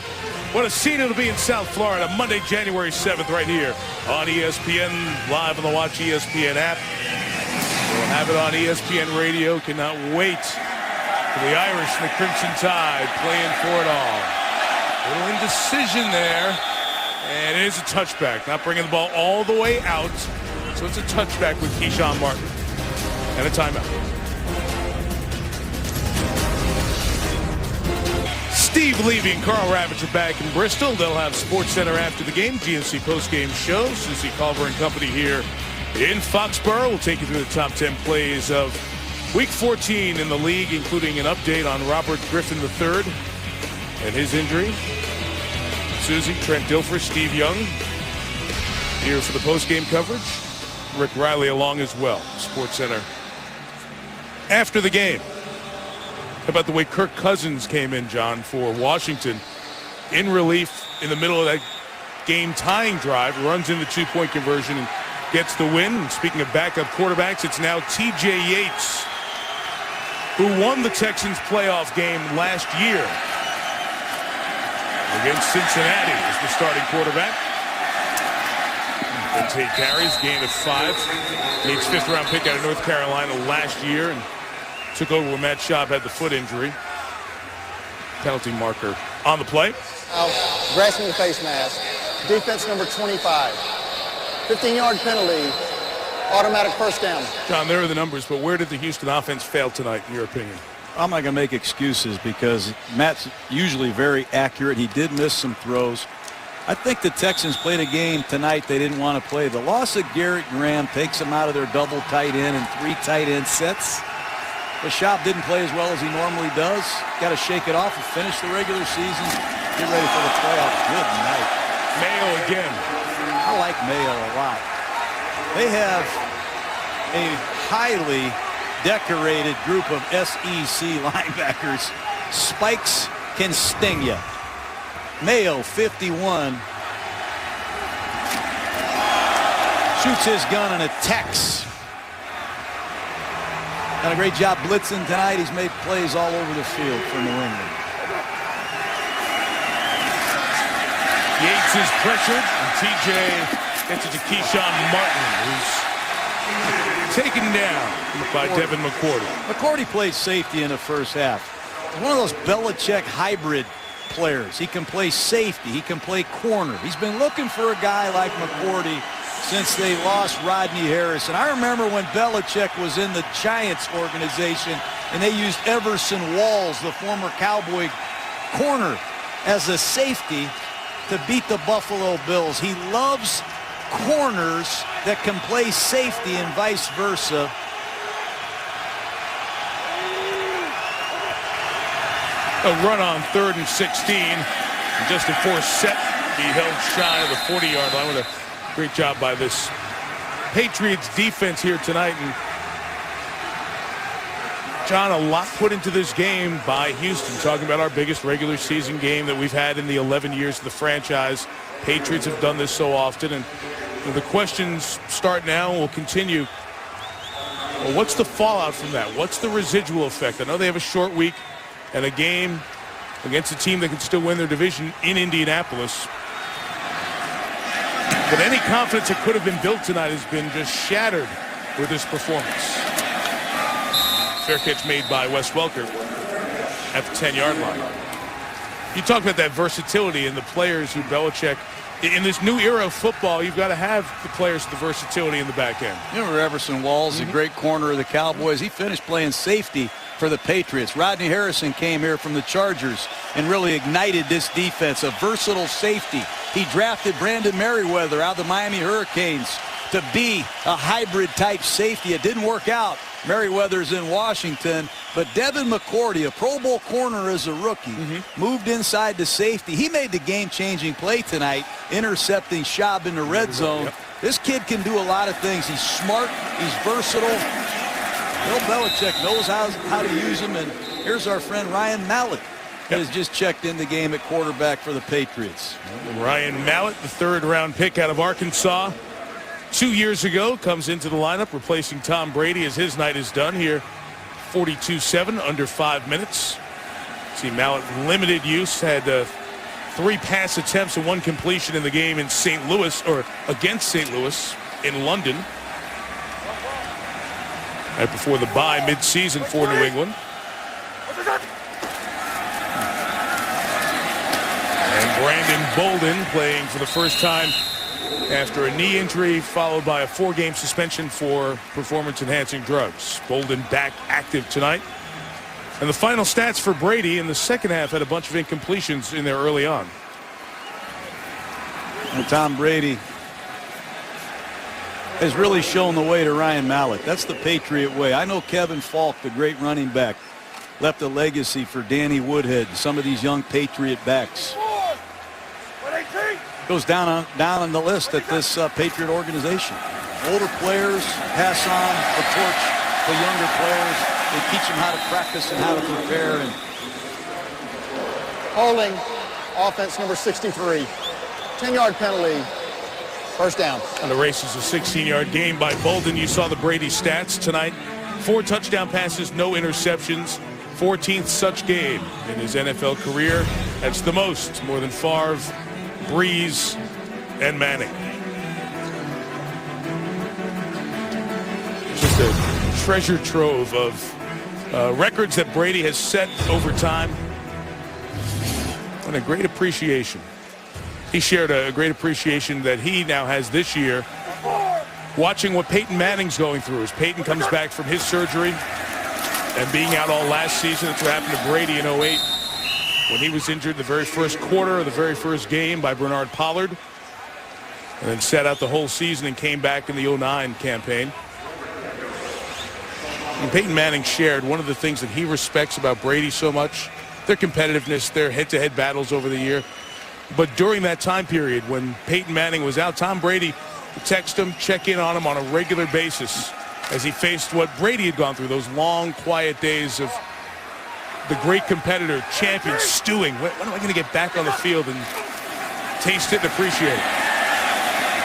What a scene it'll be in South Florida, Monday, January 7th, right here on ESPN, live on the Watch ESPN app. We'll have it on ESPN Radio. Cannot wait for the Irish and the Crimson Tide playing for it all. Little indecision there. And it is a touchback. Not bringing the ball all the way out. So it's a touchback with Keyshawn Martin. And a timeout. Steve Levy and Carl Ravitch are back in Bristol. They'll have Sports Center after the game. GNC postgame show. Susie Culver and company here in Foxborough. We'll take you through the top 10 plays of Week 14 in the league, including an update on Robert Griffin III. and his injury. Susie, Trent Dilfer, Steve Young here for the post-game coverage. Rick Riley along as well. Sports Center after the game. How about the way Kirk Cousins came in, John, for Washington in relief in the middle of that game-tying drive, runs in the two-point conversion and gets the win. And speaking of backup quarterbacks, it's now T.J. Yates, who won the Texans playoff game last year against Cincinnati as the starting quarterback. 8 carries, gain of 5. Yates, 5th-round pick out of North Carolina last year, and took over when Matt Schaub had the foot injury. Penalty marker on the play. Grasping the face mask. Defense number 25. 15-yard penalty. Automatic first down. John, there are the numbers, but where did the Houston offense fail tonight, in your opinion? I'm not going to make excuses because Matt's usually very accurate. He did miss some throws. I think the Texans played a game tonight they didn't want to play. The loss of Garrett Graham takes them out of their double tight end and 3 tight end sets. The Schaub didn't play as well as he normally does. Got to shake it off and finish the regular season. Get ready for the playoffs. Good night. Mayo again. I like Mayo a lot. They have a highly decorated group of SEC linebackers. Spikes can sting you. Mayo, 51. Shoots his gun and attacks. Done a great job blitzing tonight. He's made plays all over the field for New England. Yates is pressured, and TJ gets it to Keyshawn Martin, who's taken down by Devin McCourty. McCourty plays safety in the first half. One of those Belichick hybrid players. He can play safety. He can play corner. He's been looking for a guy like McCourty since they lost Rodney Harrison. I remember when Belichick was in the Giants organization and they used Everson Walls, the former Cowboy corner, as a safety to beat the Buffalo Bills. He loves corners that can play safety and vice versa. A run on 3rd and 16. Justin Forsett, he held shy of the 40-yard line with a great job by this Patriots defense here tonight. And John, a lot put into this game by Houston. Talking about our biggest regular season game that we've had in the 11 years of the franchise. Patriots have done this so often, and the questions start now and will continue. Well, what's the fallout from that? What's the residual effect? I know they have a short week and a game against a team that can still win their division in Indianapolis. But any confidence that could have been built tonight has been just shattered with this performance. Fair catch made by Wes Welker at the 10-yard line. You talk about that versatility in the players who Belichick, in this new era of football, you've got to have the players with the versatility in the back end. You remember Everson Walls, a great corner of the Cowboys. He finished playing safety for the Patriots. Rodney Harrison came here from the Chargers and really ignited this defense, a versatile safety. He drafted Brandon Merriweather out of the Miami Hurricanes to be a hybrid type safety. It didn't work out. Merriweather's in Washington, but Devin McCourty, a Pro Bowl corner as a rookie, moved inside to safety. He made the game-changing play tonight, intercepting Schaub in the red zone. This kid can do a lot of things. He's smart. He's versatile. Bill Belichick knows how to use him, and here's our friend Ryan Mallett, who has just checked in the game at quarterback for the Patriots. Ryan Mallett, the 3rd-round pick out of Arkansas 2 years ago, comes into the lineup, replacing Tom Brady as his night is done here. 42-7, under 5 minutes. See Mallett limited use, had 3 pass attempts and 1 completion in the game in St. Louis, or against St. Louis in London. Right before the bye mid-season for New England. And Brandon Bolden playing for the first time after a knee injury followed by a 4-game suspension for performance-enhancing drugs. Bolden back active tonight. And the final stats for Brady in the second half had a bunch of incompletions in there early on. And Tom Brady has really shown the way to Ryan Mallett. That's the Patriot way. I know Kevin Falk, the great running back, left a legacy for Danny Woodhead, some of these young Patriot backs. Goes down on the list at this Patriot organization. Older players pass on the torch to younger players. They teach them how to practice and how to prepare. And Holding, offense number 63. 10-yard penalty, first down. And the race is a 16-yard gain by Bolden. You saw the Brady stats tonight. 4 touchdown passes, no interceptions. 14th such game in his NFL career. That's the most, more than Favre, Breeze, and Manning. Just a treasure trove of records that Brady has set over time. And a great appreciation. He shared a great appreciation that he now has this year, watching what Peyton Manning's going through as Peyton comes back from his surgery and being out all last season. That's what happened to Brady in 08 when he was injured the very first quarter of the very first game by Bernard Pollard, and then sat out the whole season and came back in the 09 campaign. And Peyton Manning shared one of the things that he respects about Brady so much, their competitiveness, their head-to-head battles over the year. But during that time period when Peyton Manning was out, Tom Brady would text him, check in on him on a regular basis as he faced what Brady had gone through, those long, quiet days of the great competitor, champion, stewing. When am I going to get back on the field and taste it and appreciate it?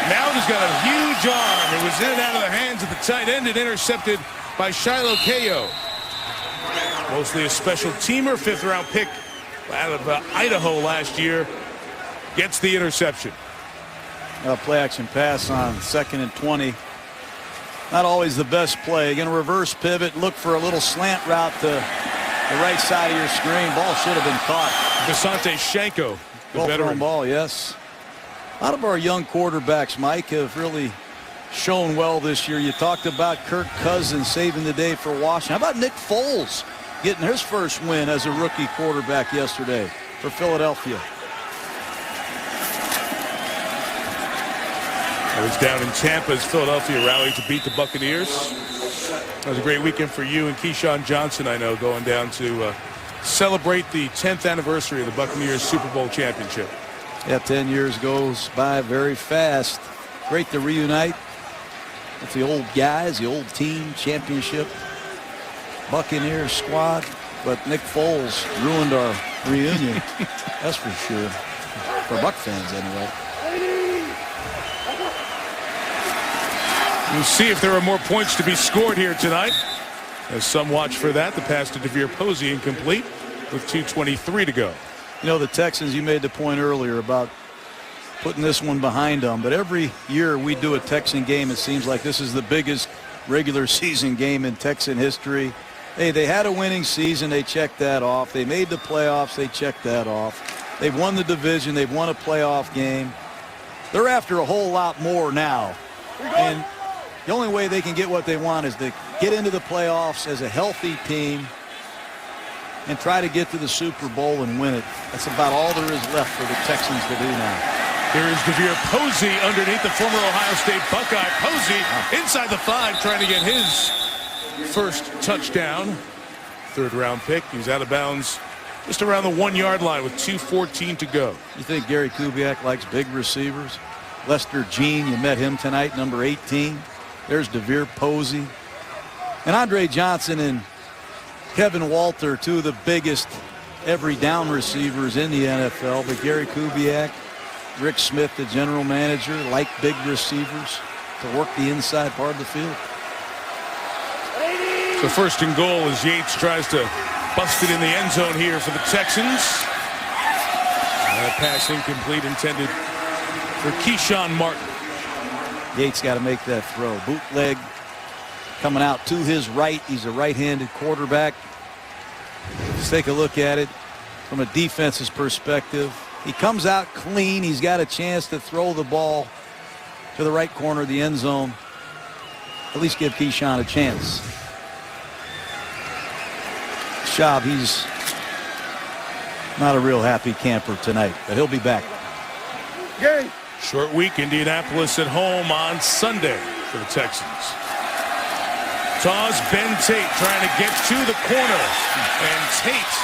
Now he's got a huge arm. It was in and out of the hands of the tight end and intercepted by Shiloh Keyo. Mostly a special teamer, 5th-round pick out of Idaho last year. Gets the interception. Play action pass on 2nd and 20. Not always the best play. Going to reverse pivot, look for a little slant route to the right side of your screen. Ball should have been caught. Visante Shanko, the veteran. Ball, yes. A lot of our young quarterbacks, Mike, have really shown well this year. You talked about Kirk Cousins saving the day for Washington. How about Nick Foles getting his first win as a rookie quarterback yesterday for Philadelphia? I was down in Tampa as Philadelphia rallied to beat the Buccaneers. That was a great weekend for you and Keyshawn Johnson, I know, going down to celebrate the 10th anniversary of the Buccaneers Super Bowl championship. Yeah, 10 years goes by very fast. Great to reunite with the old guys, the old team championship Buccaneers squad. But Nick Foles ruined our reunion. That's for sure. For Buck fans, anyway. We'll see if there are more points to be scored here tonight. As some watch for that, the pass to DeVere Posey incomplete with 2:23 to go. You know, the Texans, you made the point earlier about putting this one behind them. But every year we do a Texan game, it seems like this is the biggest regular season game in Texan history. Hey, they had a winning season. They checked that off. They made the playoffs. They checked that off. They've won the division. They've won a playoff game. They're after a whole lot more now. And the only way they can get what they want is to get into the playoffs as a healthy team and try to get to the Super Bowl and win it. That's about all there is left for the Texans to do now. Here is DeVere Posey underneath the former Ohio State Buckeye. Posey inside the 5 trying to get his first touchdown. 3rd-round pick. He's out of bounds just around the 1-yard line with 2:14 to go. You think Gary Kubiak likes big receivers? Lester Jean, you met him tonight, number 18. There's DeVere Posey. And Andre Johnson and Kevin Walter, 2 of the biggest every down receivers in the NFL. But Gary Kubiak, Rick Smith, the general manager, like big receivers to work the inside part of the field. So 1st and goal as Yates tries to bust it in the end zone here for the Texans. That pass incomplete, intended for Keyshawn Martin. Yates got to make that throw. Bootleg coming out to his right. He's a right-handed quarterback. Let's take a look at it from a defense's perspective. He comes out clean. He's got a chance to throw the ball to the right corner of the end zone. At least give Keyshawn a chance. Schaub, he's not a real happy camper tonight, but he'll be back. Gary. Short week, Indianapolis at home on Sunday for the Texans. Toss Ben Tate trying to get to the corner. And Tate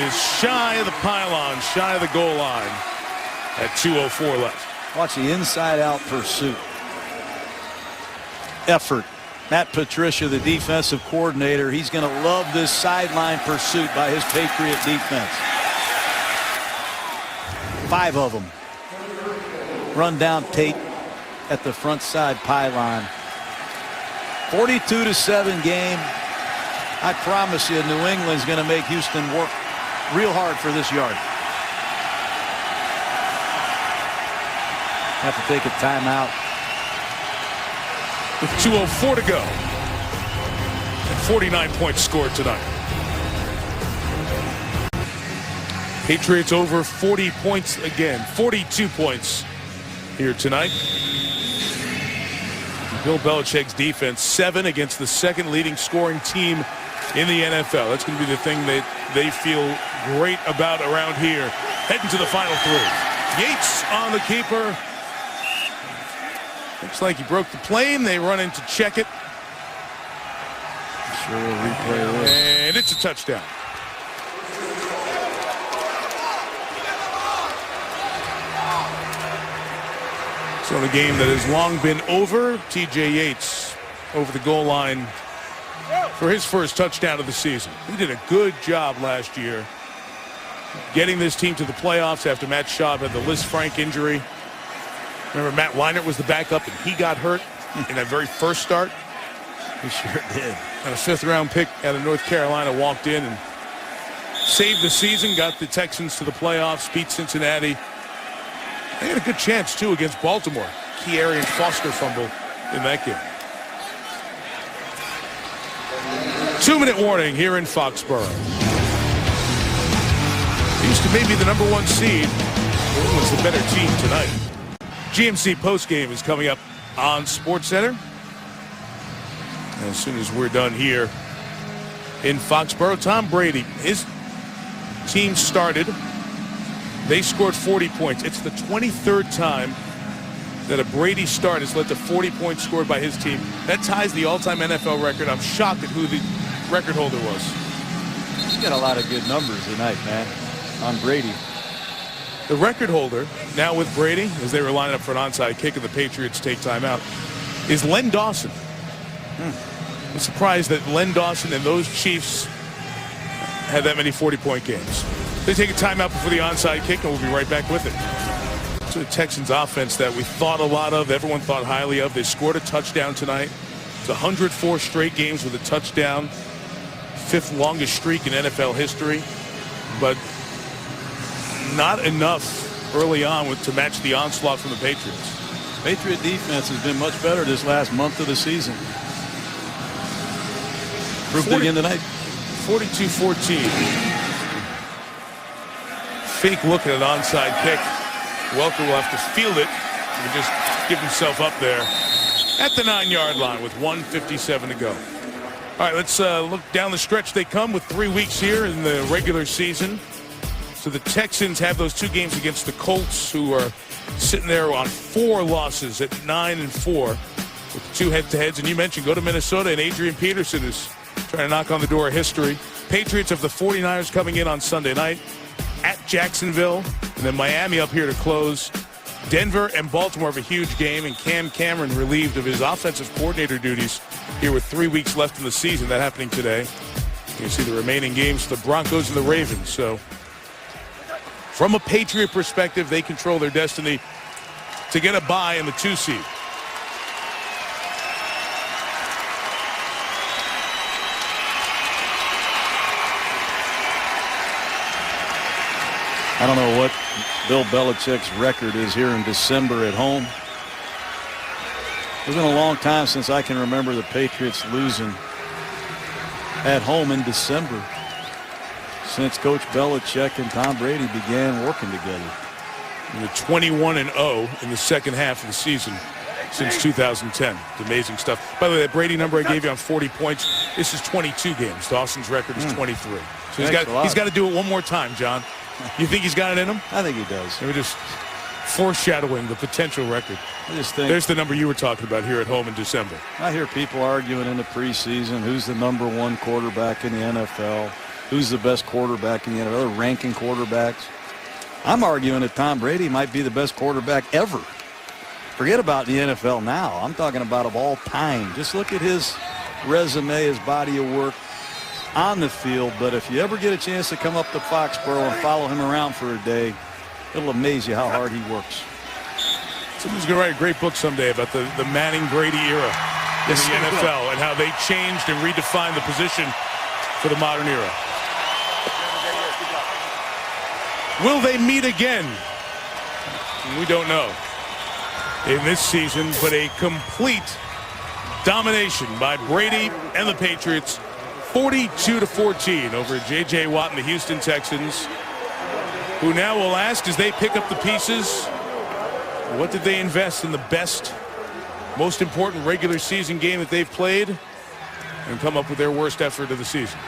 is shy of the pylon, shy of the goal line at 2:04 left. Watch the inside-out pursuit. Effort. Matt Patricia, the defensive coordinator, he's going to love this sideline pursuit by his Patriot defense. 5 of them. Run down Tate at the front side pylon. 42-7 game. I promise you, New England's going to make Houston work real hard for this yard. Have to take a timeout. With 2:04 to go. And 49 points scored tonight. Patriots over 40 points again. 42 points here tonight. Bill Belichick's defense, 7 against the second leading scoring team in the NFL. That's going to be the thing that they feel great about around here. Heading to the final 3. Yates on the keeper. Looks like he broke the plane. They run in to check it. Sure will replay this. And it's a touchdown. So in a game that has long been over, T.J. Yates over the goal line for his first touchdown of the season. He did a good job last year getting this team to the playoffs after Matt Schaub had the Liz Frank injury. Remember, Matt Leinart was the backup, and he got hurt in that very first start. He sure did. And a 5th-round pick out of North Carolina walked in and saved the season, got the Texans to the playoffs, beat Cincinnati. They had a good chance, too, against Baltimore. Kearian Foster fumble in that game. 2-minute warning here in Foxborough. Houston may be the #1 seed. New England's the better team tonight. GMC postgame is coming up on SportsCenter. As soon as we're done here in Foxborough, Tom Brady, his team started. They scored 40 points. It's the 23rd time that a Brady start has led to 40 points scored by his team. That ties the all-time NFL record. I'm shocked at who the record holder was. He's got a lot of good numbers tonight, man, on Brady. The record holder, now with Brady, as they were lining up for an onside kick and the Patriots take timeout, is Len Dawson. I'm surprised that Len Dawson and those Chiefs had that many 40-point games. They take a timeout before the onside kick, and we'll be right back with it. So the Texans offense that we thought a lot of, everyone thought highly of. They scored a touchdown tonight. It's 104 straight games with a touchdown. 5th longest streak in NFL history. But not enough early on to match the onslaught from the Patriots. Patriot defense has been much better this last month of the season. Proved it again tonight. 42-14. Fake look at an onside kick. Welker will have to field it and just give himself up there at the 9-yard line with 1:57 to go. All right, let's look down the stretch. They come with 3 weeks here in the regular season. So the Texans have those 2 games against the Colts, who are sitting there on 4 losses at 9-4 with 2 head-to-heads. And you mentioned go to Minnesota, and Adrian Peterson is trying to knock on the door of history. Patriots have the 49ers coming in on Sunday night at Jacksonville, and then Miami up here to close. Denver and Baltimore have a huge game, and Cam Cameron relieved of his offensive coordinator duties here with 3 weeks left in the season. That happening today. You see the remaining games, the Broncos and the Ravens. So from a Patriot perspective, they control their destiny to get a bye in the 2 seed. I don't know what Bill Belichick's record is here in December at home. It's been a long time since I can remember the Patriots losing at home in December, since Coach Belichick and Tom Brady began working together. And the 21-0 in the second half of the season since 2010. It's amazing stuff. By the way, that Brady number I gave you on 40 points, this is 22 games. Dawson's record is 23. So he's got to do it one more time, John. You think he's got it in him? I think he does. Let me just foreshadowing the potential record. I just think There's the number you were talking about here at home in December. I hear people arguing in the preseason who's the #1 quarterback in the NFL, who's the best quarterback in the NFL, they're ranking quarterbacks. I'm arguing that Tom Brady might be the best quarterback ever. Forget about the NFL now. I'm talking about of all time. Just look at his resume, his body of work on the field. But if you ever get a chance to come up to Foxborough and follow him around for a day, it'll amaze you how hard he works. Someone's going to write a great book someday about the Manning-Brady era in the NFL and how they changed and redefined the position for the modern era. Will they meet again? We don't know in this season, but a complete domination by Brady and the Patriots, 42-14 over J.J. Watt and the Houston Texans, who now will ask as they pick up the pieces, what did they invest in the best, most important regular season game that they've played and come up with their worst effort of the season?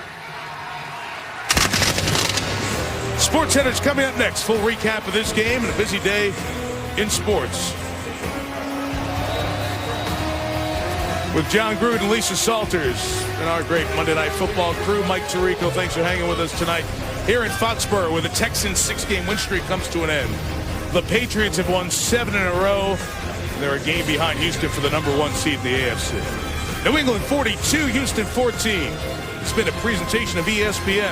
SportsCenter's coming up next. Full recap of this game and a busy day in sports. With John Gruden, Lisa Salters, and our great Monday Night Football crew, Mike Tirico. Thanks for hanging with us tonight here in Foxborough, where the Texans' 6-game win streak comes to an end. The Patriots have won 7 in a row. They're a game behind Houston for the #1 seed in the AFC. New England 42, Houston 14. It's been a presentation of ESPN.